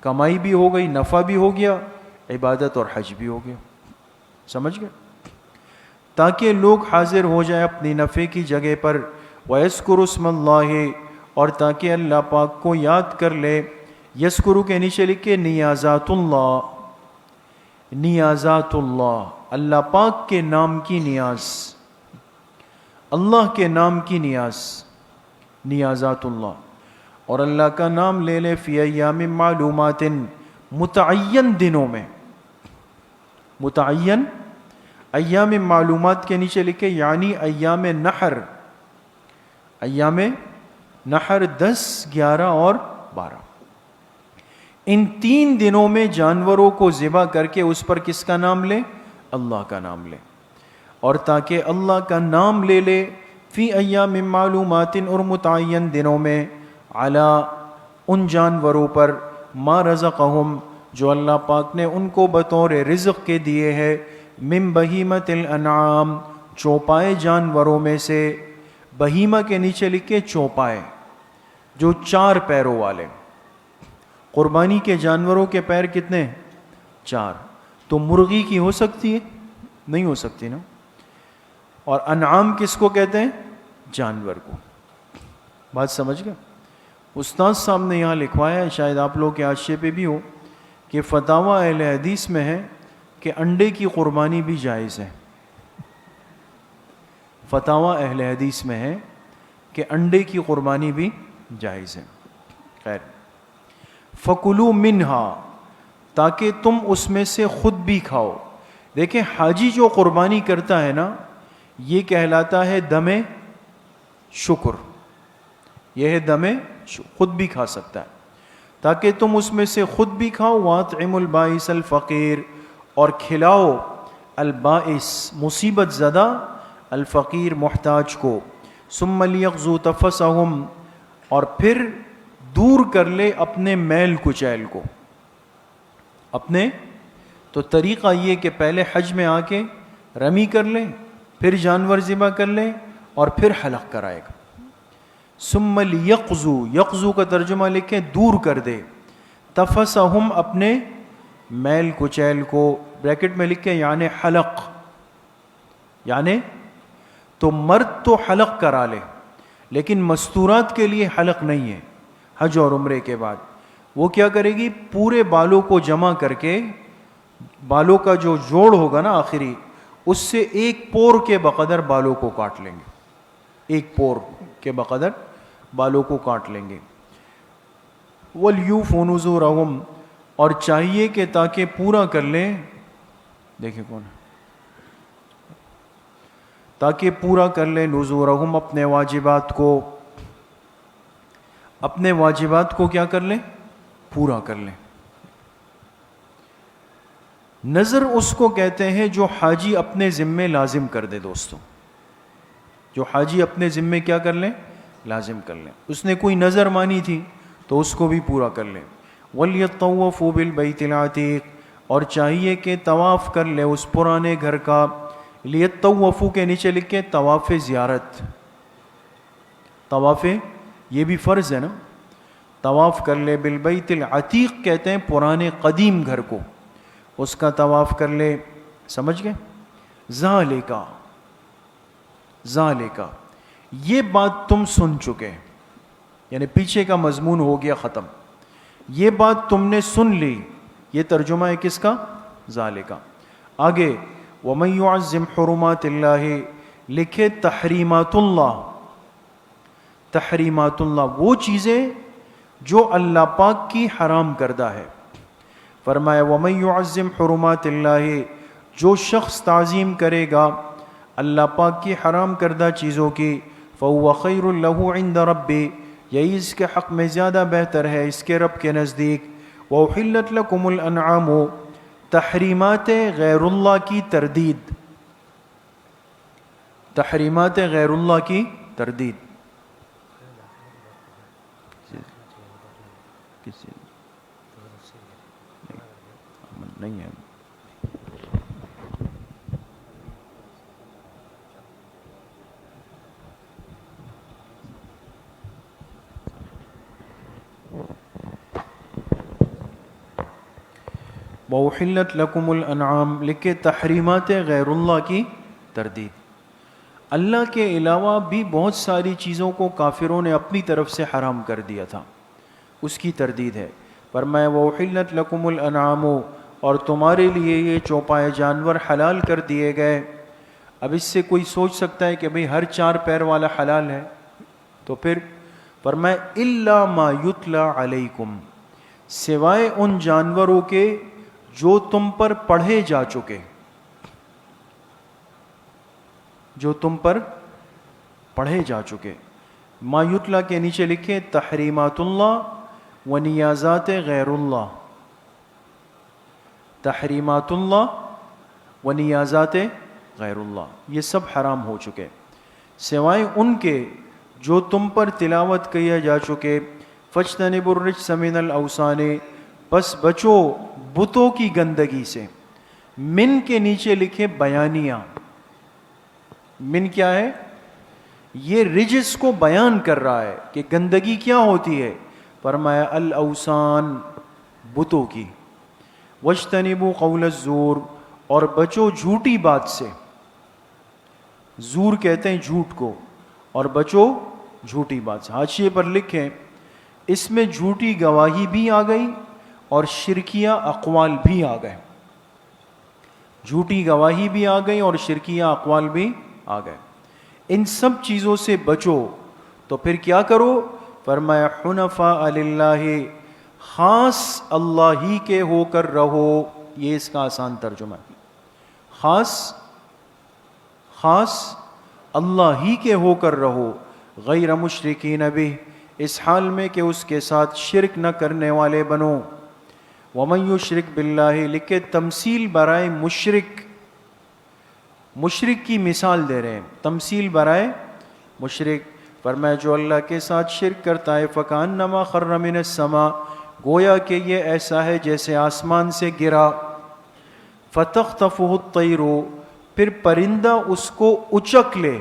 کمائی بھی ہو گئی, نفع بھی ہو گیا, عبادت اور حج بھی ہو گیا. سمجھ گئے؟ تاکہ لوگ حاضر ہو جائیں اپنی نفع کی جگہ پر. وَيَذْكُرُ اسْمَ اللَّهِ, اور تاکہ اللہ پاک کو یاد کر لے. یذکرو کے نیچے لکھے نیازات اللہ, نیازات اللہ, اللہ پاک کے نام کی نیاز, اللہ کے نام کی نیاز, نیازات اللہ. اور اللہ کا نام لے لے فی ایام معلومات, متعین دنوں میں. متعین, ایام معلومات کے نیچے لکھے یعنی ایام نحر, ایام نحر 10, 11 اور 12. ان 3 دنوں میں جانوروں کو ذبح کر کے اس پر کس کا نام لے؟ اللہ کا نام لے. اور تاکہ اللہ کا نام لے لے فی ایام معلومات, اور متعین دنوں میں, علی, ان جانوروں پر, ما رزقہم, جو اللہ پاک نے ان کو بطور رزق کے دیے ہیں, من بہیمت الانعام, چوپائے جانوروں میں سے. بہیمہ کے نیچے لکھے چوپائے, جو 4 پیروں والے. قربانی کے جانوروں کے پیر کتنے؟ 4. تو مرغی کی ہو سکتی ہے؟ نہیں ہو سکتی نا. اور انعام کس کو کہتے ہیں؟ جانور کو. بات سمجھ گئے؟ استاد صاحب نے یہاں لکھوایا ہے, شاید آپ لوگ کے حاشیے پہ بھی ہو, کہ فتاوی اہل حدیث میں ہے کہ انڈے کی قربانی بھی جائز ہے. فتاوی اہل حدیث میں ہے کہ انڈے کی قربانی بھی جائز ہے. خیر, فَكُلُوا مِنْهَا, تاکہ تم اس میں سے خود بھی کھاؤ. دیکھیں حاجی جو قربانی کرتا ہے نا, یہ کہلاتا ہے دم شکر. یہ ہے دم شکر, خود بھی کھا سکتا ہے. تاکہ تم اس میں سے خود بھی کھاؤ. وَاطْعِمُوا الْبَائِسَ الْفَقِيرَ, اور کھلاؤ البائس, مصیبت زدہ, الفقیر, محتاج کو. ثُمَّ لِيَقْضُوا تَفَثَهُمْ, اور پھر دور کر لے اپنے میل کچیل کو. اپنے, تو طریقہ یہ کہ پہلے حج میں آ کے رمی کر لے, پھر جانور ذبح کر لے, اور پھر حلق کرائے گا. ثُمَّ لِيَقْضُوا, یقضو کا ترجمہ لکھیں دور کر دے, تفثہم, اپنے میل کچیل کو, بریکٹ میں لکھیں یعنی حلق. یعنی تو مرد تو حلق کرا لے, لیکن مستورات کے لیے حلق نہیں ہے. حج اور عمرے کے بعد وہ کیا کرے گی, پورے بالوں کو جمع کر کے, بالوں کا جو جوڑ ہوگا نا آخری, اس سے 1 پور کے بقدر بالوں کو کاٹ لیں گے. 1 پور کے بقدر بالوں کو کاٹ لیں گے. وَلْيُوفُوا نُذُورَهُمْ، اور چاہیے کہ تاکہ پورا کر لیں، دیکھیں کون ہے، تاکہ پورا کر لیں نذورہم، اپنے واجبات کو، اپنے واجبات کو کیا کر لیں؟ پورا کر لیں۔ نظر اس کو کہتے ہیں جو حاجی اپنے ذمے لازم کر دے دوستوں، جو حاجی اپنے ذمے کیا کر لیں؟ لازم کر لیں۔ اس نے کوئی نظر مانی تھی تو اس کو بھی پورا کر لیں۔ وَلْيَطَّوَّفُوا بِالْبَيْتِ الْعَتِيقِ، اور چاہیے کہ طواف کر لے اس پرانے گھر کا۔ لیطوفوا کے نیچے لکھے طواف زیارت، طواف یہ بھی فرض ہے نا، طواف کر لے۔ بالبیت العتیق کہتے ہیں پرانے قدیم گھر کو، اس کا طواف کر لے، سمجھ گئے؟ ذالکا، ذالکا، یہ بات تم سن چکے، یعنی پیچھے کا مضمون ہو گیا ختم، یہ بات تم نے سن لی۔ یہ ترجمہ ہے کس کا؟ ذالکا۔ آگے وَمَن يُعَظِّمْ حُرُمَاتِ اللَّهِ، لکھے تحریمات اللہ، تحریمات اللہ وہ چیزیں جو اللہ پاک کی حرام کردہ ہے۔ فرمایا وَمَن يُعَظِّمْ حُرُمَاتِ اللَّهِ، جو شخص تعظیم کرے گا اللہ پاک کی حرام کردہ چیزوں کی، فَهُوَ خَيْرٌ لَهُ عِنْدَ رَبِّهِ، یہی اس کے حق میں زیادہ بہتر ہے اس کے رب کے نزدیک۔ وَأُحِلَّتْ لَكُمُ الْأَنْعَامُ، تحریمات غیر اللہ کی تردید، تحریمات غیر اللہ کی تردید، نہیں ہے۔ وَأُحِلَّتْ لَكُمُ الْأَنْعَامُ، لکھے تحریمات غیر اللہ کی تردید۔ اللہ کے علاوہ بھی بہت ساری چیزوں کو کافروں نے اپنی طرف سے حرام کر دیا تھا، اس کی تردید ہے۔ فرمایا وَأُحِلَّتْ لَكُمُ الْأَنْعَامُ، اور تمہارے لیے یہ چوپائے جانور حلال کر دیے گئے۔ اب اس سے کوئی سوچ سکتا ہے کہ بھئی ہر 4 پیر والا حلال ہے، تو پھر فرمایا إِلَّا مَا يُتْلَى عَلَيْكُمْ، سوائے ان جانوروں کے جو تم پر پڑھے جا چکے، جو تم پر پڑھے جا چکے۔ ما یتلا کے نیچے لکھے تحریمات اللہ و نیازات غیر اللہ، تحریمات اللہ و نیازات غیر اللہ، یہ سب حرام ہو چکے سوائے ان کے جو تم پر تلاوت کیا جا چکے۔ فاجتنبوا الرجس من الاوثان، بس بچو بتوں کی گندگی سے۔ من کے نیچے لکھے بیانیہ، من کیا ہے؟ یہ رجس کو بیان کر رہا ہے کہ گندگی کیا ہوتی ہے۔ فرمایا الاوثان، بتوں کی۔ واجتنبوا قول الزور، اور بچو جھوٹی بات سے، زور کہتے ہیں جھوٹ کو، اور بچو جھوٹی بات سے۔ حاشیے پر لکھیں اس میں جھوٹی گواہی بھی آ گئی اور شرکیہ اقوال بھی آ گئے، جھوٹی گواہی بھی آ گئی اور شرکیہ اقوال بھی آ گئے۔ ان سب چیزوں سے بچو، تو پھر کیا کرو؟ فرمایا حنفاء للہ، خاص اللہ ہی کے ہو کر رہو، یہ اس کا آسان ترجمہ ہے۔ خاص اللہ ہی کے ہو کر رہو، غیر مشرکین بہ، اس حال میں کہ اس کے ساتھ شرک نہ کرنے والے بنو۔ ومن یشرک باللہ، لکھے تمثیل برائے مشرک، مشرک کی مثال دے رہے ہیں، تمثیل برائے مشرک۔ فرمایا جو اللہ کے ساتھ شرک کرتا ہے فکأنما خر من السماء، گویا کہ یہ ایسا ہے جیسے آسمان سے گرا۔ فتخطفہ الطیر، پھر پرندہ اس کو اچک لے،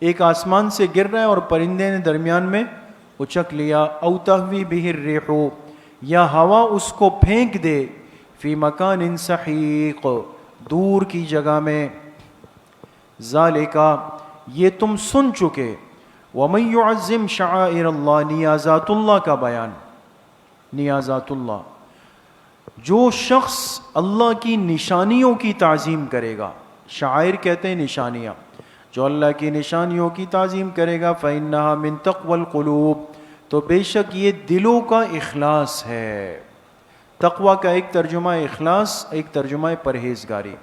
ایک آسمان سے گر رہا ہے اور پرندے نے درمیان میں اچک لیا۔ او تہوی بہ الریح، یا ہوا اس کو پھینک دے، فی مکان سحیق، دور کی جگہ میں۔ ذالکا، یہ تم سن چکے۔ ومن یعظم شعائر اللہ، نیازات اللہ کا بیان، نیازات اللہ، جو شخص اللہ کی نشانیوں کی تعظیم کرے گا، شعائر کہتے ہیں نشانیاں، جو اللہ کی نشانیوں کی تعظیم کرے گا، فإنہا من تقوی القلوب، تو بے شک یہ دلوں کا اخلاص ہے. تقوی کا ایک ترجمہ اخلاص، ایک ترجمہ پرہیزگاری.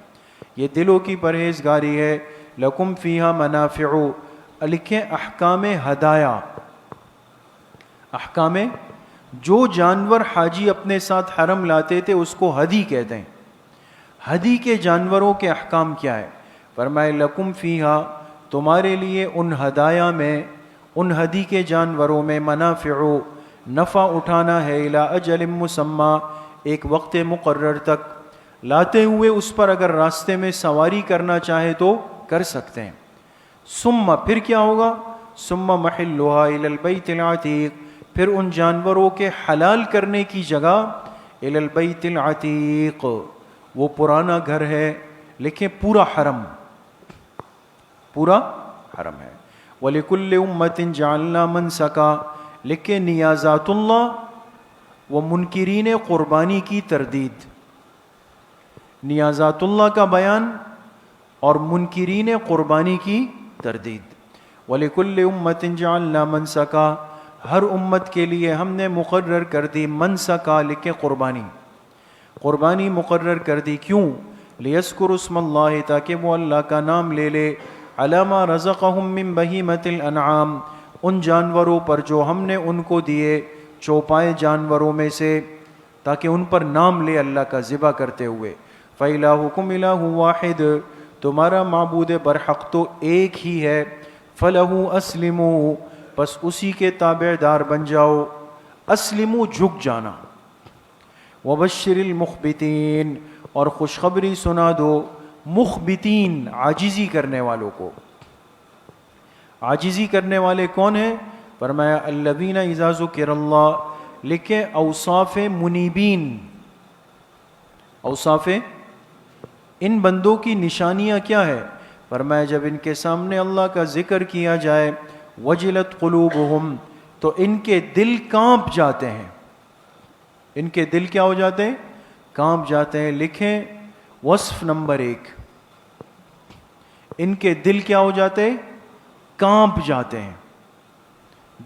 یہ دلوں کی پرہیزگاری ہے. لکم فیہا منافع، لکھیں احکام ہدایہ. احکام، جو جانور حاجی اپنے ساتھ حرم لاتے تھے اس کو ہدی کہتے ہیں. ہدی کے جانوروں کے احکام کیا ہے؟ فرمائے لکم فیہا، تمہارے لیے ان ہدایہ میں، ان ہدی کے جانوروں میں، منافع، نفع اٹھانا ہے، الی اجل مسمی، ایک وقت مقرر تک. لاتے ہوئے اس پر اگر راستے میں سواری کرنا چاہے تو کر سکتے ہیں. ثم، پھر کیا ہوگا؟ ثم محلھا الی البیت العتیق، پھر ان جانوروں کے حلال کرنے کی جگہ الی البیت العتیق، وہ پرانا گھر ہے. لکھیں پورا حرم، پورا حرم ہے. وَلِكُلِّ أُمَّةٍ جَعَلْنَا مَنْسَكًا، لکھیں نیازات اللہ و منکرین قربانی کی تردید. نیازات اللہ کا بیان اور منکرین قربانی کی تردید. وَلِكُلِّ أُمَّةٍ جَعَلْنَا مَنْسَكًا، ہر امت کے لیے ہم نے مقرر کر دی منسکا، لکھیں قربانی، قربانی مقرر کر دی. کیوں؟ لِيَذْكُرُوا اسْمَ اللَّهِ، تاکہ وہ اللہ کا نام لے لے، عَلَىٰ مَا رَزَقَهُم مِّن بَهِیمَةِ الْأَنْعَامِ، ان جانوروں پر جو ہم نے ان کو دیے چوپائے جانوروں میں سے، تاکہ ان پر نام لے اللہ کا ذبح کرتے ہوئے. فَإِلَٰهُكُمْ إِلَٰهٌ وَاحِدٌ، تمہارا معبود برحق تو ایک ہی ہے. فَلَهُ أَسْلِمُوا، بس اسی کے تابع دار بن جاؤ. اسلموا، جھک جانا. وَبَشِّرِ الْمُخْبِتِينَ، اور خوشخبری سنا دو مخبتین، عاجزی کرنے والوں کو. عاجزی کرنے والے کون ہیں؟ فرمایا الذین اذا ذکر اللہ، لکھیں اوصاف منیبین. اوصاف، ان بندوں کی نشانیاں کیا ہے؟ فرمایا جب ان کے سامنے اللہ کا ذکر کیا جائے، وجلت قلوبہم، تو ان کے دل کانپ جاتے ہیں. ان کے دل کیا ہو جاتے ہیں؟ کانپ جاتے ہیں. لکھیں وصف نمبر 1، ان کے دل کیا ہو جاتے ہیں؟ کانپ جاتے ہیں.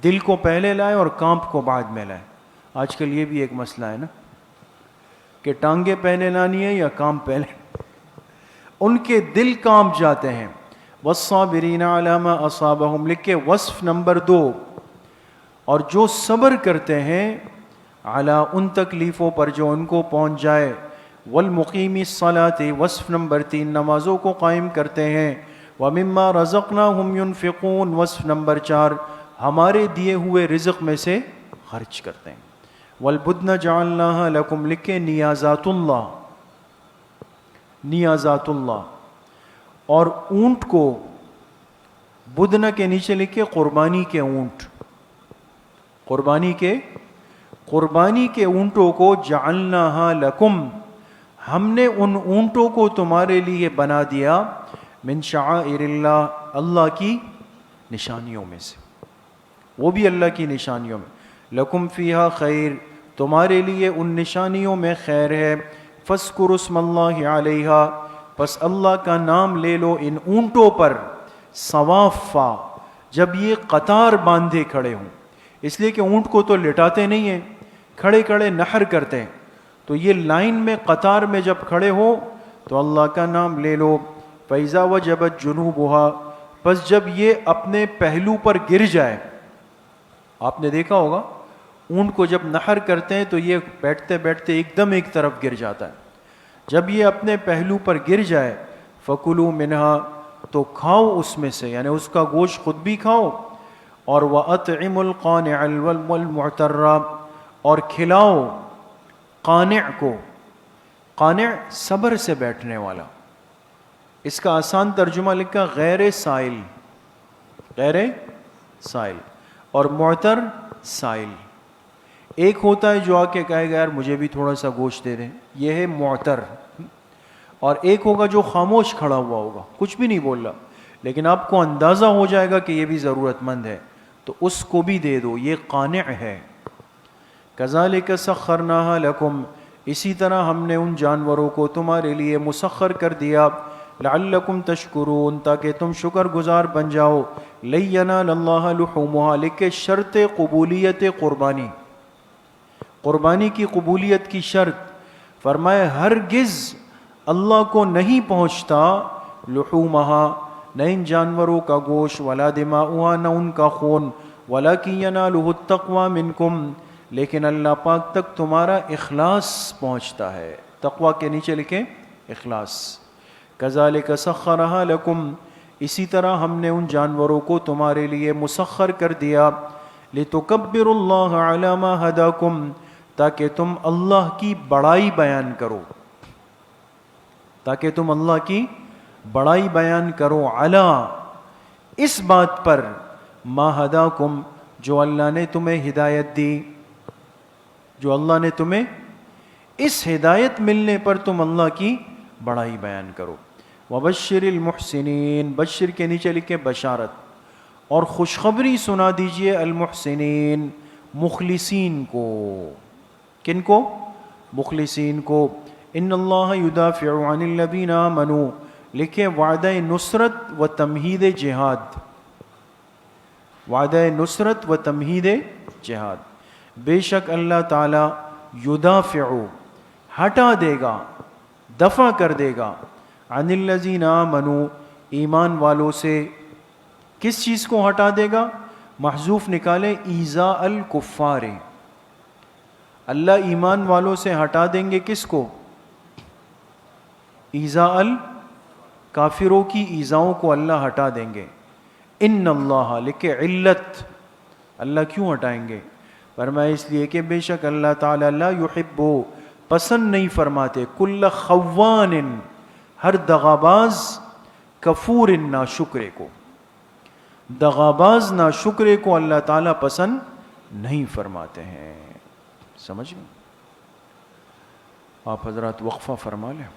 دل کو پہلے لائے اور کانپ کو بعد میں لائے. آج کل یہ بھی ایک مسئلہ ہے نا کہ ٹانگیں پہلے لانی ہے یا کانپ پہلے. ان کے دل کانپ جاتے ہیں. والصابرین علی ما اصابہم، لکھے وصف نمبر 2، اور جو صبر کرتے ہیں علی، ان تکلیفوں پر جو ان کو پہنچ جائے. والمقیم الصلاۃ، وصف نمبر 3، نمازوں کو قائم کرتے ہیں. ومما رزقناہم ینفقون، وصف نمبر 4، ہمارے دیے ہوئے رزق میں سے خرچ کرتے ہیں. والبدن جعلناها لکم، لکھے نیازات اللہ، نیازات اللہ. اور اونٹ کو بدن کے نیچے لکھے قربانی کے اونٹ، قربانی کے اونٹوں کو جعلناها لکم، ہم نے ان اونٹوں کو تمہارے لیے بنا دیا. من شعائر اللہ، اللہ کی نشانیوں میں سے، وہ بھی اللہ کی نشانیوں میں. لکم فیہا خیر، تمہارے لیے ان نشانیوں میں خیر ہے. فاذکروا اسم اللہ علیہا، پس اللہ کا نام لے لو ان اونٹوں پر. صوافا، جب یہ قطار باندھے کھڑے ہوں، اس لیے کہ اونٹ کو تو لٹاتے نہیں ہیں، کھڑے کھڑے نحر کرتے ہیں. تو یہ لائن میں قطار میں جب کھڑے ہو تو اللہ کا نام لے لو. فَإِذَا وَجَبَتْ جُنُوبُهَا، پس جب یہ اپنے پہلو پر گر جائے. آپ نے دیکھا ہوگا اونٹ کو جب نحر کرتے ہیں تو یہ بیٹھتے بیٹھتے ایک دم ایک طرف گر جاتا ہے. جب یہ اپنے پہلو پر گر جائے، فَكُلُوا مِنْهَا، تو کھاؤ اس میں سے، یعنی اس کا گوشت خود بھی کھاؤ. اور وَأَطْعِمُوا الْقَانِعَ وَالْمُعْتَرَّ، اور کھلاؤ قانع کو. قانع صبر سے بیٹھنے والا، اس کا آسان ترجمہ لکھا غیر سائل، غیر سائل. اور معتر سائل. ایک ہوتا ہے جو آ کے کہے گا یار مجھے بھی تھوڑا سا گوشت دے دیں، یہ ہے معتر. اور ایک ہوگا جو خاموش کھڑا ہوا ہوگا، کچھ بھی نہیں بول رہا، لیکن آپ کو اندازہ ہو جائے گا کہ یہ بھی ضرورت مند ہے تو اس کو بھی دے دو، یہ قانع ہے. کذالک سخرناها لکم، اسی طرح ہم نے ان جانوروں کو تمہارے لیے مسخر کر دیا. لعلکم تشکرون تاکہ تم شکر گزار بن جاؤ. لن ینال اللہ لحومها لکہ شرط قبولیت قربانی، قربانی کی قبولیت کی شرط فرمائے ہرگز اللہ کو نہیں پہنچتا لحومها نہ ان جانوروں کا گوشت، ولا دماؤها نہ ان کا خون، ولکن ینالہ التقوی منکم لیکن اللہ پاک تک تمہارا اخلاص پہنچتا ہے. تقوی کے نیچے لکھیں اخلاص. کذالک سخرھا لکم اسی طرح ہم نے ان جانوروں کو تمہارے لیے مسخر کر دیا. لتکبروا اللہ علی ما ھداکم تاکہ تم اللہ کی بڑائی بیان کرو، تاکہ تم اللہ کی بڑائی بیان کرو. علی اس بات پر ما ھداکم جو اللہ نے تمہیں ہدایت دی، جو اللہ نے تمہیں اس ہدایت ملنے پر تم اللہ کی بڑائی بیان کرو. وبشر المحسنین بشر کے نیچے لکھے بشارت اور خوشخبری سنا دیجئے المحسنین مخلصین کو. کن کو؟ مخلصین کو. ان اللہ یدافع عن الذین آمنوا لکھے وعدہ نصرت و تمہید جہاد، وعدہ نصرت و تمہید جہاد. بے شک اللہ تعالی یدافع ہٹا دے گا، دفع کر دے گا، عن الذین آمنوا ایمان والوں سے. کس چیز کو ہٹا دے گا؟ محذوف نکالے ایذاء الکفار. اللہ ایمان والوں سے ہٹا دیں گے کس کو؟ ایذاء الکافروں کی ایذاؤں کو اللہ ہٹا دیں گے. ان اللہ لکھے علت، اللہ کیوں ہٹائیں گے؟ فرمایا اس لیے کہ بے شک اللہ تعالی لا یحب پسند نہیں فرماتے کل خوان ہر دغاباز، کفور ناشکرے کو. دغاباز ناشکرے کو اللہ تعالیٰ پسند نہیں فرماتے ہیں. سمجھ گئے؟ آپ حضرات وقفہ فرما لیں.